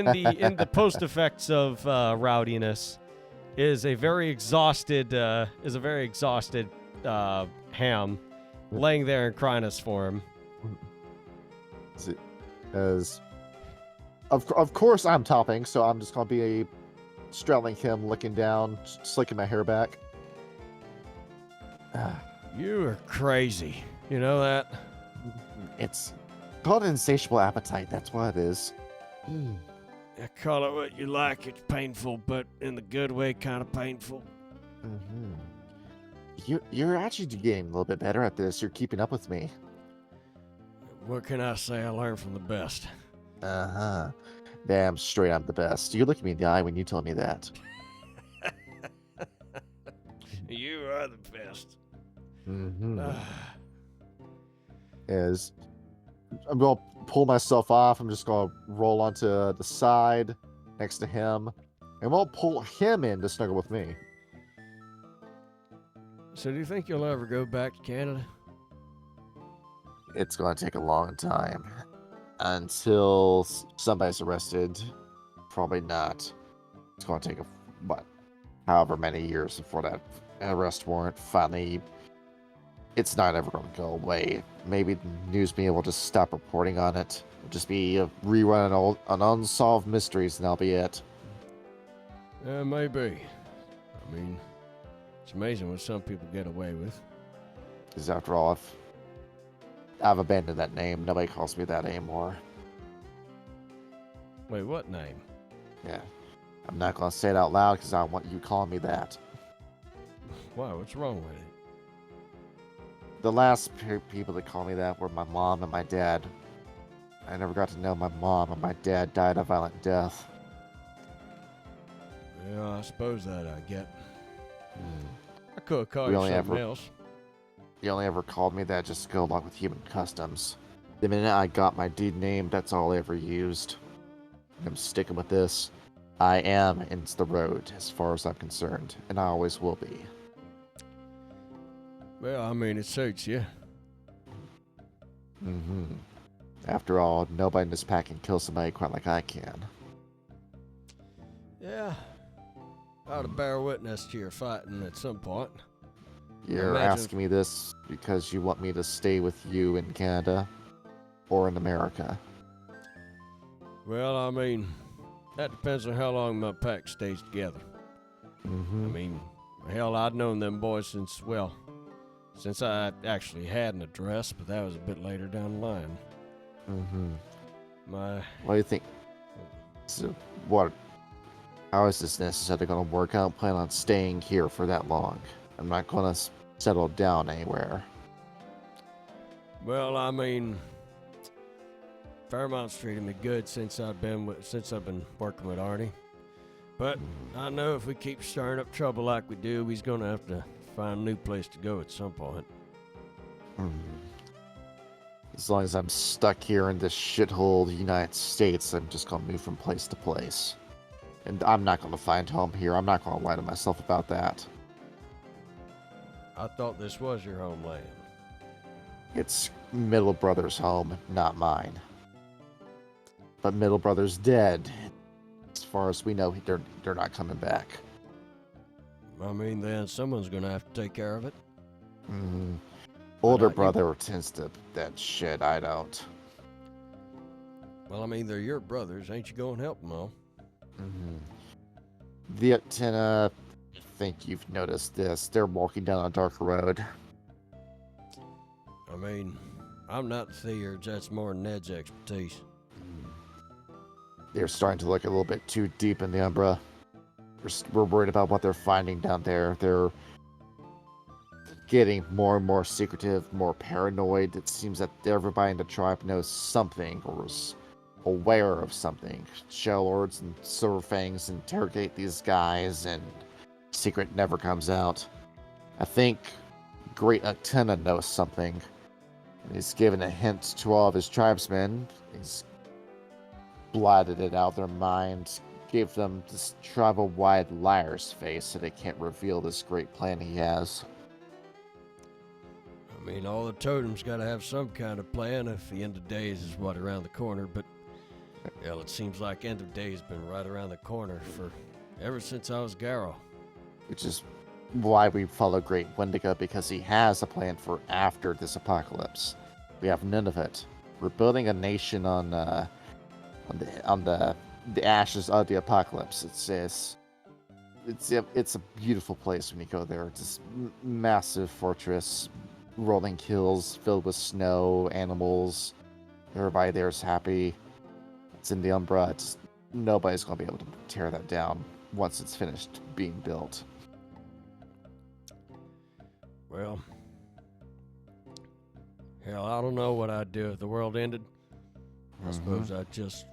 the post effects of rowdiness, is a very exhausted Ham, laying there in Crinus form. As of course I'm topping, so I'm just gonna be straddling him, looking down, slicking my hair back. You are crazy. You know that? It's called an insatiable appetite. That's what it is. I call it what you like. It's painful, but in the good way, kind of painful. You're actually getting a little bit better at this. You're keeping up with me. What can I say? I learned from the best. Damn straight, I'm the best. You look me in the eye when you tell me that. You are the best. As I'm gonna pull myself off, I'm just gonna roll onto the side next to him, and we'll pull him in to snuggle with me. So do you think you'll ever go back to Canada? It's gonna take a long time until somebody's arrested. Probably not. It's gonna take however many years before that arrest warrant finally. It's not ever gonna go away. Maybe the news being able to stop reporting on it. It'll just be a rerun on unsolved mysteries, and that'll be it. Yeah, maybe. I mean, it's amazing what some people get away with. Because after all, I've abandoned that name. Nobody calls me that anymore. Wait, what name? Yeah. I'm not gonna say it out loud because I don't want you calling me that. Why? What's wrong with it? The last people that called me that were my mom and my dad. I never got to know my mom, and my dad died a violent death. Yeah, I suppose that I get. I could call We you only something ever- else. You only ever called me that just to go along with human customs. The minute I got my deed name, that's all I ever used. I'm sticking with this. I am into the road as far as I'm concerned, and I always will be. Well, I mean, it suits you. After all, nobody in this pack can kill somebody quite like I can. Yeah. I ought to bear witness to your fighting at some point. You're Imagine- asking me this because you want me to stay with you in Canada or in America. Well, I mean, that depends on how long my pack stays together. I mean, hell, I'd known them boys since I actually had an address, but that was a bit later down the line. What do you think? So, how is this necessarily going to work? I don't plan on staying here for that long. I'm not going to settle down anywhere. Well, I mean, Fairmont's treated me good since I've been working with Artie. But I know if we keep stirring up trouble like we do, he's gonna have to find a new place to go at some point. As long as I'm stuck here in this shithole, the United States, I'm just gonna move from place to place. And I'm not gonna find home here. I'm not gonna lie to myself about that. I thought this was your homeland. It's Middle Brother's home, not mine. But Middle Brother's dead. As far as we know, they're not coming back. I mean, then someone's gonna have to take care of it. Older not you. brother tends to that shit. I don't. Well, I mean, they're your brothers. Ain't you going to help them all? I think you've noticed this. They're walking down a dark road. I mean, I'm not the thieves. That's more Ned's expertise. They're starting to look a little bit too deep in the Umbra. We're worried about what they're finding down there. getting more and more secretive, more paranoid. It seems that everybody in the tribe knows something or is aware of something. Shellords and Silverfangs interrogate these guys, and secret never comes out. I think Great Uktena knows something, and he's given a hint to all of his tribesmen. He's blotted it out of their minds, gave them this tribal-wide liar's face so they can't reveal this great plan he has. I mean, all the totems got to have some kind of plan if the end of days is what around the corner, but well, it seems like end of days been right around the corner for ever since I was Garrow. Which is why we follow Great Wendigo, because he has a plan for after this apocalypse. We have none of it. We're building a nation on the ashes of the apocalypse. It's a beautiful place when you go there. It's this massive fortress, rolling hills filled with snow, animals. Everybody there is happy. It's in the Umbra. Nobody's going to be able to tear that down once it's finished being built. Well, hell, I don't know what I'd do if the world ended. I suppose I'd just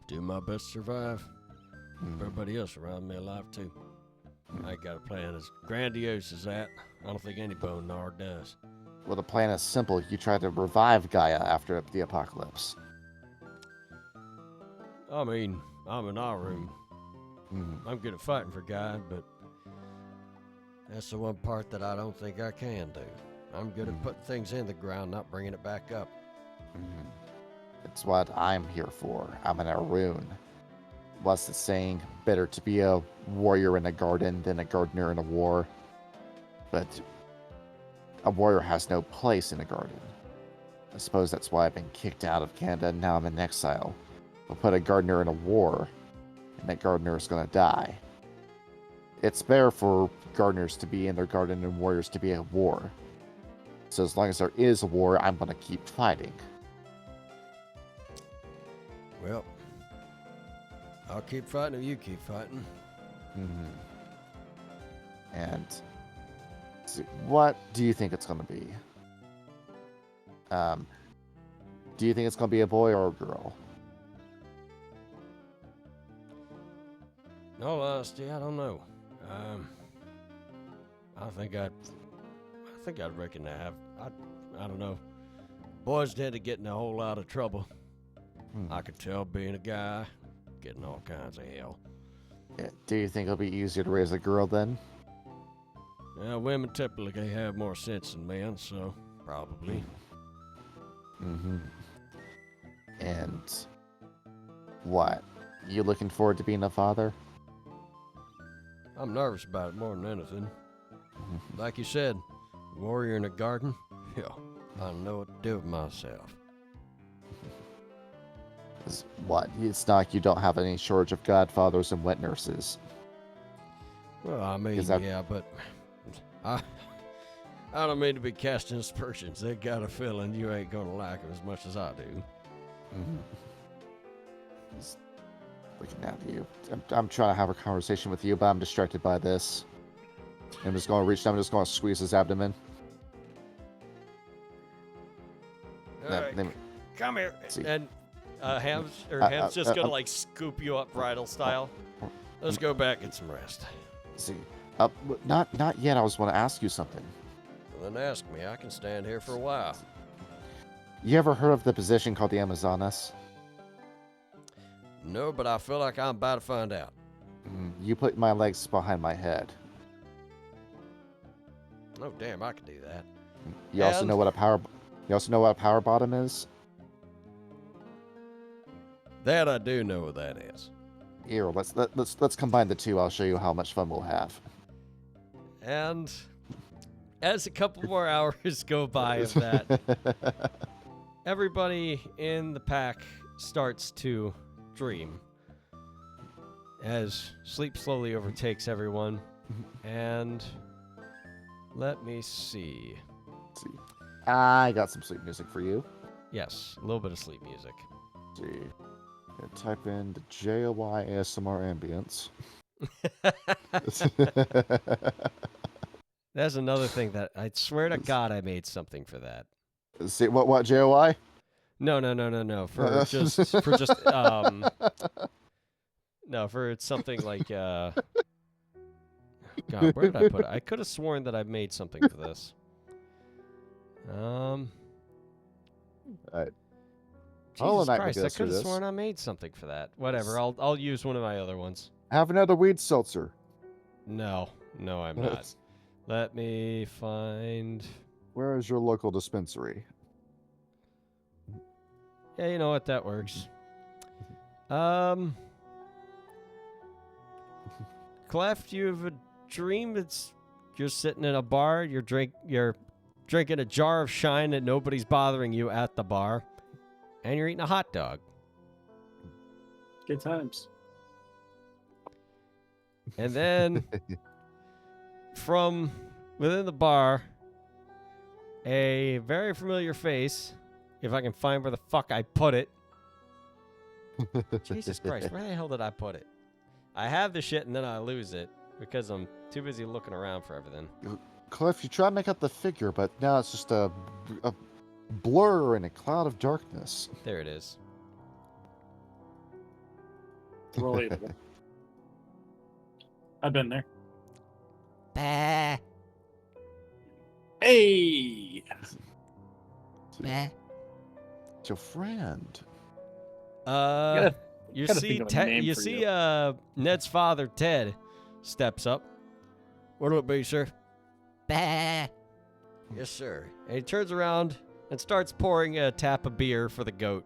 do my best to survive. Everybody else around me alive too. I ain't got a plan as grandiose as that. I don't think any bone gnar does. Well, the plan is simple. You try to revive Gaia after the apocalypse. I mean, I'm in our room. I'm good at fighting for God, but that's the one part that I don't think I can do. I'm good at putting things in the ground, not bringing it back up. It's what I'm here for. I'm an Arun. What's the saying? Better to be a warrior in a garden than a gardener in a war. But a warrior has no place in a garden. I suppose that's why I've been kicked out of Canada and now I'm in exile. We'll put a gardener in a war, and that gardener is going to die. It's better for gardeners to be in their garden and warriors to be at war. So as long as there is a war, I'm going to keep fighting. Well, I'll keep fighting if you keep fighting. And so what do you think it's going to be? Do you think it's going to be a boy or a girl? In all honesty, I don't know. I reckon I have. I don't know. Boys tend to get in a whole lot of trouble. I could tell being a guy, getting all kinds of hell. Yeah. Do you think it'll be easier to raise a girl then? Women typically have more sense than men, so probably. And what? You looking forward to being a father? I'm nervous about it more than anything. Like you said, warrior in a garden? Yeah, I don't know what to do with myself. What? It's not like you don't have any shortage of godfathers and wet nurses. Well, I mean, yeah, but I don't mean to be casting aspersions. They got a feeling you ain't gonna like them as much as I do. Just looking at you. I'm trying to have a conversation with you, but I'm distracted by this. I'm just going to reach down. I'm just going to squeeze his abdomen. All right, come here. And Ham's just gonna like scoop you up bridal style. Let's go back and get some rest. See, not yet. I was want to ask you something. Well, then ask me. I can stand here for a while. You ever heard of the position called the Amazonas? No, but I feel like I'm about to find out. You put my legs behind my head. Oh, damn! I can do that. You also know what a power. You also know what a power bottom is. That I do know what that is. Here, let's combine the two. I'll show you how much fun we'll have. And as a couple more hours go by of that, everybody in the pack starts to dream as sleep slowly overtakes everyone. And let me see. Let's see. I got some sleep music for you. Yes, a little bit of sleep music. Let's see. Type in the JOY ASMR ambience. That's another thing that I swear to God I made something for that. See what JOI? No. For just no, for something like God, where did I put it? I could have sworn that I made something for this. Alright. Jesus Might Christ, make I us could do have this. sworn I made something for that. Whatever, I'll use one of my other ones. Have another weed seltzer. No, I'm not. Let me find. Where is your local dispensary? Yeah, you know what? That works. Clef, you have a dream. You're sitting in a bar. You're drinking a jar of shine and nobody's bothering you at the bar, and you're eating a hot dog. Good times. And then from within the bar, a very familiar face, if I can find where the fuck I put it. Jesus Christ, where the hell did I put it? I have the shit and then I lose it because I'm too busy looking around for everything. Cliff, you try to make out the figure, but now it's just a blur in a cloud of darkness. There it is. Relatable. I've been there. Bah. Hey! Bah. It's your friend. You gotta see, think of a name you for see, you. Ned's father, Ted, steps up. What'll it be, sir? Bah. Yes, sir. And he turns around and starts pouring a tap of beer for the goat.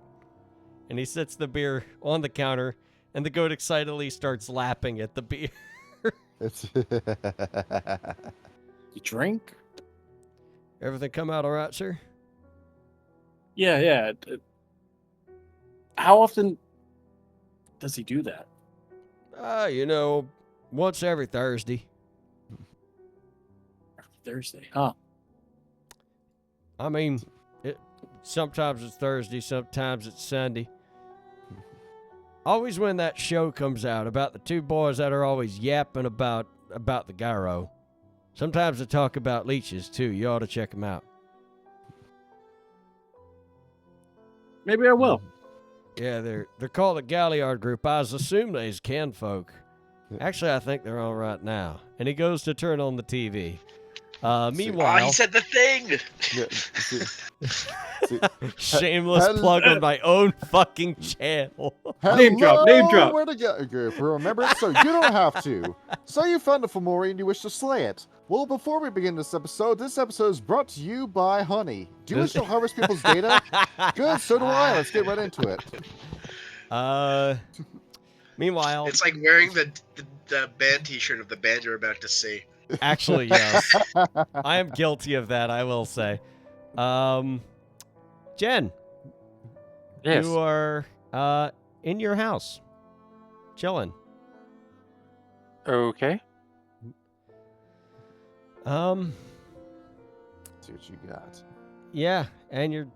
And he sets the beer on the counter, and the goat excitedly starts lapping at the beer. It's You drink? Everything come out all right, sir? Yeah. How often does he do that? Once every Thursday. Thursday, huh? I mean, sometimes it's Thursday, sometimes it's Sunday. Always when that show comes out about the two boys that are always yapping about the gyro. Sometimes they talk about leeches, too. You ought to check them out. Maybe I will. Yeah, they're called the Galliard Group. I was assuming they's kinfolk. Actually, I think they're on right now. And he goes to turn on the TV. Meanwhile, he said the thing. shameless plug on my own fucking channel. Name drop, name drop. Where to go, group? Remember it so you don't have to. So you found a Fomori and you wish to slay it. Well, before we begin this episode is brought to you by Honey. Do you wish to harvest people's data? Good, so do I. Let's get right into it. Meanwhile, It's like wearing the band T-shirt of the band you're about to see. actually, yes. I am guilty of that, I will say. Jen, Yes. you are in your house, chilling. Okay. See what you got. Yeah, and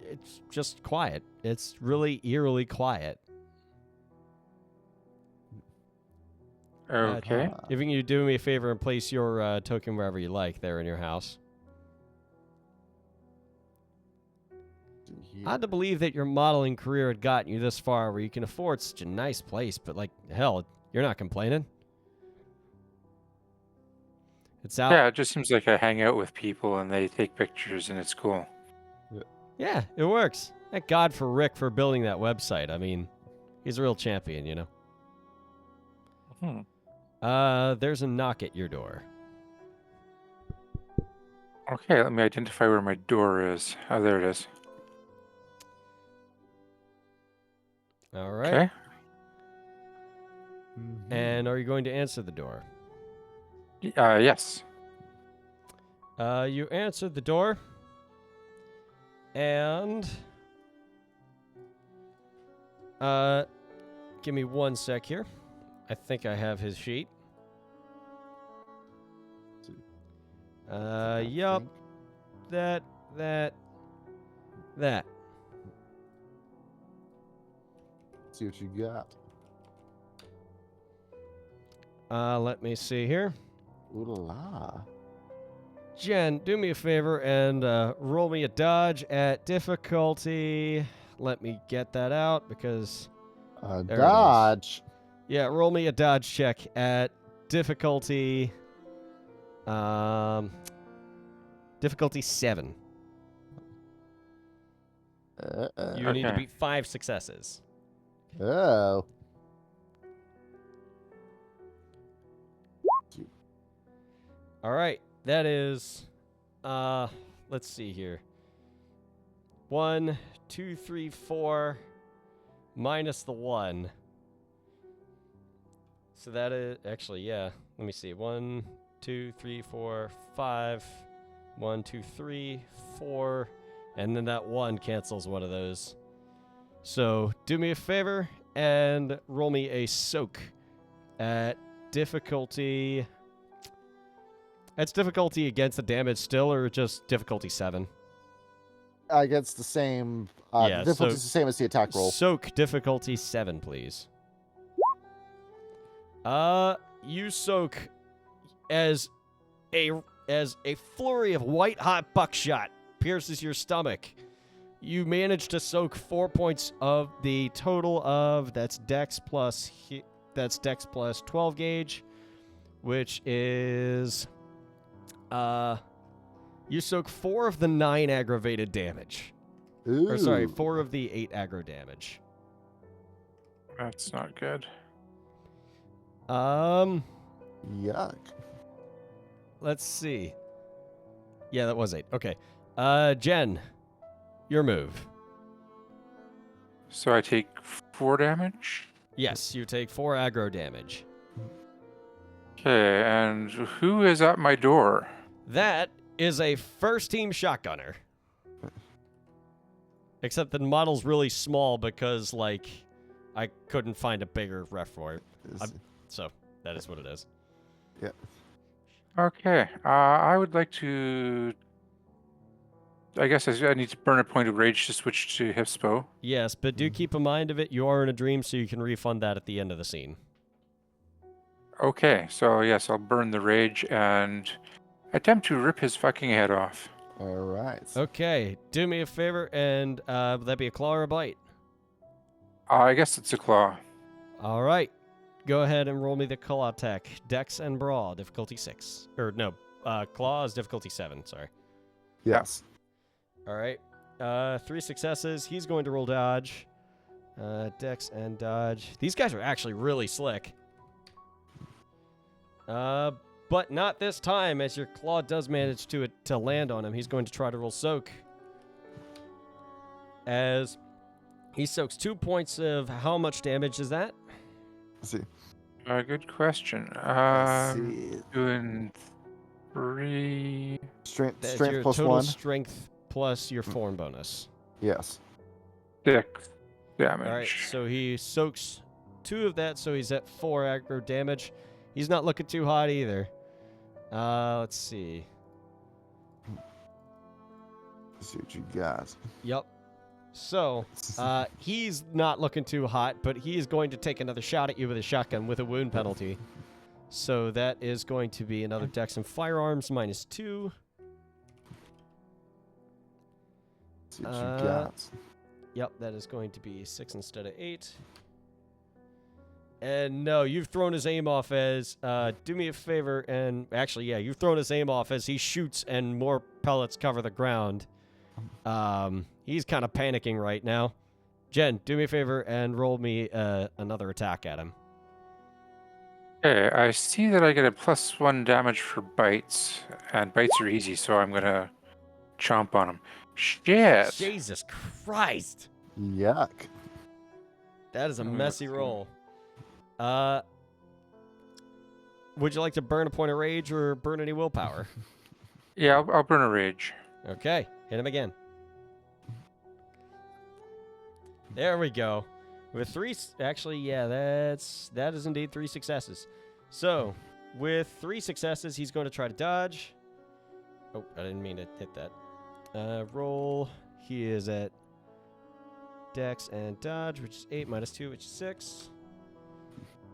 it's just quiet. It's really eerily quiet. Okay. If you can do me a favor and place your token wherever you like there in your house. Odd to believe that your modeling career had gotten you this far where you can afford such a nice place, but like, hell, you're not complaining. It's out. Yeah, it just seems like I hang out with people and they take pictures and it's cool. Yeah, it works. Thank God for Rick for building that website. I mean, he's a real champion, you know. There's a knock at your door. Okay, let me identify where my door is. Oh, there it is. All right. Okay. And are you going to answer the door? Yes. You answered the door. And give me 1 sec here. I think I have his sheet. Yup. That. See what you got. Let me see here. Ooh la la. Jen, do me a favor and roll me a dodge at difficulty. Let me get that out because there it is. Dodge. Yeah, roll me a dodge check at difficulty. Difficulty 7. You need to Okay. beat 5 successes. Oh. All right, that is, let's see here. 1, 2, 3, 4, minus the 1. So that is, actually, yeah, let me see. 1, 2, 3, 4, 5. 1, 2, 3, 4. And then that 1 cancels one of those. So do me a favor and roll me a soak at difficulty. That's difficulty against the damage still, or just difficulty 7? Against the same. Yeah, The difficulty's so- the same as the attack roll. Soak difficulty 7, please. You soak as a flurry of white hot buckshot pierces your stomach. You manage to soak 4 points of the total of that's Dex plus 12 gauge, which is you soak 4 of the 9 aggravated damage. Or sorry, Ooh. 4 of the 8 aggro damage. That's not good. Yuck. Let's see. Yeah, that was 8. Okay. Jen, your move. So I take 4 damage? Yes, you take 4 aggro damage. Okay, and who is at my door? That is a first team shotgunner. Except the model's really small because, like, I couldn't find a bigger ref for it. So, that is what it is. Okay, I would like to... I guess I need to burn a point of rage to switch to Hipspo. Yes, but do keep in mind of it. You are in a dream, so you can refund that at the end of the scene. Okay, so yes, I'll burn the rage and attempt to rip his fucking head off. All right. Okay, do me a favor, and would that be a claw or a bite? I guess it's a claw. All right. Go ahead and roll me the claw attack. Dex and Brawl, difficulty 6. Or, no, claw is difficulty 7, sorry. Yes. All right. 3 successes. He's going to roll dodge. Dex and dodge. These guys are actually really slick. But not this time, as your claw does manage to land on him. He's going to try to roll soak. As he soaks 2 points of how much damage is that? Let's see. Good question. Let's see. Doing 3... Strength That's strength your plus total 1. strength plus your form bonus. Yes. 6 damage. All right, so he soaks 2 of that, so he's at 4 aggro damage. He's not looking too hot either. Let's see. Let's see what you got. Yep. So, he's not looking too hot, but he is going to take another shot at you with a shotgun with a wound penalty. So that is going to be another Dex and Firearms minus 2. Let's see what you got. Yep, that is going to be 6 instead of 8. And no, you've thrown his aim off as, do me a favor, and actually, yeah, you've thrown his aim off as he shoots and more pellets cover the ground. He's kind of panicking right now. Jen, do me a favor and roll me another attack at him. Okay, I see that I get a +1 damage for bites, and bites are easy, so I'm gonna chomp on him. Shit! Jesus Christ! Yuck. That is a messy roll. Would you like to burn a point of rage or burn any willpower? Yeah, I'll burn a rage. Okay, hit him again. There we go. With 3, actually, yeah, that is indeed 3 successes. So, with 3 successes, he's going to try to dodge. Oh, I didn't mean to hit that. Roll. He is at Dex and dodge, which is 8 minus 2, which is 6.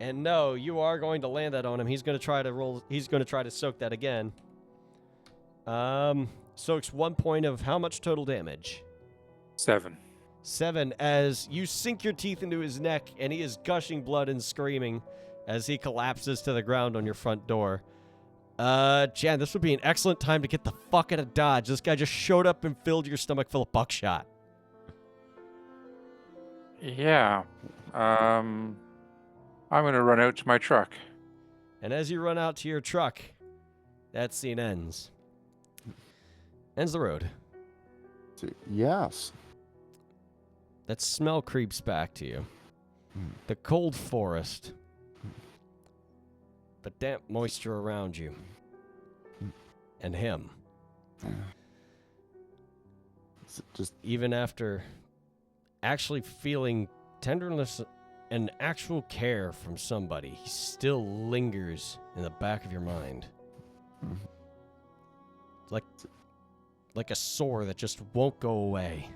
And no, you are going to land that on him. He's going to try to roll. He's going to try to soak that again. Soaks 1 point of how much total damage? 7. 7, as you sink your teeth into his neck, and he is gushing blood and screaming as he collapses to the ground on your front door. Jan, this would be an excellent time to get the fuck out of Dodge. This guy just showed up and filled your stomach full of buckshot. Yeah. I'm gonna run out to my truck. And as you run out to your truck, that scene ends. Ends the road. Yes. That smell creeps back to you. The cold forest. The damp moisture around you. And him. Just Even after actually feeling tenderness and actual care from somebody, he still lingers in the back of your mind. Like a sore that just won't go away.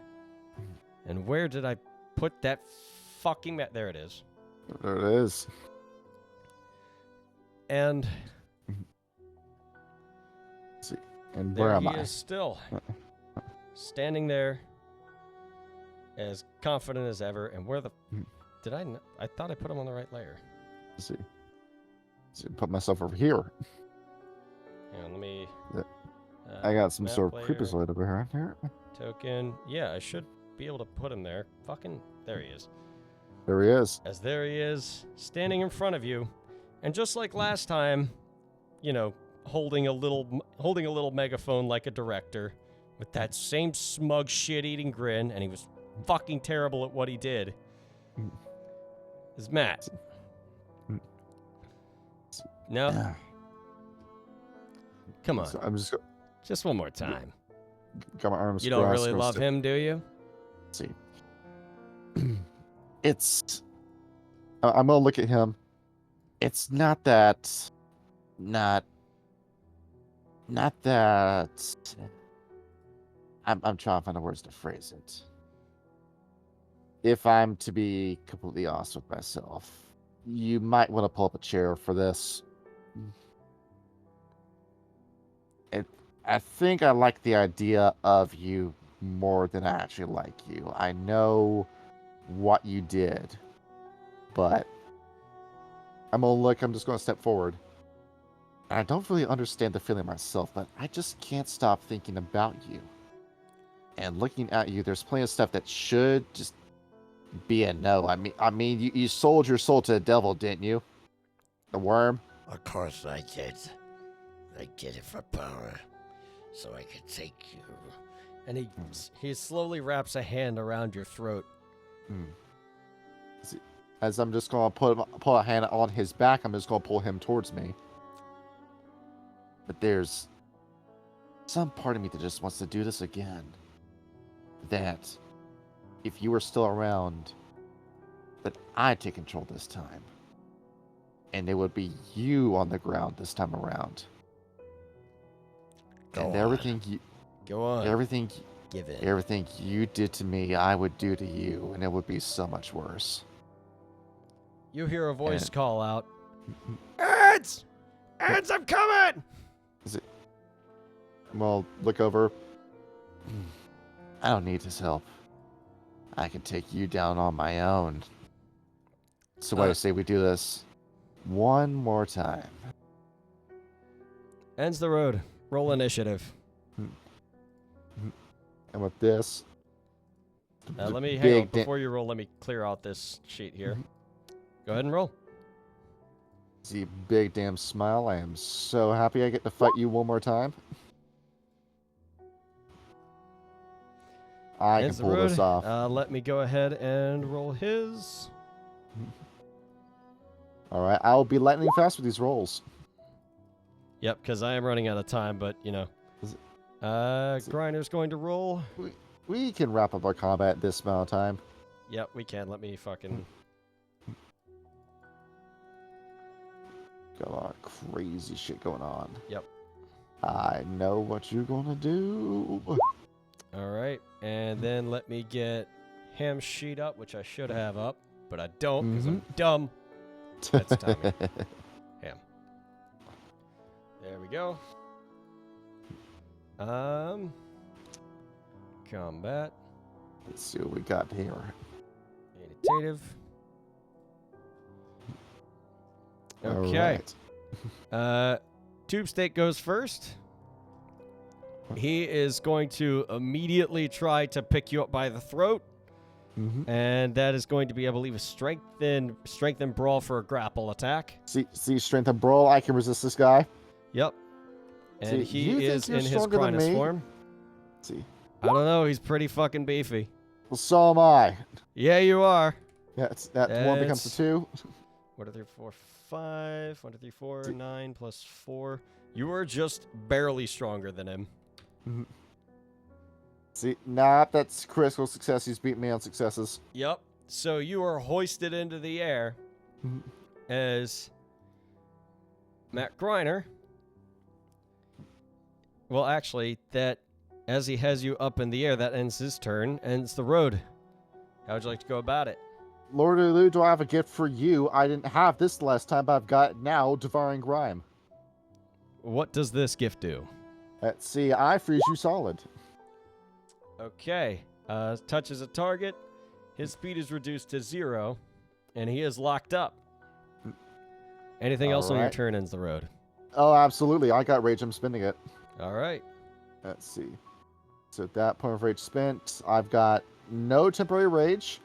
And where did I put that fucking there it is. there it is. And And there where am he I? is still. Standing there as confident as ever. And where the did I I thought I put him on the right layer. Let's see. Put myself over here. Hang on, let me I got some map sort of layer, creepazoid over here. token. Yeah, I should be able to put him there. Fucking there he is. There he is. As there he is, standing in front of you. And just like last time, you know, holding a little megaphone like a director, with that same smug shit-eating grin, and he was fucking terrible at what he did, is Matt. No? Yeah. Come on. So I'm Just one more time. got my arms You don't crossed, really gonna love him, do you? see. It's. I'm gonna look at him. It's not that. Not that. I'm trying to find the words to phrase it. If I'm to be completely honest with myself, you might want to pull up a chair for this. I think I like the idea of you more than I actually like you. I know what you did, but I'm just gonna step forward. And I don't really understand the feeling myself, but I just can't stop thinking about you. And looking at you, there's plenty of stuff that should just be a no. I mean, you sold your soul to the devil, didn't you? The worm? Of course I did. I did it for power, so I could take you. And he slowly wraps a hand around your throat. As I'm just gonna pull a hand on his back, I'm just gonna pull him towards me. But there's some part of me that just wants to do this again. That if you were still around, that I'd take control this time. And it would be you on the ground this time around. Go and on. Go on. Give in. Everything you did to me, I would do to you, and it would be so much worse. You hear a voice And- call out, "Eds! Eds, I'm coming!" Well, look over. I don't need his help. I can take you down on my own. So what do you say we do this one more time? Ends the road. Roll initiative. And with this, Let me hang on. big Before you roll, let me clear out this sheet here. Go ahead and roll. see big damn smile. I am so happy I get to fight you one more time. I can Ends the pull road. this off. Let me go ahead and roll his. All right, I'll be lightning fast with these rolls. Yep, because I am running out of time, but, you know. Grinder's going to roll. We can wrap up our combat this amount of time. Yep, we can. Let me fucking... Got a lot of crazy shit going on. Yep. I know what you're gonna do. All right, and then let me get Ham's sheet up, which I should have up, but I don't because I'm dumb. That's timing. Ham. There we go. Combat. Let's see what we got here. Initiative. Okay. All right. Tube Steak goes first. He is going to immediately try to pick you up by the throat. Mm-hmm. And that is going to be, I believe, a strength and brawl for a grapple attack. See, strength and brawl. I can resist this guy. Yep. And See, you he think is you're in his stronger than Crinus me? form. See. I don't know. He's pretty fucking beefy. Well, so am I. Yeah, you are. Yeah, that one becomes a 2. 1, 2, 3, 4, 5. 1, 2, 3, 4, 9 plus 4. You are just barely stronger than him. Mm-hmm. See, that's critical success. He's beaten me on successes. Yep. So you are hoisted into the air as Matt Griner. Well, actually, that as he has you up in the air, that ends his turn, ends the road. How would you like to go about it? Lord Ulu, do I have a gift for you? I didn't have this last time, but I've got it now, Devouring Grime. What does this gift do? Let's see, I freeze you solid. Okay. Touches a target. His speed is reduced to 0, and he is locked up. Anything else on your turn ends the road? Oh, absolutely. I got rage. I'm spending it. All right. Let's see. So that point of rage spent. I've got no temporary rage.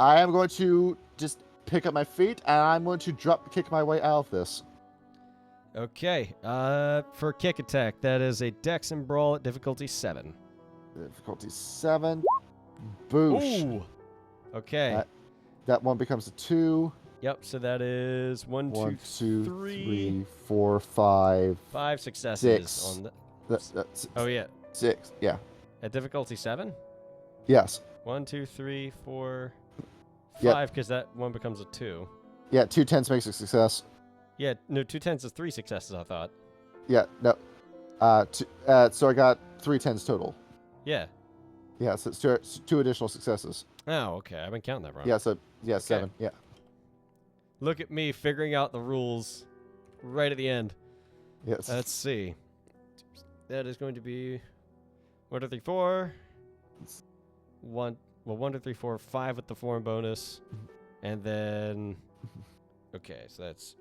I am going to just pick up my feet, and I'm going to drop kick my way out of this. Okay. For kick attack, that is a Dex and Brawl at difficulty 7. Difficulty 7. Boosh. Ooh. Okay. That one becomes a 2. Yep, so that is 1, 2, 3, 4, 5. 5 successes 6. on the. That's Oh, yeah. 6. Yeah. At difficulty 7? Yes. 1, 2, 3, 4, 5, Yep. because that one becomes a 2. Yeah, 2 10s makes a success. Yeah, no, 2 10s is 3 successes, I thought. Yeah, no. So I got 3 10s total. Yeah. Yeah, so it's 2 additional successes. Oh, okay. I've been counting that wrong. Yeah, so, yeah, 7. Yeah. Look at me figuring out the rules right at the end. Yes. Let's see. That is going to be 1, 2, 3, 4. 1, 2, 3, 4, 5 with the form bonus. And then, okay, so that's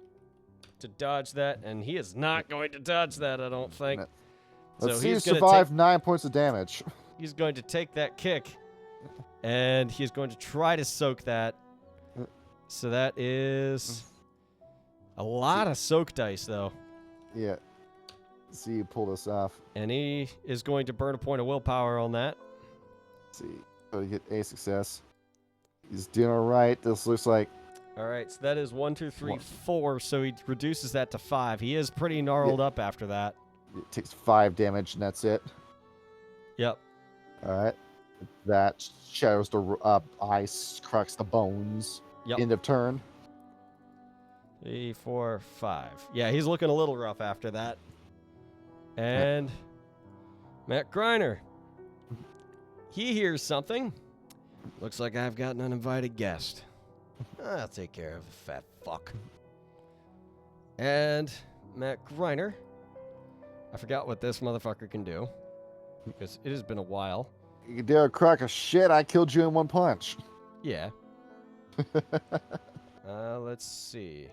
to dodge that. And he is not going to dodge that, I don't think. Let's So see you he's gonna survive 9 points of damage. He's going to take that kick. And he's going to try to soak that. So that is a lot of soak dice, though. Yeah. See you pull this off. And he is going to burn a point of willpower on that. Let's see. So you get a success. He's doing all right. This looks like. All right, so that is 1, 2, 3, 4. So he reduces that to 5. He is pretty gnarled up after that. It takes 5 damage, and that's it. Yep. All right. That shatters the ice, cracks the bones. Yep. End of turn. 3, 4, 5. Yeah, he's looking a little rough after that. And Matt Griner. He hears something. Looks like I've got an uninvited guest. I'll take care of the fat fuck. And Matt Griner. I forgot what this motherfucker can do. Because it has been a while. You dare crack a shit, I killed you in 1 punch. Yeah. Let's see.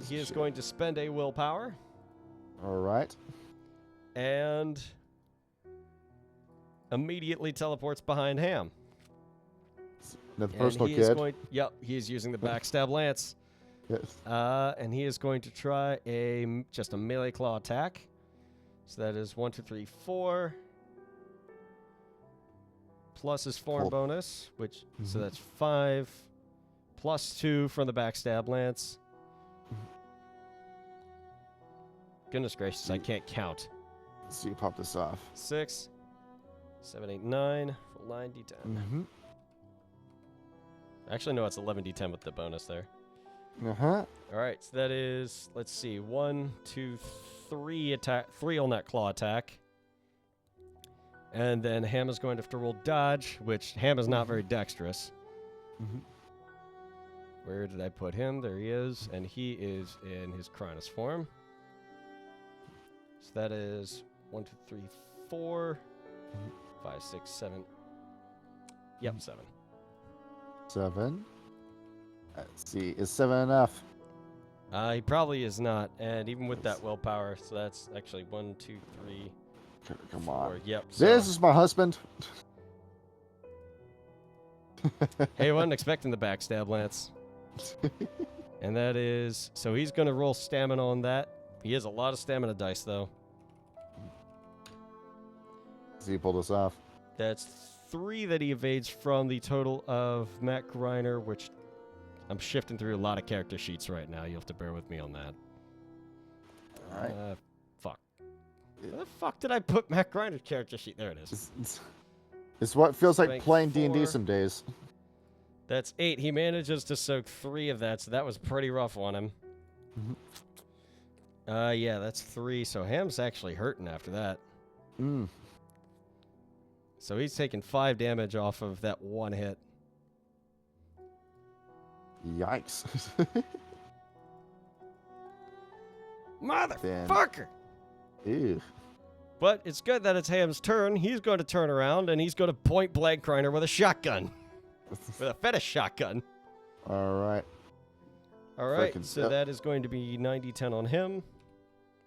He is going to spend a willpower. All right. And immediately teleports behind Ham. Another And personal he is kid. yep, he is using the backstab lance. Yes. And he is going to try just a melee claw attack. So that is 1, 2, 3, 4. Plus his form Cool. bonus, which so that's 5. Plus 2 from the backstab lance. Goodness gracious, I can't count. So you pop this off. 6, 7, 8, 9. Full 9 d10. Mm-hmm. Actually, no, it's 11 d10 with the bonus there. Uh-huh. All right, so that is, let's see, 1, 2, 3 attack, 3 on that claw attack. And then Ham is going to have to roll dodge, which Ham is not very dexterous. Mm-hmm. Where did I put him? There he is, and he is in his Cronus form. So that is 1, 2, 3, 4, 5, 6, 7. Yep, 7. 7. Let's see. Is 7 enough? He probably is not, and even with that willpower, so that's actually 1, 2, 3, Come 4. on. Yep. This is my husband. Hey, I wasn't expecting the backstab, Lance. And that is... So he's going to roll stamina on that. He has a lot of stamina dice, though. See, pull this off. That's 3 that he evades from the total of Matt Griner, which... I'm shifting through a lot of character sheets right now. You'll have to bear with me on that. All right. Fuck. Where the fuck did I put Matt Griner's character sheet? There it is. It's what feels like Strength playing D&D 4. some days. That's 8. He manages to soak 3 of that, so that was pretty rough on him. Yeah, that's 3. So Ham's actually hurting after that. So he's taking 5 damage off of that 1 hit. Yikes. Motherfucker! Ew. But it's good that it's Ham's turn. He's going to turn around and he's going to point blank Griner with a shotgun. With a fetish shotgun. All right. All right, Frickin' so that is going to be 90-10 on him.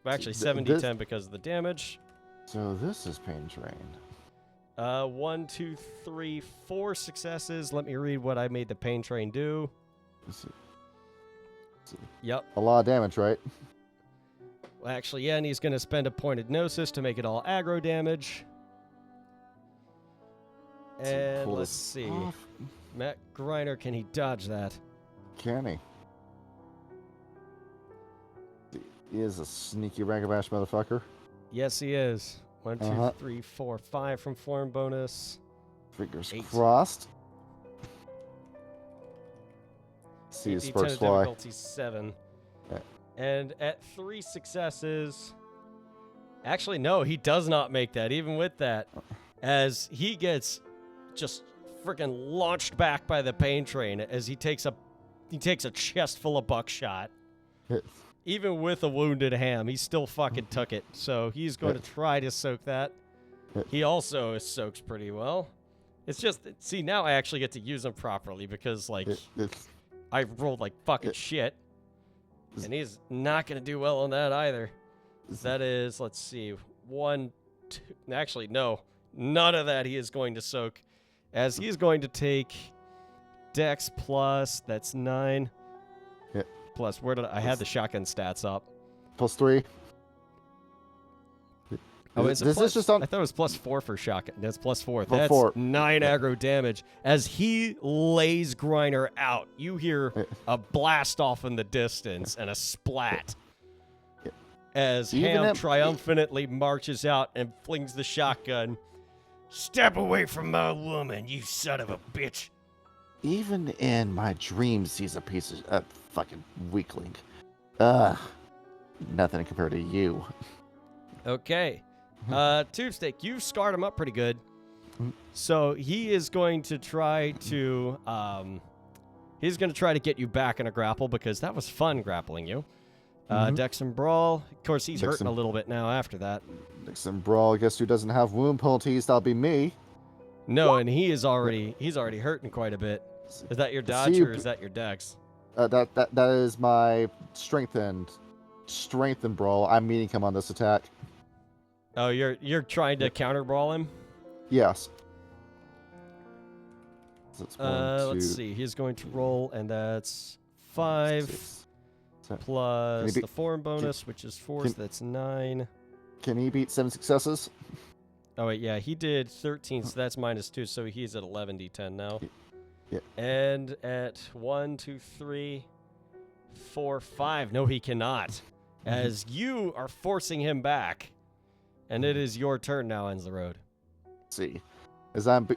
Well, actually, 70-10 because of the damage. So this is pain train. 1, 2, 3, 4 successes. Let me read what I made the pain train do. Let's see. Yep. A lot of damage, right? Well, actually, yeah, and he's going to spend a pointed gnosis to make it all aggro damage. And pull let's this see. off. Matt Griner, can he dodge that? Can he? He is a sneaky ragabash motherfucker. Yes, he is. 1, 2, Uh-huh. 3, 4, 5 from form bonus. Fingers 8. crossed. See his 8d10 sparks fly. difficulty 7. Yeah. And at 3 successes... Actually, no, he does not make that, even with that. As he gets just freaking launched back by the pain train as he takes a chest full of buckshot. Even with a wounded Ham, he still fucking took it. So he's going to try to soak that. He also soaks pretty well. It's just, see, now I actually get to use him properly because, like, I rolled like fucking shit. And he's not going to do well on that either. That is, let's see, 1, 2, actually, no. None of that he is going to soak. As he is going to take Dex plus, that's 9. Plus, where did I had the shotgun stats up? +3. Oh, is it this plus, is just on. I thought it was +4 for shotgun. That's +4. Plus That's 4. 9 aggro damage. As he lays Griner out, you hear a blast off in the distance and a splat. As Ham triumphantly marches out and flings the shotgun. Step away from my woman, you son of a bitch. Even in my dreams, he's a piece of fucking weakling. Nothing compared to you. Okay. Tubestick, you've scarred him up pretty good. So he is going to try to get you back in a grapple because that was fun grappling you. Dex and Brawl. Of course, he's hurting a little bit now after that. Dex and Brawl, guess who doesn't have wound penalties? That'll be me. No, and he's already hurting quite a bit. Is that your dodge or is that your Dex? That is my strength and Brawl. I'm meeting him on this attack. Oh, you're trying to counter Brawl him? Yes. So it's 1, 2, let's see. He's going to roll, and that's 5 6, plus the form bonus, which is 4, so that's 9. Can he beat 7 successes? Oh, wait, yeah, he did 13, so that's -2, so he's at 11d10 now. Yeah. And at 1, 2, 3, 4, 5. No, he cannot. As you are forcing him back. And it is your turn now, Ends the Road. Let's see. As I'm...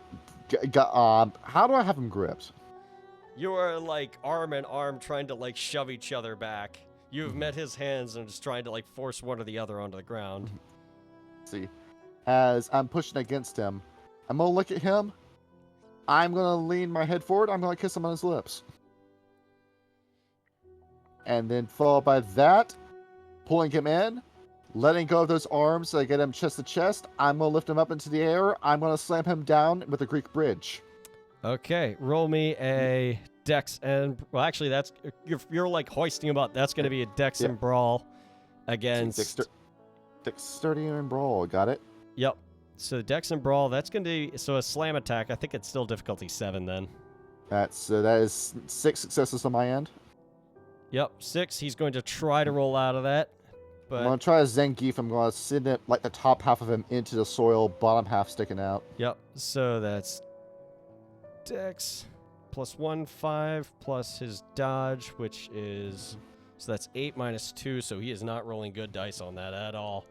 how do I have him gripped? You are, like, arm in arm trying to, like, shove each other back. You've met his hands and just trying to, like, force one or the other onto the ground. Let's see. As I'm pushing against him, I'm going to look at him. I'm going to lean my head forward. I'm going to kiss him on his lips. And then followed by that, pulling him in, letting go of those arms so I get him chest to chest. I'm going to lift him up into the air. I'm going to slam him down with a Greek bridge. Okay, roll me a dex and well, actually, that's you're like hoisting him up. That's going to be a dex and brawl against. Dexterity and brawl. Got it. Yep. So dex and brawl. That's going to be a slam attack. I think it's still difficulty 7 then. That is 6 successes on my end. Yep, 6. He's going to try to roll out of that. But I'm going to try a Zangief. I'm going to send it, like the top half of him into the soil, bottom half sticking out. Yep, so that's dex plus 1, 5, plus his dodge, which is... So that's 8 minus 2, so he is not rolling good dice on that at all.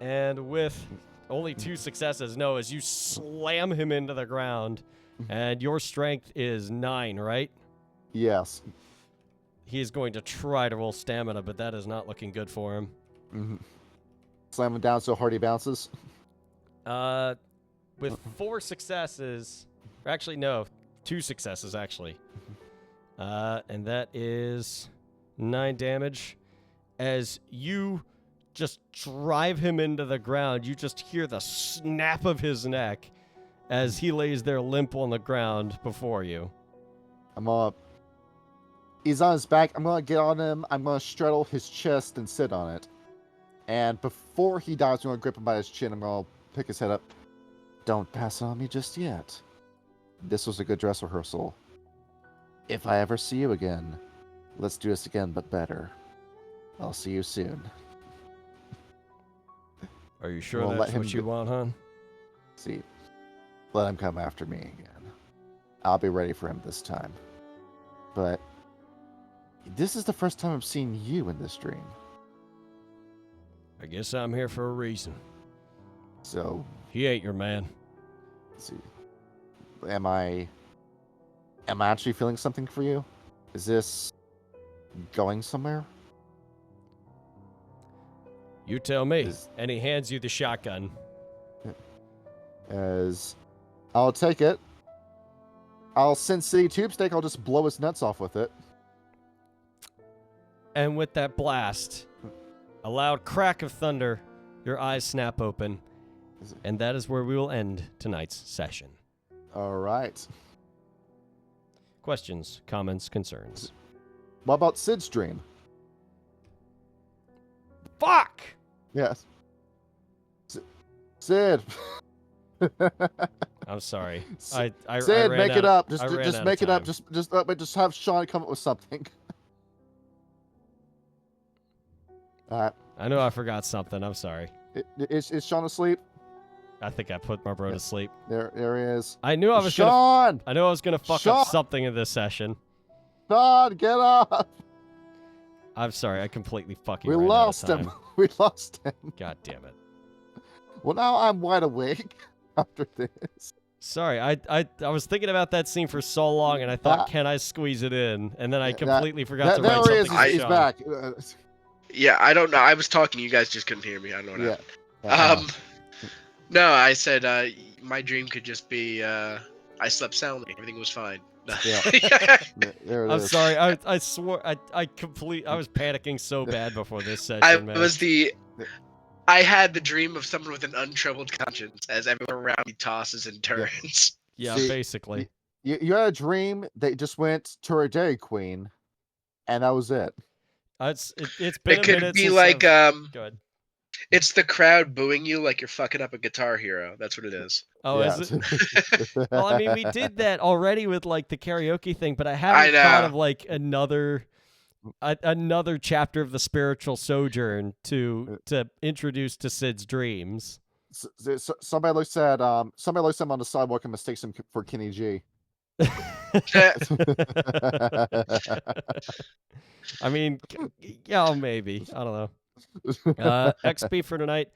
And with only 2 successes, no, as you slam him into the ground, and your strength is 9, right? Yes. He is going to try to roll stamina, but that is not looking good for him. Mm-hmm. Slam him down so hard he bounces. With 4 successes, or actually no, 2 successes actually. And that is 9 damage. As you just drive him into the ground, you just hear the snap of his neck as he lays there limp on the ground before you. He's on his back. I'm going to get on him. I'm going to straddle his chest and sit on it. And before he dies, I'm going to grip him by his chin. I'm going to pick his head up. Don't pass on me just yet. This was a good dress rehearsal. If I ever see you again, let's do this again, but better. I'll see you soon. Are you sure that's what you want, hon? See, let him come after me again. I'll be ready for him this time. But this is the first time I've seen you in this dream. I guess I'm here for a reason. So, He ain't your man. let's see. Am I actually feeling something for you? Is this going somewhere? You tell me. Is- And he hands you the shotgun. As I'll take it. I'll send City Tube Steak. I'll just blow his nuts off with it. And with that blast, a loud crack of thunder, your eyes snap open. And that is where we will end tonight's session. All right. Questions, comments, concerns? What about Sid's dream? Fuck! Yes. Sid. I'm sorry. Sid, I ran make out it up. I Just ran out make of it up. time. Just have Sean come up with something. All right. I know I forgot something. I'm sorry. Is Sean asleep? I think I put my bro to sleep. There he is. I knew I was gonna. Sean! I knew I was gonna fuck Sean! up something in this session. Sean, get up! I'm sorry. I completely fucking. We ran lost out of him. time. We lost him. God damn it. Well, now I'm wide awake after this. Sorry, I was thinking about that scene for so long, and I thought, can I squeeze it in? And then I completely forgot to write there he something. is. for He's Sean. back. Yeah, I don't know. I was talking, you guys just couldn't hear me. I don't know what Yeah. happened. No, I said my dream could just be I slept soundly. Everything was fine. Yeah. There it I'm is. sorry. I swore I was panicking so bad before this session, I man. I had the dream of someone with an untroubled conscience as everyone around me tosses and turns. Yeah, See, basically. You had a dream that just went to a Dairy Queen, and that was it. It's been It a could minute be since like Go ahead. it's the crowd booing you like you're fucking up a Guitar Hero. That's what it is. Oh, Yeah. is it? Well, I mean, we did that already with like the karaoke thing, but I haven't know. thought of like another chapter of the spiritual sojourn to introduce to Sid's dreams. Somebody looks at him on the sidewalk and mistakes him for Kenny G. I mean, yeah, maybe. I don't know. XP for tonight.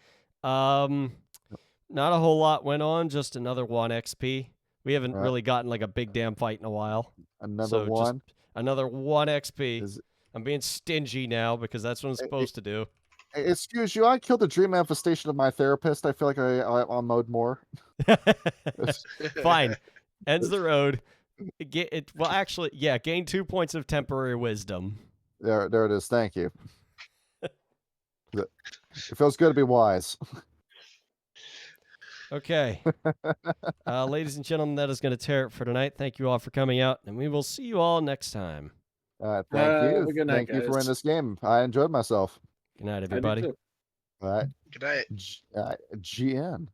Not a whole lot went on. Just another 1 XP. We haven't Right. really gotten like a big damn fight in a while. Another So one. just another 1 XP. Is- I'm being stingy now because that's what I'm supposed to do. Excuse you, I killed the dream manifestation of my therapist. I feel like I'll mode more. Fine. Ends the road. Well, actually, yeah, gain 2 points of temporary wisdom. There it is. Thank you. It feels good to be wise. Okay. Ladies and gentlemen, that is going to tear it for tonight. Thank you all for coming out, and we will see you all next time. Thank Have you. a good night, Thank you for guys. winning this game. I enjoyed myself. Good night, I do everybody. too. All right. Good night. GN.